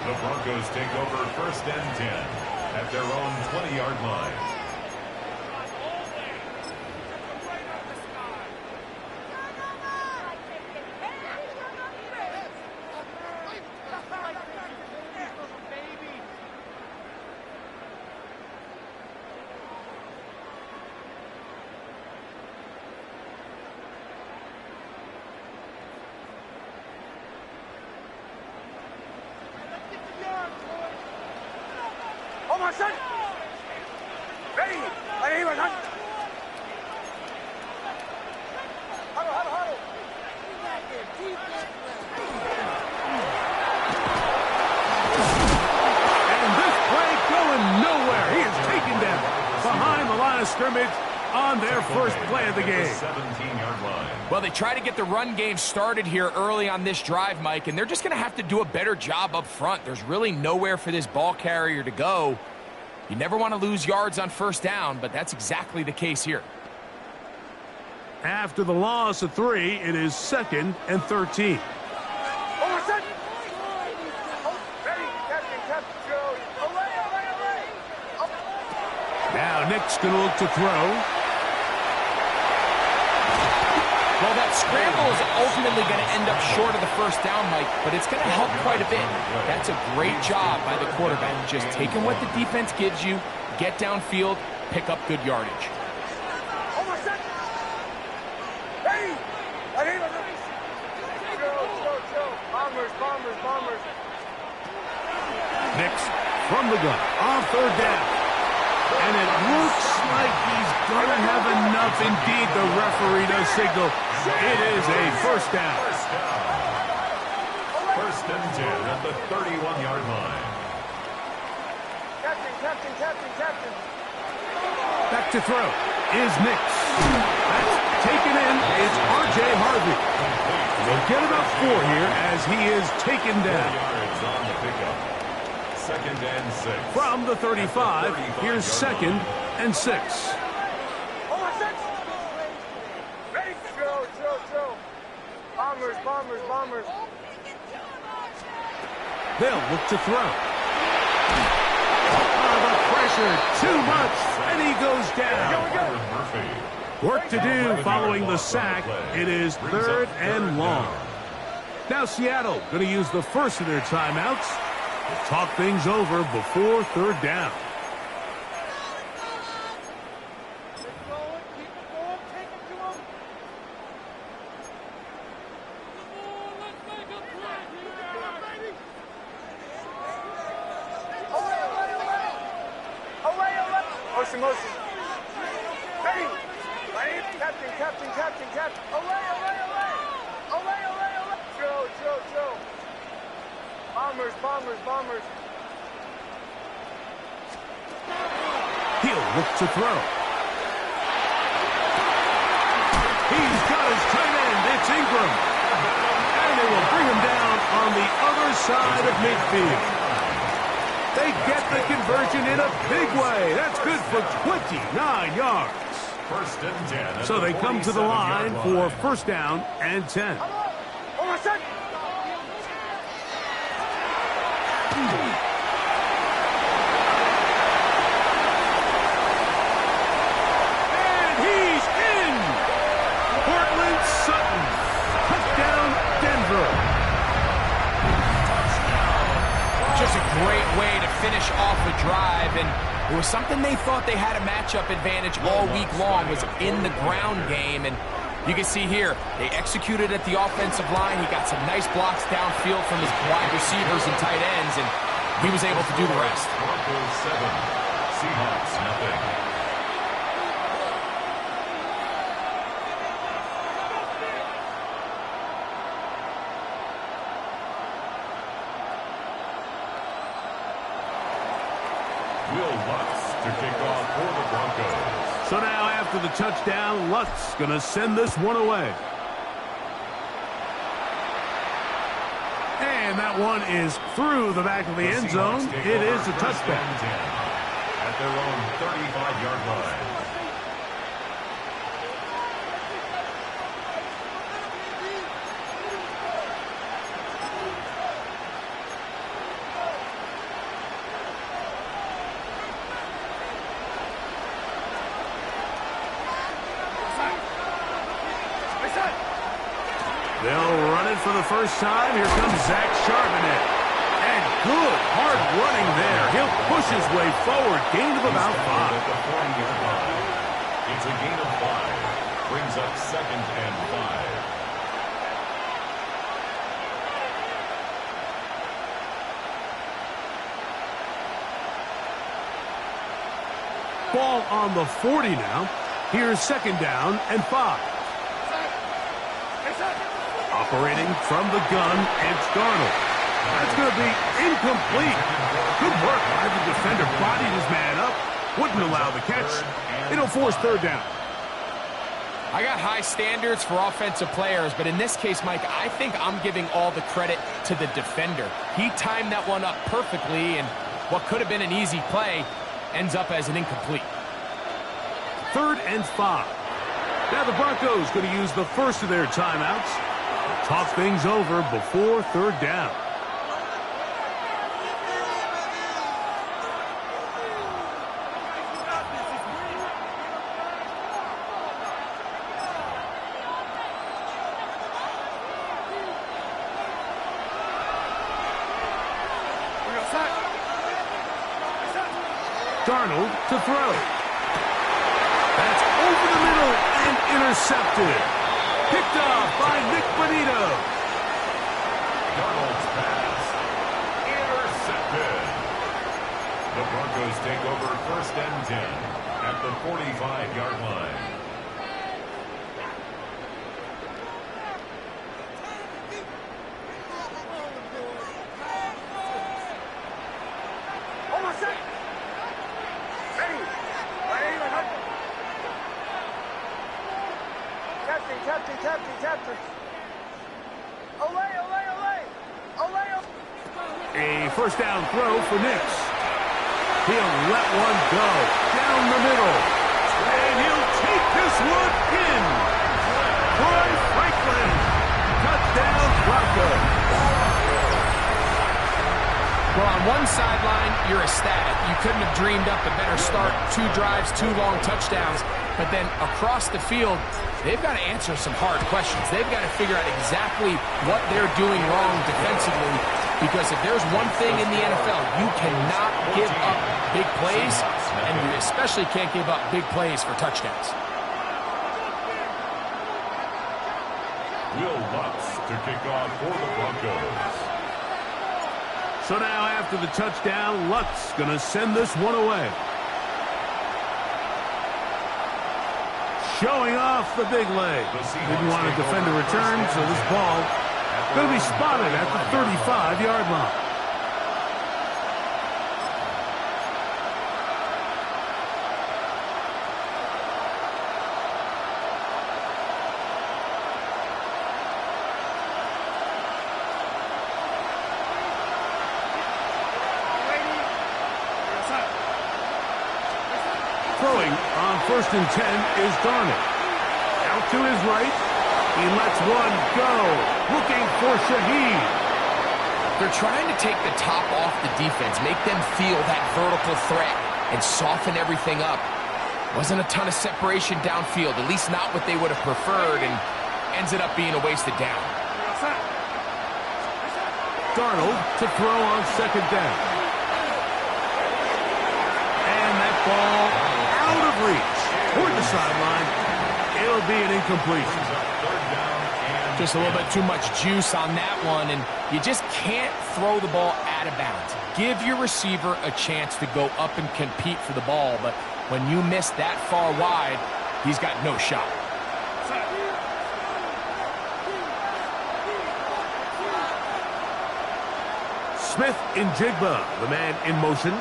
The Broncos take over 1st and 10 at their own 20-yard line. Scrimmage on their first play of the game. 17-yard line. Well, they try to get the run game started here early on this drive, Mike, and they're just going to have to do a better job up front. There's really nowhere for this ball carrier to go. You never want to lose yards on 1st down, but that's exactly the case here. After the loss of 3, it is 2nd and 13. Now Nick's going to look to throw. scramble is ultimately going to end up short of the first down, Mike, but it's going to help quite a bit. That's a great job by the quarterback, just taking what the defense gives you, get downfield, pick up good yardage. Bombers. Nix from the gun on third down. And it looks like he's going to have enough. Indeed, the referee does signal. It is a first down. First and 10 at the 31-yard line. Captain. Back to throw is Nix. That's taken in. It's R.J. Harvey. They'll get about 4 here as he is taken down. 4 yards on the pickup. Second and 6. From the 35, here's second and 6. Ready? Drill. Bombers. They'll look to throw. The pressure, too much, and he goes down. Work to do following the sack. It is third and long. Now Seattle going to use the first of their timeouts to talk things over before third down. Motion. Ready. Captain. Away. Drill. Bombers. He'll look to throw. He's got his tight end. It's Ingram. And they will bring him down on the other side of midfield. They get the conversion in a big way. That's good for 29 yards. First and 10. So they come to the line for first down and 10. And he's in! Portland Sutton. Touchdown, Denver. Just a great way to finish off the drive, and it was something they thought they had a matchup advantage all week long, was in the ground game, and you can see here, they executed at the offensive line. He got some nice blocks downfield from his wide receivers and tight ends, and he was able to do the rest. Broncos 7, Seahawks nothing. To kick off for the Broncos. So now after the touchdown, Lutz going to send this one away. And that one is through the back of the end zone. It is a touchdown. At their own 35-yard line. They'll run it for the first time. Here comes Zach Charbonnet. And good hard running there. He'll push his way forward. Gain of about 5. At the 40-yard line. It's a gain of 5. Brings up second and 5. Ball on the 40 now. Here's second down and 5. Operating from the gun, it's Darnold. That's going to be incomplete. Good work by the defender. Bodied his man up. Wouldn't allow the catch. It'll force third down. I got high standards for offensive players, but in this case, Mike, I think I'm giving all the credit to the defender. He timed that one up perfectly, and what could have been an easy play ends up as an incomplete. Third and 5. Now the Broncos going to use the first of their timeouts. Talk things over before third down. Darnold to throw. That's over the middle and intercepted. Picked off by Nick Bonito. Darnold's pass intercepted. The Broncos take over 1st and 10 at the 45-yard line. A first down throw for Nix. He'll let one go down the middle. And he'll take this one in. Troy Franklin. Touchdown Broncos. Well, on one sideline, you're ecstatic. You couldn't have dreamed up a better start. 2 drives, 2 long touchdowns. But then across the field, they've got to answer some hard questions. They've got to figure out exactly what they're doing wrong defensively. Because if there's one thing in the NFL, you cannot give up big plays, and you especially can't give up big plays for touchdowns. Will Lutz to kick off for the Broncos. So now after the touchdown, Lutz going to send this one away. Showing off the big leg. Didn't want to defend a return, so this ball going to be spotted at the 35-yard line. Throwing on 1st and 10 is Darnold. Out to his right. He lets one go. Looking for Shaheed. They're trying to take the top off the defense, make them feel that vertical threat, and soften everything up. Wasn't a ton of separation downfield, at least not what they would have preferred, and ends it up being a wasted down. Darnold to throw on 2nd down. And that ball out of reach. Toward the sideline. It'll be an incompletion. Just a little bit too much juice on that one, and you just can't throw the ball out of bounds. Give your receiver a chance to go up and compete for the ball, but when you miss that far wide, he's got no shot. Smith in Jigba, the man in motion.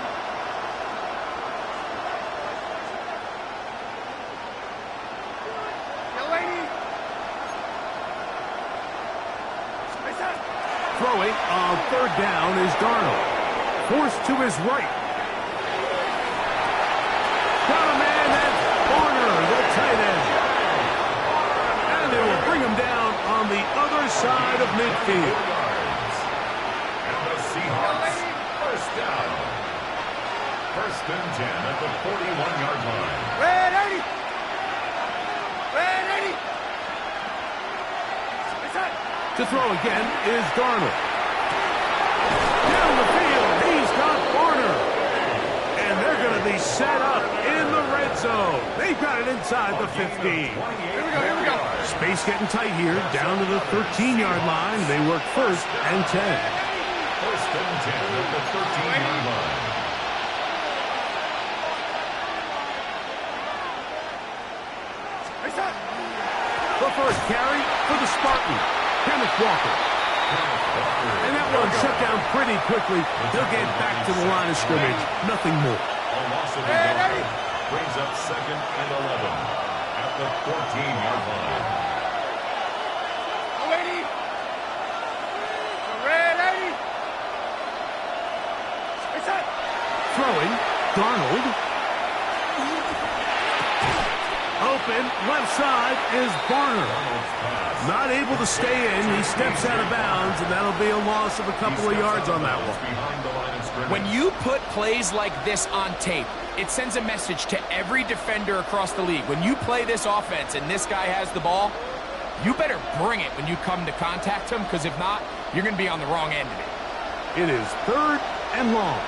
Throwing on 3rd down is Darnold. Forced to his right. Got a man, that's Warner, the tight end. And they will bring him down on the other side of midfield. And the Seahawks, 1st down. 1st and 10 at the 41-yard line. Red 80! Red 80! To throw again is Darnold. Down the field, he's got Warner. And they're going to be set up in the red zone. They've got it inside the 15. Here we go. Space getting tight here, down to the 13-yard line. They work 1st and 10. 1st and 10 at the 13-yard line. The first carry for the Spartan, Kenneth Walker. And that one shut down pretty quickly. He'll get back to the line of scrimmage. Nothing more. A loss of a yard brings up 2nd and 11 at the 14-yard line. Throwing, Darnold. Open, left side is Barner. Not able to stay in. He steps out of bounds, and that'll be a loss of a couple of yards on that one. When you put plays like this on tape, it sends a message to every defender across the league. When you play this offense and this guy has the ball, you better bring it when you come to contact him, because if not, you're going to be on the wrong end of it. It is 3rd and long.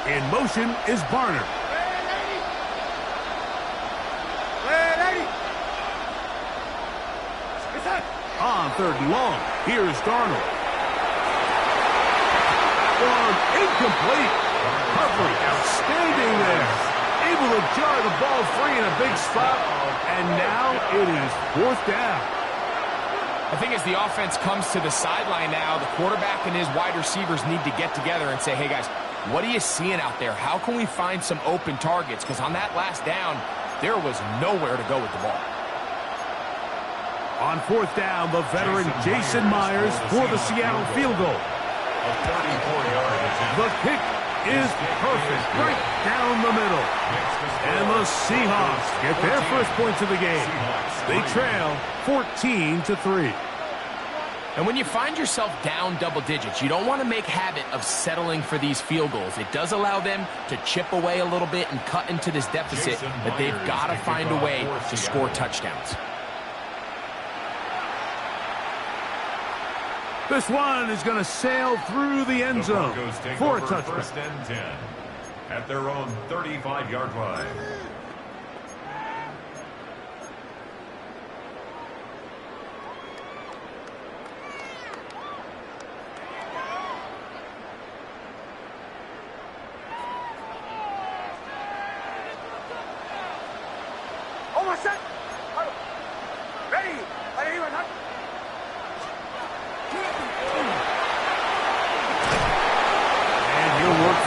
In motion is Barner. On 3rd and long, here's Darnold. One incomplete. Coverage outstanding there. Able to jar the ball free in a big spot. And now it is 4th down. I think as the offense comes to the sideline now, the quarterback and his wide receivers need to get together and say, hey, guys, what are you seeing out there? How can we find some open targets? Because on that last down, there was nowhere to go with the ball. On 4th down, the veteran Jason Myers for the Seattle field goal. The kick is perfect, right down the middle. And the Seahawks get their first points of the game. They trail 14-3. And when you find yourself down double digits, you don't want to make habit of settling for these field goals. It does allow them to chip away a little bit and cut into this deficit, but they've got to find a way to score touchdowns. This one is going to sail through the end zone for a touchdown. 1st and 10 at their own 35-yard line. Almost set. Ready.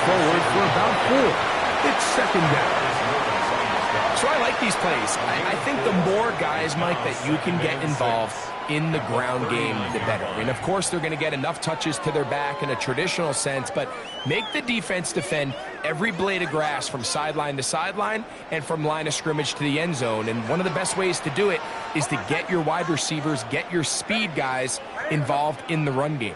Forward for about 4. It's 2nd down. So I like these plays. I think the more guys, Mike, that you can get involved in the ground game, the better. And, of course, they're going to get enough touches to their back in a traditional sense, but make the defense defend every blade of grass from sideline to sideline and from line of scrimmage to the end zone. And one of the best ways to do it is to get your wide receivers, get your speed guys involved in the run game.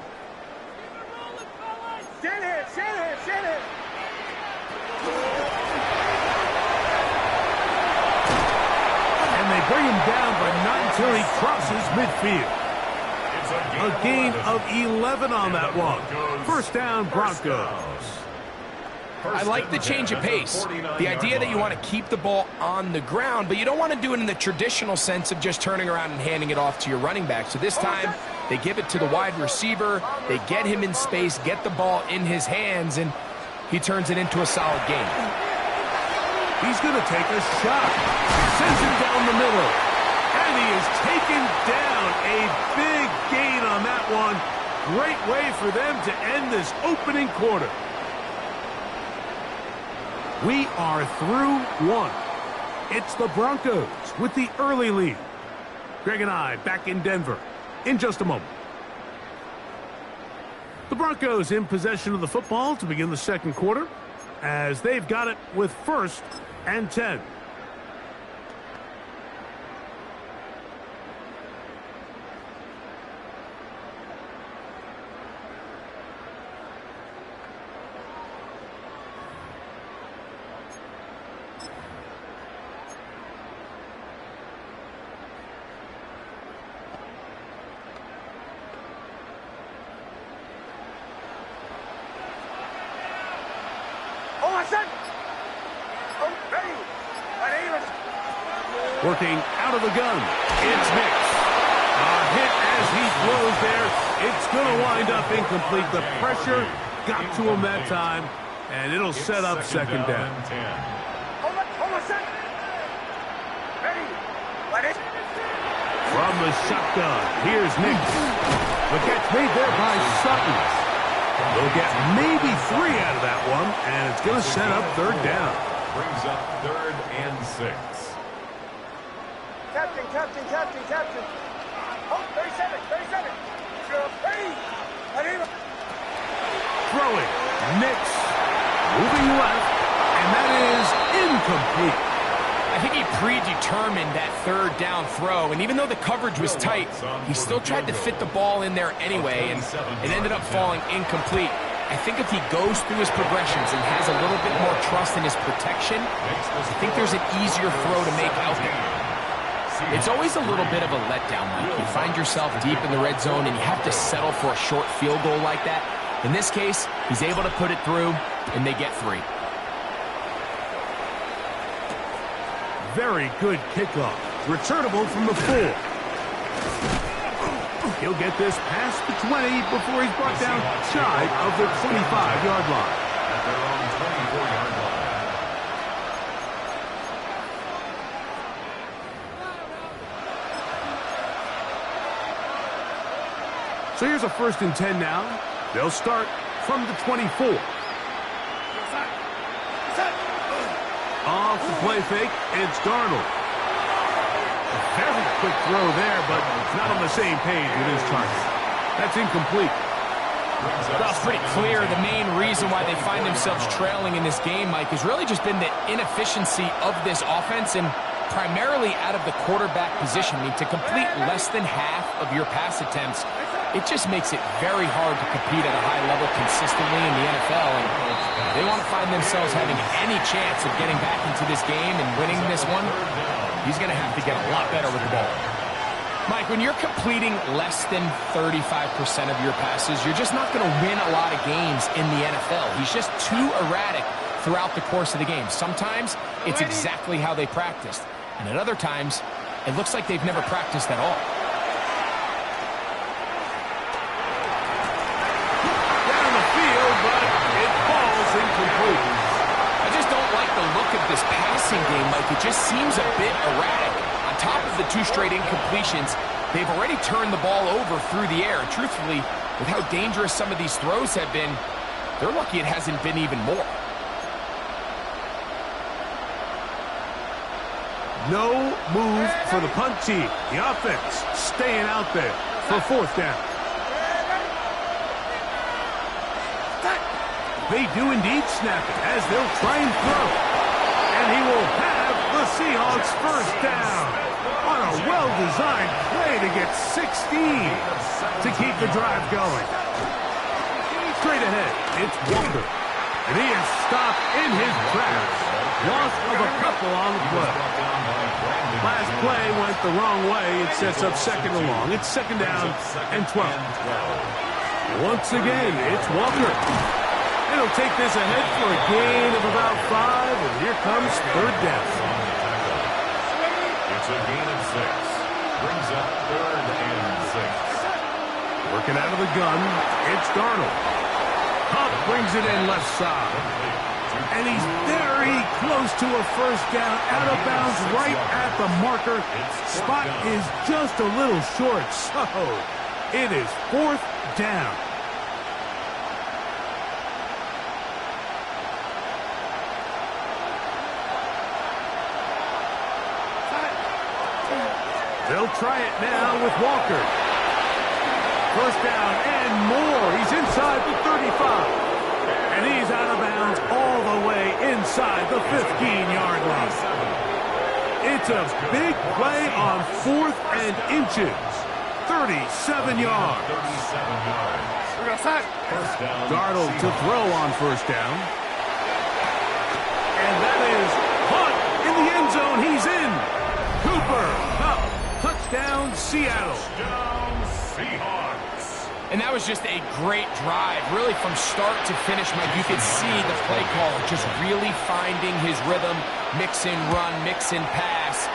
Bring him down, but not until he crosses midfield. A gain of 11 on that one. 1st down, Broncos. I like the change of pace. The idea that you want to keep the ball on the ground, but you don't want to do it in the traditional sense of just turning around and handing it off to your running back. So this time, they give it to the wide receiver. They get him in space, get the ball in his hands, and he turns it into a solid gain. He's going to take a shot. Sends him down the middle. And he is taken down. A big gain on that one. Great way for them to end this opening quarter. We are through 1. It's the Broncos with the early lead. Greg and I back in Denver in just a moment. The Broncos in possession of the football to begin the 2nd quarter, as they've got it with 1st and 10. Working out of the gun, it's Nix. A hit as he throws there. It's going to wind up incomplete. The pressure got to him that time, and it'll set up 2nd down. From the shotgun, here's Nix. The catch made there by Sutton. They'll get maybe 3 out of that one, and it's going to set up 3rd down. Brings up 3rd and 6. Captain. Oh, 37. Throwing. Nix. Moving left. And that is incomplete. I think he predetermined that 3rd down throw. And even though the coverage was tight, he still tried to fit the ball in there anyway. And it ended up falling incomplete. I think if he goes through his progressions and has a little bit more trust in his protection, I think there's an easier throw to make out there. It's always a little bit of a letdown, Mike. You find yourself deep in the red zone and you have to settle for a short field goal like that. In this case, he's able to put it through, and they get 3. very good kickoff. Returnable from the 4. He'll get this past the 20 before he's brought down shy of the 25-yard line. At their own 24-yard line. So here's a 1st and 10 now. They'll start from the 24. Off the play fake, it's Darnold. A very quick throw there, but not on the same page with his target. That's incomplete. Well, it's pretty clear the main reason why they find themselves trailing in this game, Mike, has really just been the inefficiency of this offense and primarily out of the quarterback position. I mean, to complete less than half of your pass attempts, it just makes it very hard to compete at a high level consistently in the NFL. And they want to find themselves having any chance of getting back into this game and winning this one. He's going to have to get a lot better with the ball. Mike, when you're completing less than 35% of your passes, you're just not going to win a lot of games in the NFL. He's just too erratic throughout the course of the game. Sometimes it's exactly how they practiced. And at other times, it looks like they've never practiced at all. Down the field, but it falls incomplete. I just don't like the look of this passing game, Mike. It just seems a bit erratic. On top of the 2 straight incompletions, they've already turned the ball over through the air. Truthfully, with how dangerous some of these throws have been, they're lucky it hasn't been even more. No move for the punt team. The offense staying out there for 4th down. They do indeed snap it as they'll try and throw. And he will have the Seahawks 1st down on a well-designed play to get 16 to keep the drive going. Straight ahead, it's Walker. And he is stopped in his tracks. Loss of a couple on the play. Last play went the wrong way. It sets up 2nd and long. It's 2nd down and 12. Once again, it's Walker. It'll take this ahead for a gain of about 5, and here comes 3rd down. It's a gain of 6. Brings up 3rd and 6. Working out of the gun, it's Darnold. Huff brings it in left side. And he's very close to a 1st down, out of bounds right at the marker. Spot is just a little short, so it is 4th down. They'll try it now with Walker. 1st down and more. He's inside the 35. And he's out of bounds all the way inside the 15-yard line. It's a big play on 4th and inches. 37 yards. Darnold to throw on 1st down. And that is Hunt in the end zone. He's in. Cooper, Kupp, touchdown, Seattle. Touchdown, Seahawks. And that was just a great drive, really from start to finish, Mike. You could see the play caller just really finding his rhythm, mix and run, mix and pass.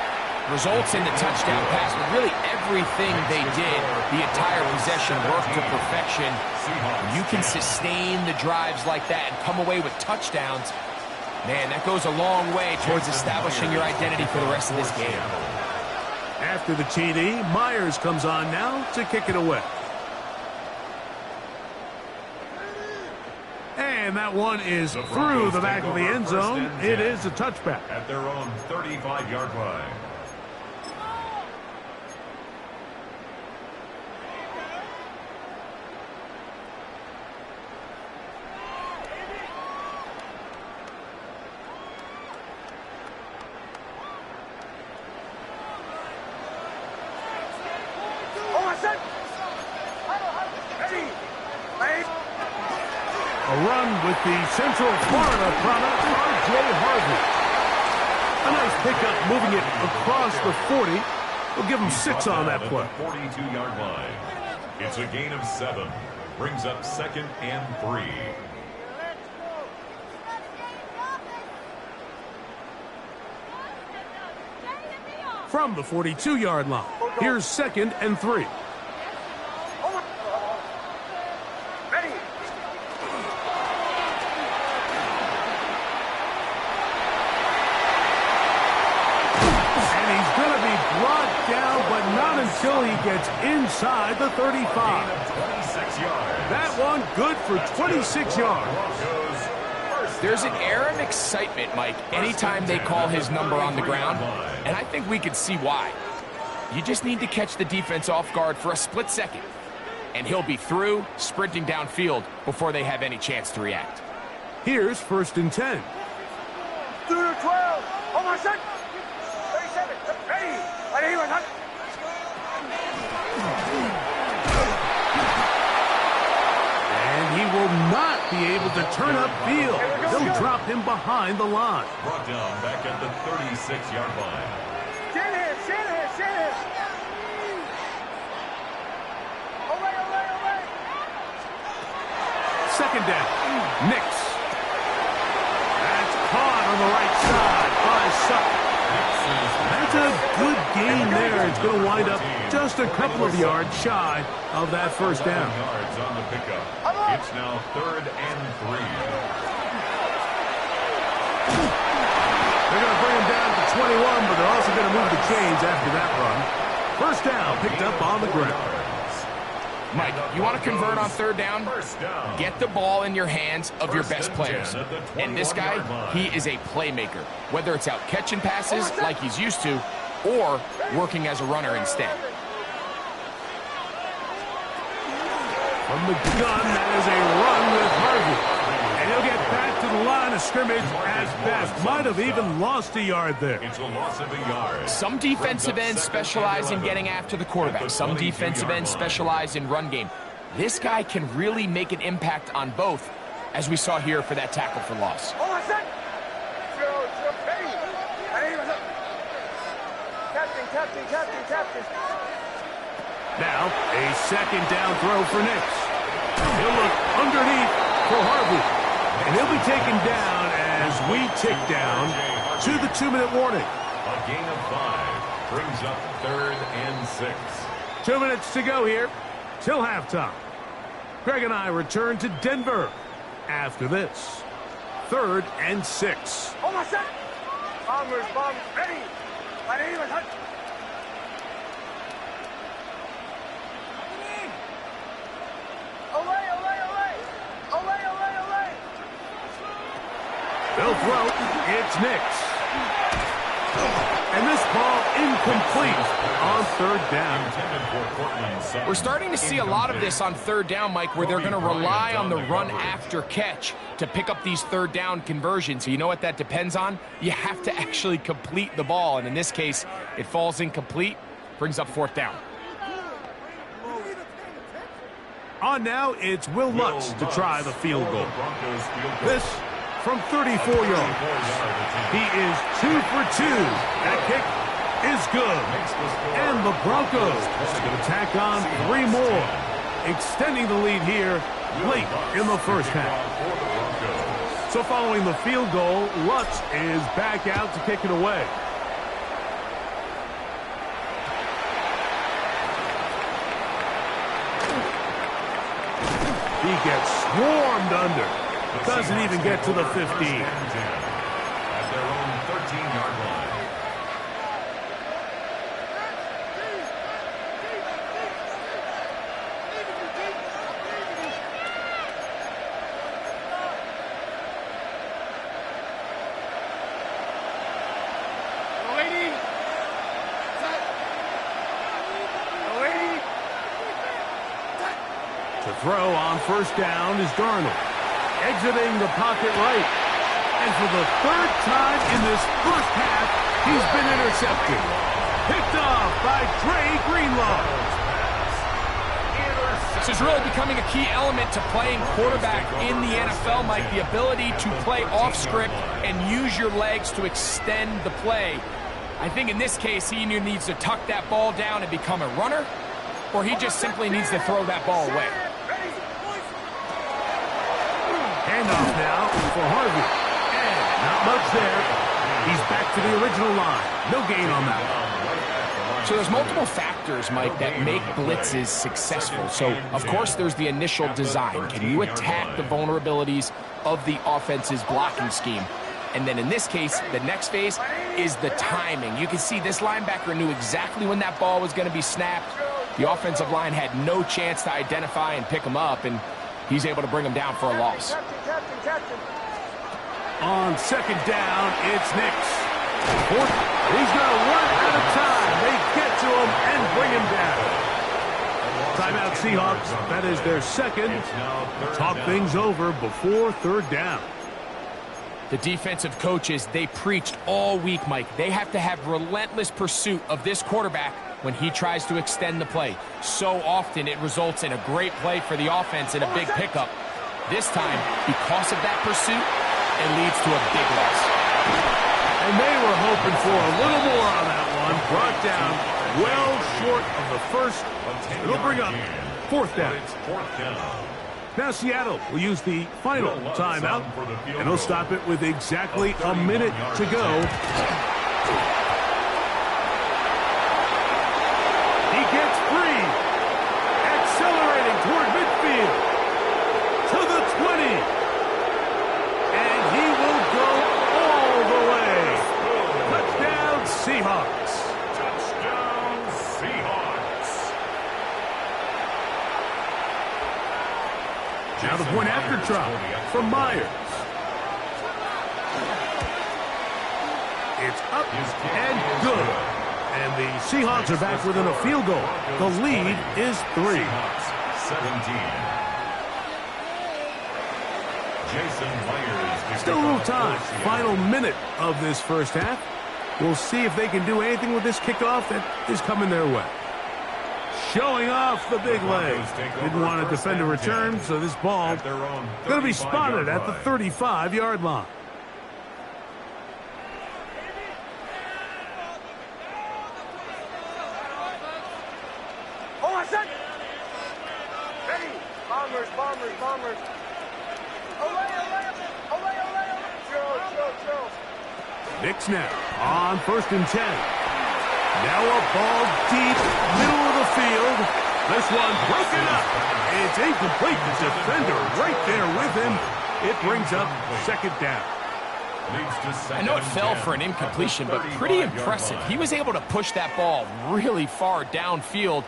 Results in the touchdown pass, but really everything they did, the entire possession worked to perfection. When you can sustain the drives like that and come away with touchdowns, man, that goes a long way towards establishing your identity for the rest of this game. After the TD, Myers comes on now to kick it away. And that one is through the back of the end zone. It is a touchback. At their own 35-yard line. A run with the Central Florida product, R.J. Harvey. A nice pickup moving it across the 40. We'll give him 6 on that play. 42-yard line. It's a gain of 7. Brings up 2nd and 3. from the 42-yard line. Here's 2nd and 3. Ready. And he's going to be brought down, but not until he gets inside the 35. That one good for 26 yards. There's an air of excitement, Mike, anytime they call his number on the ground, and I think we can see why. You just need to catch the defense off guard for a split second, and he'll be through, sprinting downfield before they have any chance to react. Here's 1st and 10. Through to 12. Almost set. 37. Ready. Ready. And he will not be able to turn upfield. They'll drop him behind the line. Brought down back at the 36-yard line. Stand here. Stand here. Stand here. Away. Away. Away. 2nd down. Nix. That's caught on the right side by Sutton. That's a good gain there. It's going to wind up just a couple of yards shy of that 1st down. Yards on the pickup. It's now 3rd and 3. They're going to bring him down to 21, but they're also going to move the chains after that run. 1st down picked up on the ground. Mike, you want to convert on 3rd down? Get the ball in your hands of your best players. And this guy, he is a playmaker, whether it's out catching passes like he's used to or working as a runner instead. From the gun, that is a run with Harvey. And he'll get back to the line of scrimmage as best. Might have even lost a yard there. It's a loss of a yard. Some defensive ends specialize in getting after the quarterback. Some defensive ends specialize in run game. This guy can really make an impact on both, as we saw here for that tackle for loss. Almost set. Ready. Ready. Captain. Now, a 2nd down throw for Nix. He'll look underneath for Harvey. And he'll be taken down as we tick down to the 2-minute warning. A gain of 5 brings up 3rd and 6. 2 minutes to go here till halftime. Greg and I return to Denver after this. 3rd and 6. Almost set. Bombers, bomb. Ready. Ready. Away. They'll throw. It's Nix. And this ball incomplete on 3rd down. We're starting to see a lot of this on 3rd down, Mike, where they're going to rely on the run after catch to pick up these 3rd down conversions. So you know what that depends on? You have to actually complete the ball. And in this case, it falls incomplete, brings up 4th down. On now, it's Will Lutz to try the field goal. This from 34 yards. He is 2 for 2. That kick is good. And the Broncos tack on 3 more, extending the lead here late in the 1st half. So following the field goal, Lutz is back out to kick it away. He gets swarmed under. Doesn't even get to the 15. At their own 13-yard line. To throw on 1st down is Darnold. Exiting the pocket right. And for the 3rd time in this 1st half, he's been intercepted. Picked off by Dre Greenlaw. This is really becoming a key element to playing quarterback in the NFL, Mike. The ability to play off script and use your legs to extend the play. I think in this case, he either needs to tuck that ball down and become a runner, or he just simply needs to throw that ball away. Handoff now for Harvey. And not much there. He's back to the original line. No gain on that one. So there's multiple factors, Mike, that make blitzes successful. So, of course, there's the initial design. Can you attack the vulnerabilities of the offense's blocking scheme? And then in this case, the next phase is the timing. You can see this linebacker knew exactly when that ball was going to be snapped. The offensive line had no chance to identify and pick him up, and he's able to bring him down for a loss. On second down, it's Nix. He's going to run out of time. They get to him and bring him down. Timeout Seahawks. That is their second. Talk things over before third down. The defensive coaches, they preached all week, Mike. They have to have relentless pursuit of this quarterback when he tries to extend the play. So often it results in a great play for the offense and a big pickup. This time, because of that pursuit, it leads to a big loss. And they were hoping for a little more on that one. Brought down well short of the first. It'll bring up fourth down. Now Seattle will use the final timeout, and they'll stop it with exactly a minute to go. He gets free. Accelerating toward midfield. To the 20. And he will go all the way. Touchdown, Seahawks. Touchdown, Seahawks. Now the point after try from Myers. It's up and good. And the Seahawks are back within a field goal. The lead is 3. Seahawks 17. Jason Myers. Still a little time. Final minute of this first half. We'll see if they can do anything with this kickoff that is coming their way. Showing off the big leg. Didn't want to defend a return, so this ball going to be spotted at the 35-yard line. Hold on a second. Ready. Bombers, bombers, bombers. Olay, olay, olay, olay, olay. Chill. Nix now on 1st and 10. Now a ball deep, middle of the field. This one broken up. It's incomplete. The defender right there with him. It brings up second down. I know it fell for an incompletion, but pretty impressive. He was able to push that ball really far downfield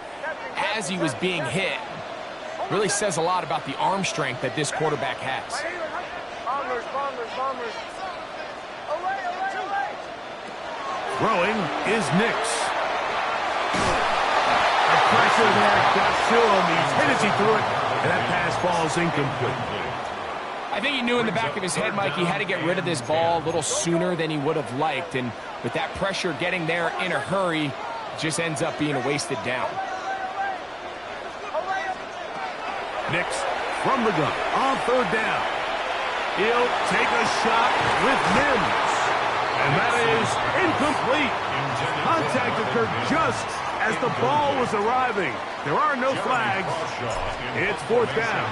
as he was being hit. Really says a lot about the arm strength that this quarterback has. Bombers, bombers, bombers. Olay, olay, olay. Throwing is Nix. The pressure there got to him. He's hit as he threw it, and that pass ball's incomplete. I think he knew in the back of his head, Mike, he had to get rid of this ball a little sooner than he would have liked. And with that pressure getting there in a hurry, it just ends up being a wasted down. Nix from the gun on 3rd down. He'll take a shot with Mims. And that is incomplete. Contact occurred just as the ball was arriving. There are no flags. It's 4th down.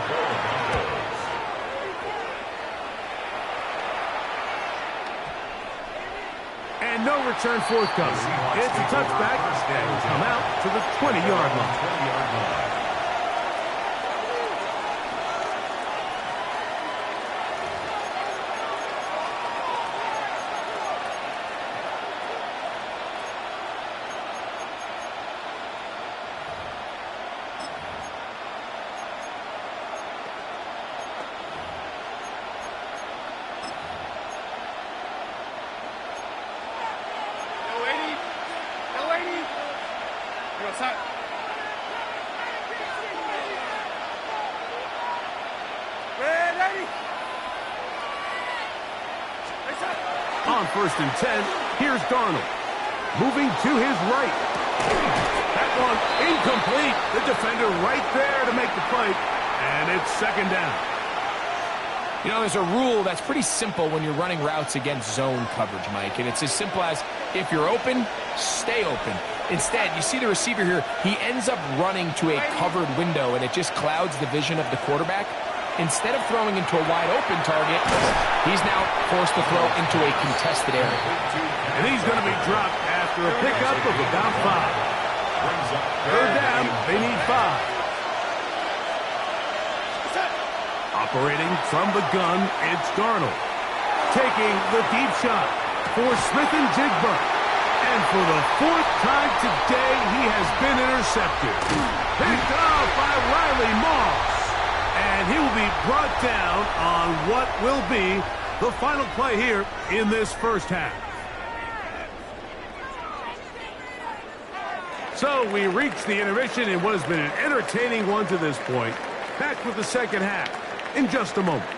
And no return forthcoming. It's a touchback and will come out to the 20-yard line. On 1st and 10, here's Darnold. Moving to his right. That one incomplete. The defender right there to make the play. And it's 2nd down. You know, there's a rule that's pretty simple when you're running routes against zone coverage, Mike. And it's as simple as, if you're open, stay open. Instead, you see the receiver here, he ends up running to a covered window, and it just clouds the vision of the quarterback. instead of throwing into a wide-open target, he's now forced to throw into a contested area. And he's going to be dropped after a pickup of about 5. Third down, they need 5. Operating from the gun, it's Darnold. Taking the deep shot for Smith and Jigba. And for the 4th time today, he has been intercepted. Picked off by Riley Moss. And he will be brought down on what will be the final play here in this first half. So we reach the intermission in what has been an entertaining one to this point. Back with the second half in just a moment.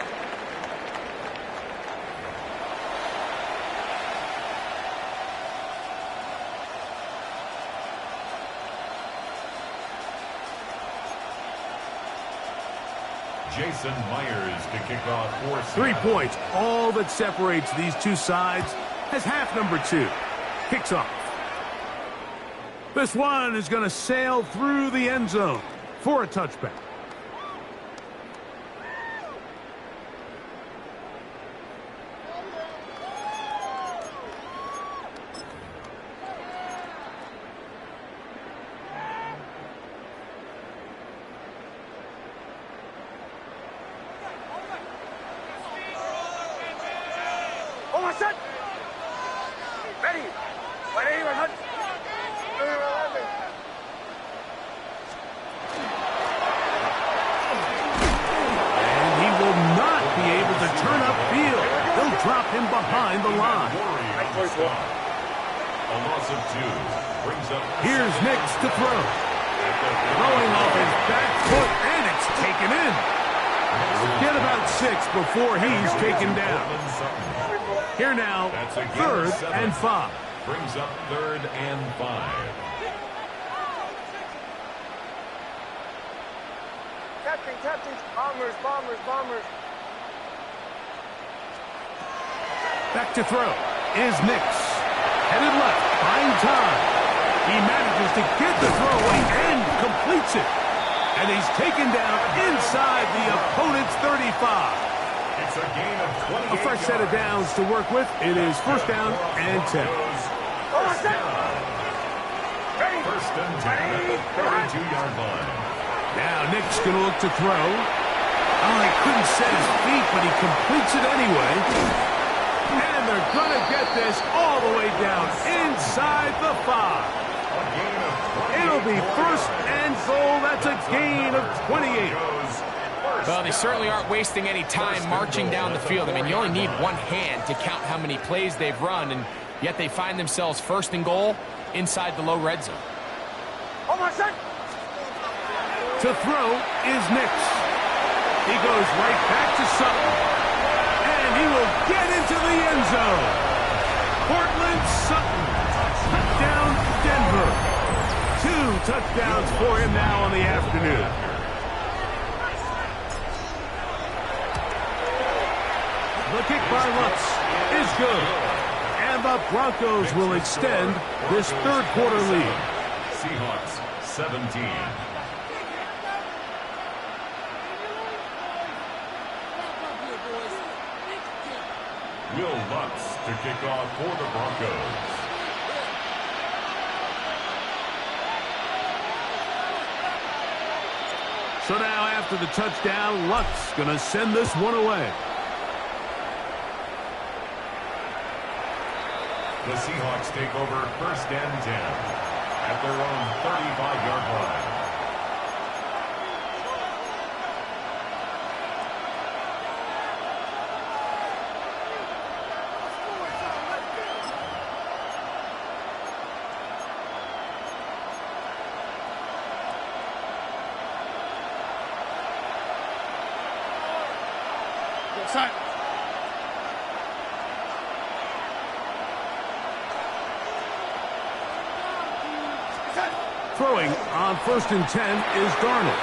Jason Myers to kick off for 3 points. All that separates these two sides as half number 2 kicks off. This one is going to sail through the end zone for a touchback. Here's Nix to throw. Throwing off his back foot, and it's taken in. Get about 6 before he's taken down. Here now, 3rd and 5. Brings up 3rd and 5. Captain, bombers. Back to throw is Nix. Headed left, fine time. He manages to get the throw away and completes it. And he's taken down inside the opponent's 35. It's a gain of 28 A fresh set of downs to work with. It is 1st down and 10. First and 10 at the 32-yard line. Now Nick's going to look to throw. Oh, he couldn't set his feet, but he completes it anyway. And they're going to get this all the way down inside the 5. It'll be 1st and goal. That's a gain of 28. Well, they certainly aren't wasting any time marching down the field. I mean, you only need one hand to count how many plays they've run, and yet they find themselves 1st and goal inside the low red zone. To throw is Nix. He goes right back to Sutton. And he will get into the end zone. Portland Sutton. Touchdown, Denver. 2 touchdowns for him now on the afternoon. The kick by Lutz is good. And the Broncos will extend this 3rd quarter lead. Seahawks 17. Will Lutz to kick off for the Broncos. So now after the touchdown, Lutz going to send this one away. The Seahawks take over 1st and 10 at their own 35-yard line. Throwing on 1st and 10 is Darnold.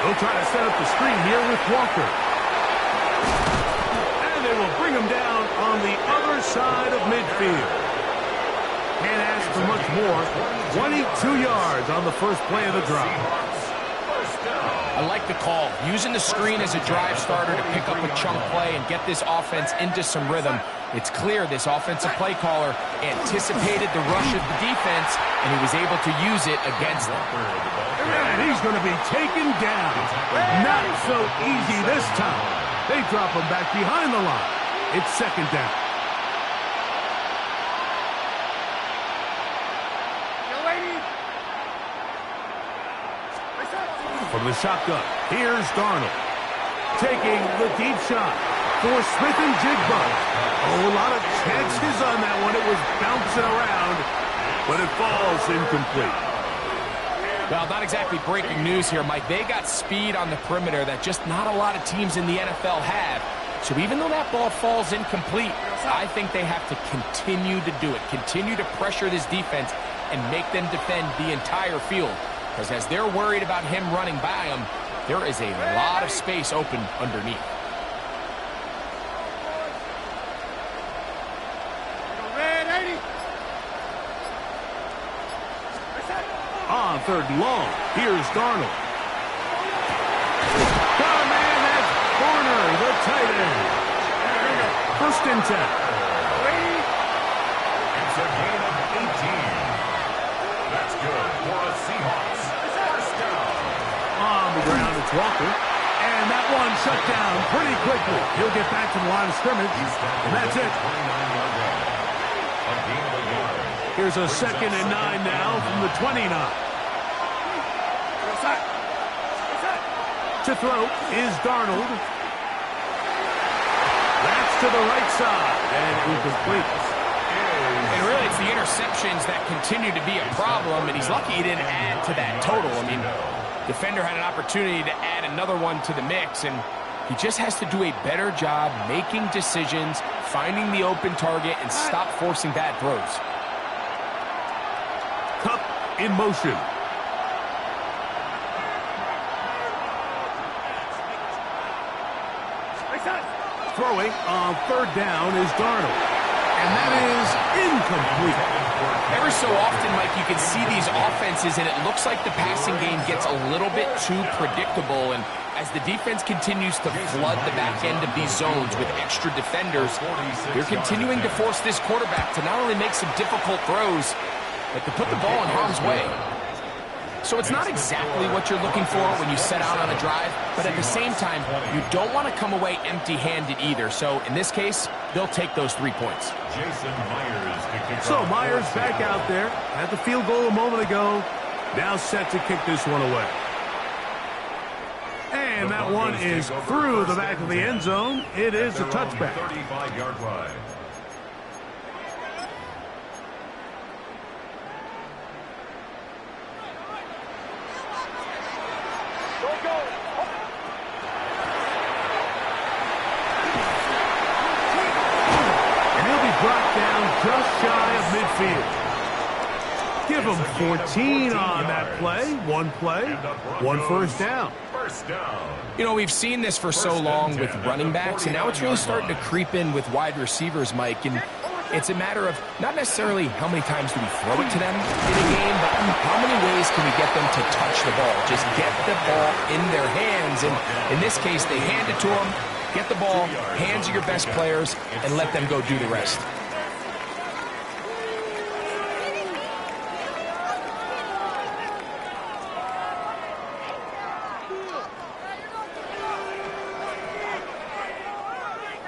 They'll try to set up the screen here with Walker. And they will bring him down on the other side of midfield. Can't ask for much more. 22 yards on the first play of the drive. I like the call. Using the screen as a drive starter to pick up a chunk play and get this offense into some rhythm. It's clear this offensive play caller anticipated the rush of the defense, and he was able to use it against them. And he's going to be taken down. Not so easy this time. They drop him back behind the line. It's second down. From the shotgun, here's Darnold. Taking the deep shot for Smith and Jigba. Oh, a lot of chances on that one. It was bouncing around, but it falls incomplete. Well, not exactly breaking news here, Mike. They got speed on the perimeter that just not a lot of teams in the NFL have. So even though that ball falls incomplete, I think they have to continue to do it. Continue to pressure this defense and make them defend the entire field. Because as they're worried about him running by them, there is a lot of space open underneath. On third and long, here's Darnold. Got a man, that's Corner, the tight end. First and 10. It's a gain of 18. That's good for a Seahawks. First down. On the ground, it's Walker. And that one shut down pretty quickly. He'll get back to the line of scrimmage, and that's it. Here's a second and 9 now from the 29. To throw is Darnold. That's to the right side, and incomplete. And really, it's the interceptions that continue to be a problem, and he's lucky he didn't add to that total. I mean, defender had an opportunity to add another one to the mix, and he just has to do a better job making decisions, finding the open target, and stop forcing bad throws. Cup in motion. Throwing on third down is Darnold. And that is incomplete. Every so often, Mike, you can see these offenses, and it looks like the passing game gets a little bit too predictable. And as the defense continues to flood the back end of these zones with extra defenders, they're continuing to force this quarterback to not only make some difficult throws, but to put the ball in harm's way. So it's not exactly what you're looking for when you set out on a drive, but at the same time, you don't want to come away empty-handed either. So in this case, they'll take those 3 points. So Myers back out there at the field goal a moment ago. Now set to kick this one away. And that one is through the back of the end zone. It is a touchback. 35-yard line. Brought down just shy of midfield. Give him 14 on that play. One first down. You know, we've seen this for so long with running backs, and now it's really starting to creep in with wide receivers, Mike. And it's a matter of not necessarily how many times do we throw it to them in a game, but how many ways can we get them to touch the ball? Just get the ball in their hands. And in this case, they hand it to them. Get the ball, hands of your best players, and let them go do the rest.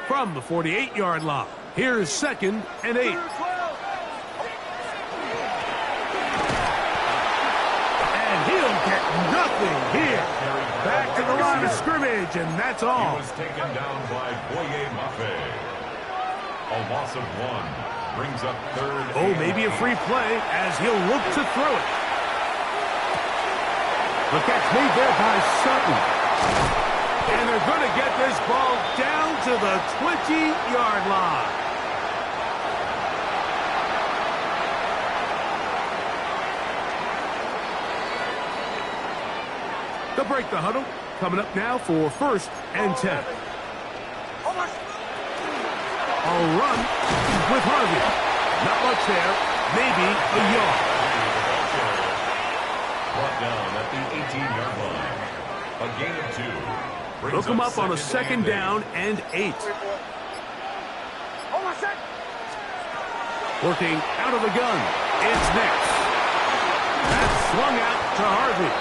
From the 48-yard line, here's second and 8. And he'll get nothing here. Back to the line of scrimmage, and that's all. He was taken down by Boye Mafe. A loss of 1 brings up third. Oh, maybe a free play as he'll look to throw it. The catch made there by Sutton. And they're going to get this ball down to the 20-yard line. They'll break the huddle. Coming up now for first and 10. A run with Harvey. Not much there. Maybe a yard. Brought down at the 18-yard line. A gain of 2. Look him up on a second down and 8. Working out of the gun. It's next. That's swung out to Harvey.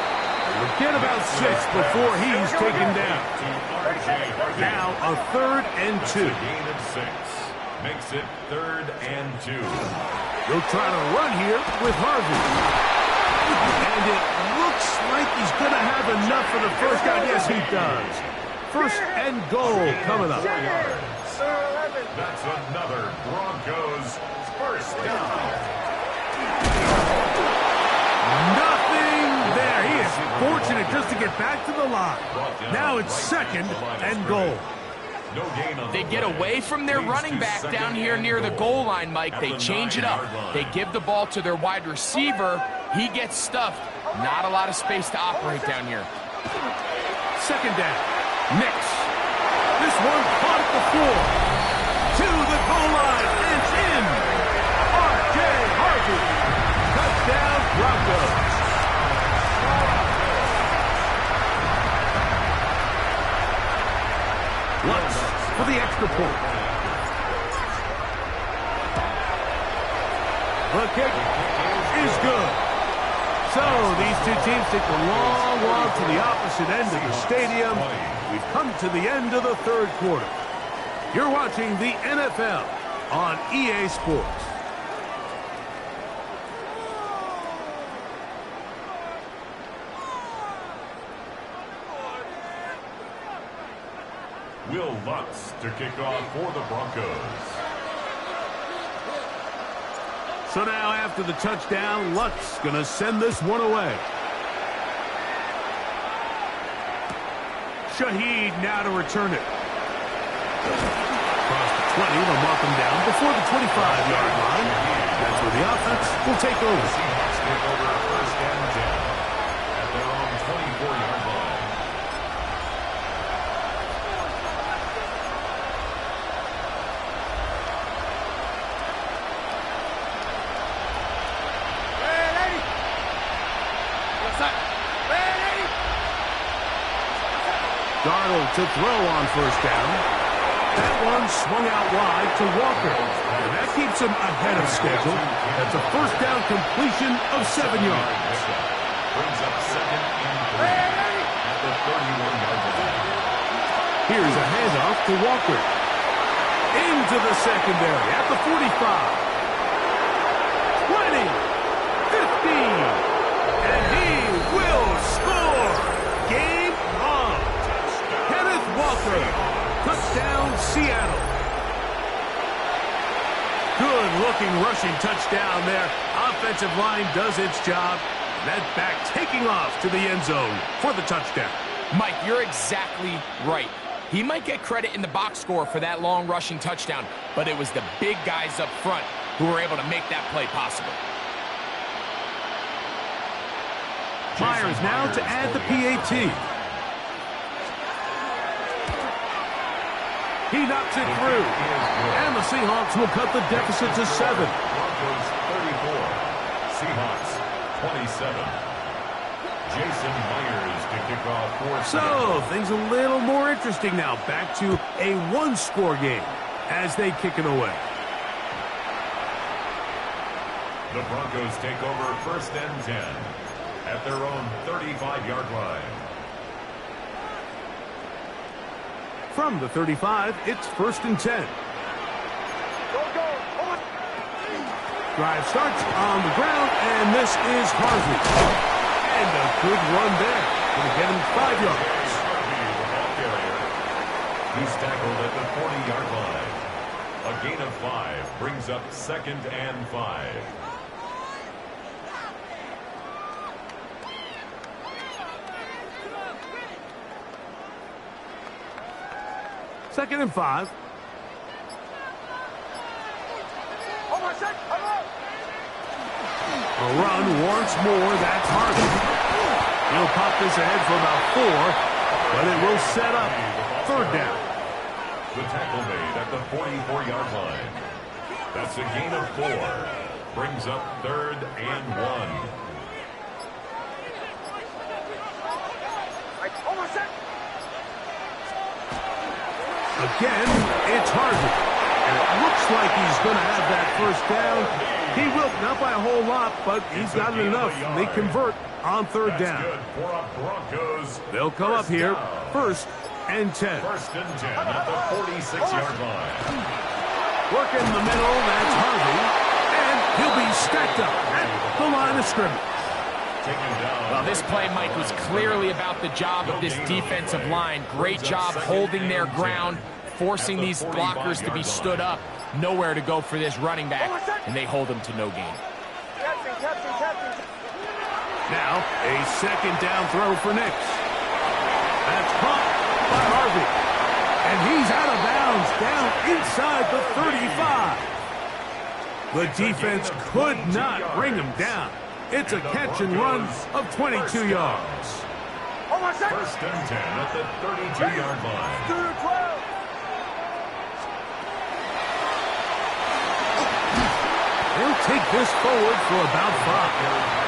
We'll get about 6 before he's taken down. Now a 3rd and 2. A gain of 6. Makes it 3rd and 2. He'll try to run here with Harvey. And it looks like he's going to have enough for the first down. Yes, he does. 1st and goal coming up. That's another Broncos first down. Nothing there. He is fortunate just to get back to the line. Now it's 2nd and goal. They get away from their running back down here near the goal line, Mike. They change it up. They give the ball to their wide receiver. He gets stuffed. Not a lot of space to operate down here. 2nd down. Nix. This one caught at the floor. To the goal line and in. R.J. Harvey. Touchdown Broncos. Lutz for the extra point. The kick is good. So these two teams take the long walk to the opposite end of the stadium. We've come to the end of the 3rd quarter. You're watching the NFL on EA Sports. Will Lutz to kick off for the Broncos. So now after the touchdown, Lutz going to send this one away. Shaheed now to return it. Across the 20, they'll mark him down before the 25-yard line. That's where the offense will take over. Seahawks take over 1st and 10 at their own 24-yard line. Darnold to throw on 1st down. That one swung out wide to Walker. And that keeps him ahead of schedule. That's a 1st down completion of 7 yards. Brings up 2nd and 3 at the 31-yard line. Here's a handoff to Walker. Into the secondary at the 45. 20. 15. And he will score. Game on. Walker, touchdown Seattle. Good-looking rushing touchdown there. Offensive line does its job. That back taking off to the end zone for the touchdown. Mike, you're exactly right. He might get credit in the box score for that long rushing touchdown, but it was the big guys up front who were able to make that play possible. Myers now to add the PAT. He knocks it through. And the Seahawks will cut the deficit to 7. Broncos 34. Seahawks 27. Jason Myers to kick off for So things a little more interesting now. Back to a 1-score game as they kick it away. The Broncos take over 1st and 10 at their own 35-yard line. From the 35, it's 1st and 10. Drive starts on the ground, and this is Harvey. And a good run there. Going to get him 5 yards. He's tackled at the 40-yard line. A gain of 5 brings up 2nd and 5. Second and 5. A run once more. That's Harvey. He'll pop this ahead for about 4, but it will set up 3rd down. The tackle made at the 44-yard line. That's a gain of 4. Brings up 3rd and 1. Again, it's Harvey. And it looks like he's going to have that first down. He will, not by a whole lot, but he's got it enough. They convert on third down. They'll come up here, 1st and 10. 1st and 10 at the 46-yard line. Work in the middle, that's Harvey. And he'll be stacked up at the line of scrimmage. Well, this play, Mike, was clearly about the job of this defensive line. Great job holding their ground, forcing these blockers to be stood up. Nowhere to go for this running back, and they hold him to no gain. Now, a 2nd down throw for Nix. That's caught by Harvey. And he's out of bounds, down inside the 35. The defense could not bring him down. It's a catch and run of 22 yards. 1st and 10 at the 32-yard line. They'll take this forward for about 5.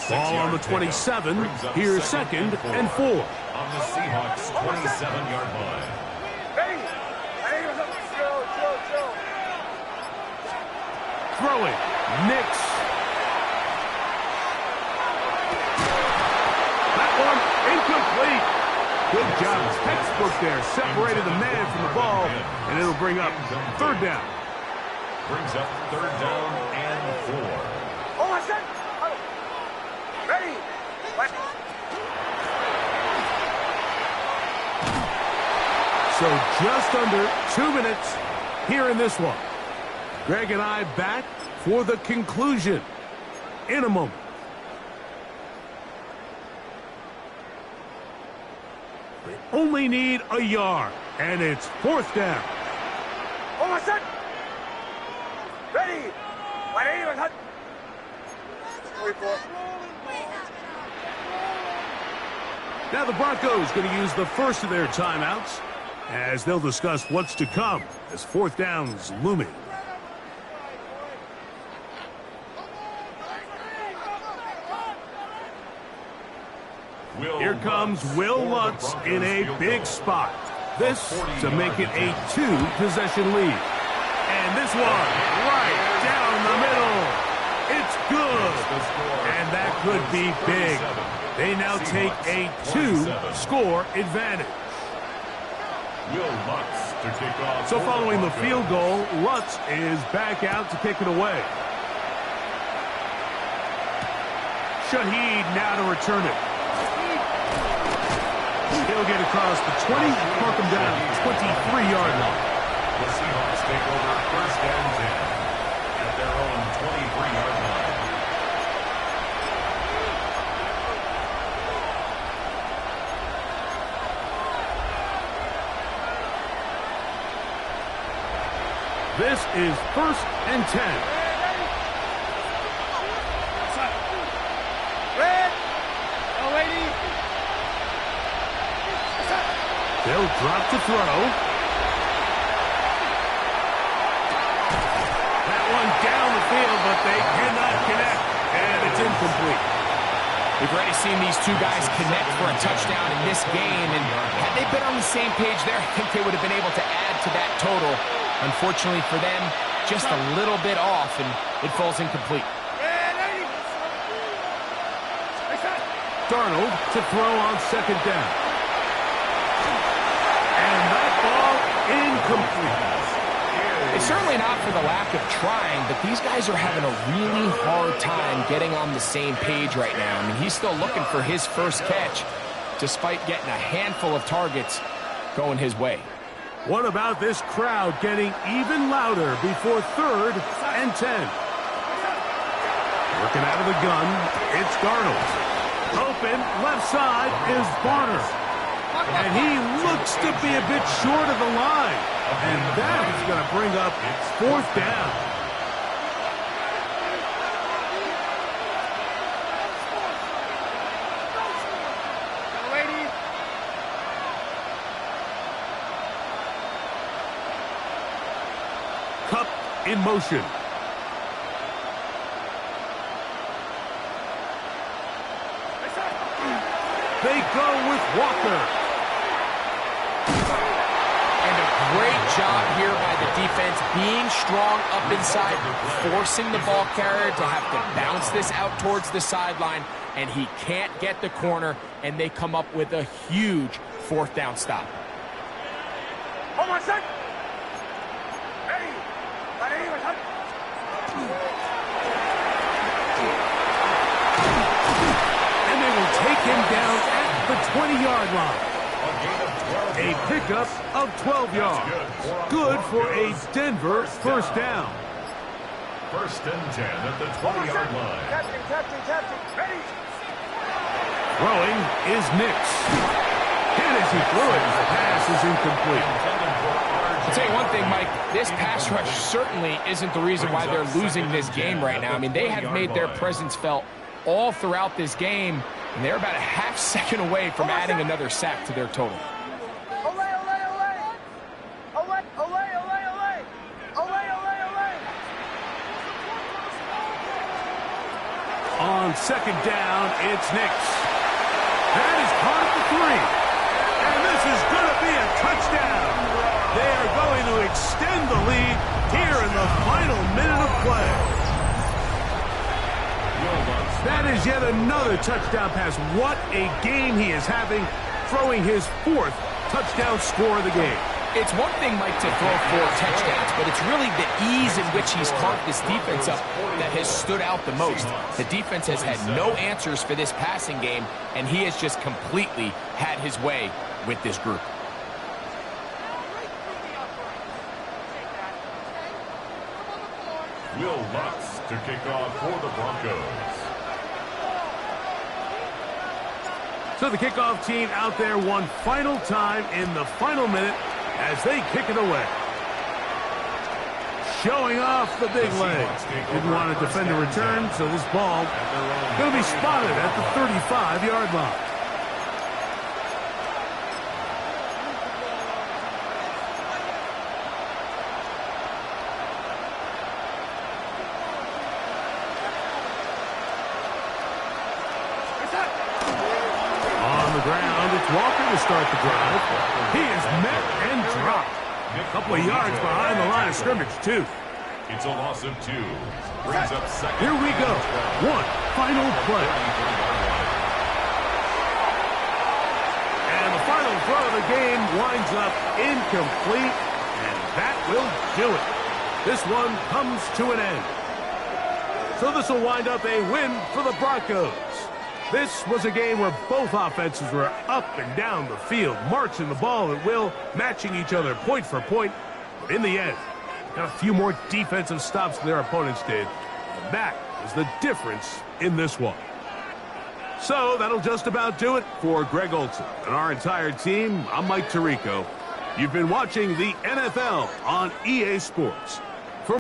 Ball on the 27. Here's 2nd and 4. On the Seahawks' 27-yard line. Throwing. Nix. That one incomplete. Good job. Textbook there. Separated the man from the ball, and it'll bring up 3rd down. Brings up 3rd down and 4. Ready. So just under 2 minutes here in this one. Greg and I back for the conclusion in a moment. They only need a yard, and it's 4th down. Ready. Now the Broncos going to use the first of their timeouts as they'll discuss what's to come as 4th down's looming. Here comes Will Lutz in a big spot. This to make it a 2-possession lead. And this one right down the middle. It's good. And that could be big. They now take a 2-score advantage. So following the field goal, Lutz is back out to kick it away. Shaheed now to return it. He'll get across the 20, mark him down 23-yard line. The Seahawks take over 1st and 10 at their own 23-yard line. This is 1st and 10. They'll drop to throw. That one down the field, but they cannot connect, and it's incomplete. We've already seen these two guys connect for a touchdown in this game, and had they been on the same page there, I think they would have been able to add to that total. Unfortunately for them, just a little bit off, and it falls incomplete. Darnold to throw on 2nd down. And that ball incomplete. It's certainly not for the lack of trying, but these guys are having a really hard time getting on the same page right now. I mean, he's still looking for his first catch, despite getting a handful of targets going his way. What about this crowd getting even louder before 3rd and 10? Working out of the gun, it's Darnold. Open, left side is Barner. And he looks to be a bit short of the line. And that is going to bring up 4th down. Cup in motion. They go with Walker. And a great job here by the defense, being strong up inside, forcing the ball carrier to have to bounce this out towards the sideline, and he can't get the corner, and they come up with a huge 4th down stop. Hold on a sec. Ready. And they will take him down at the 20-yard line. A pickup of 12 yards. Good for a Denver 1st down. 1st and 10 at the 20-yard line. Captain. Ready. Throwing is Nix. And as he threw it, the pass is incomplete. I'll tell you one thing, Mike, this pass rush certainly isn't the reason why they're losing this game right now. I mean, they have made their presence felt all throughout this game, and they're about a half second away from adding another sack to their total. On 2nd down, it's Nix. That is caught at the 3. And this is going to be a touchdown. They are going to extend the lead here in the final minute of play. That is yet another touchdown pass. What a game he is having, throwing his 4th touchdown score of the game. It's one thing, Mike, to throw 4 touchdowns, but it's really the ease in which he's carved this defense up that has stood out the most. The defense has had no answers for this passing game, and he has just completely had his way with this group. Will Lutz to kick off for the Broncos. So the kickoff team out there one final time in the final minute as they kick it away. Showing off the big leg. Didn't want to defend a return, so this ball going to be spotted at the 35-yard line. Ground, it's Walker to start the drive. He is met and dropped. A couple of yards behind the line of scrimmage, too. It's a loss of 2. Brings up 2nd. Here we go. One final play. And the final throw of the game winds up incomplete, and that will do it. This one comes to an end. So this will wind up a win for the Broncos. This was a game where both offenses were up and down the field, marching the ball at will, matching each other point for point. But in the end, got a few more defensive stops than their opponents did. And that is the difference in this one. So that'll just about do it for Greg Olson and our entire team. I'm Mike Tirico. You've been watching the NFL on EA Sports.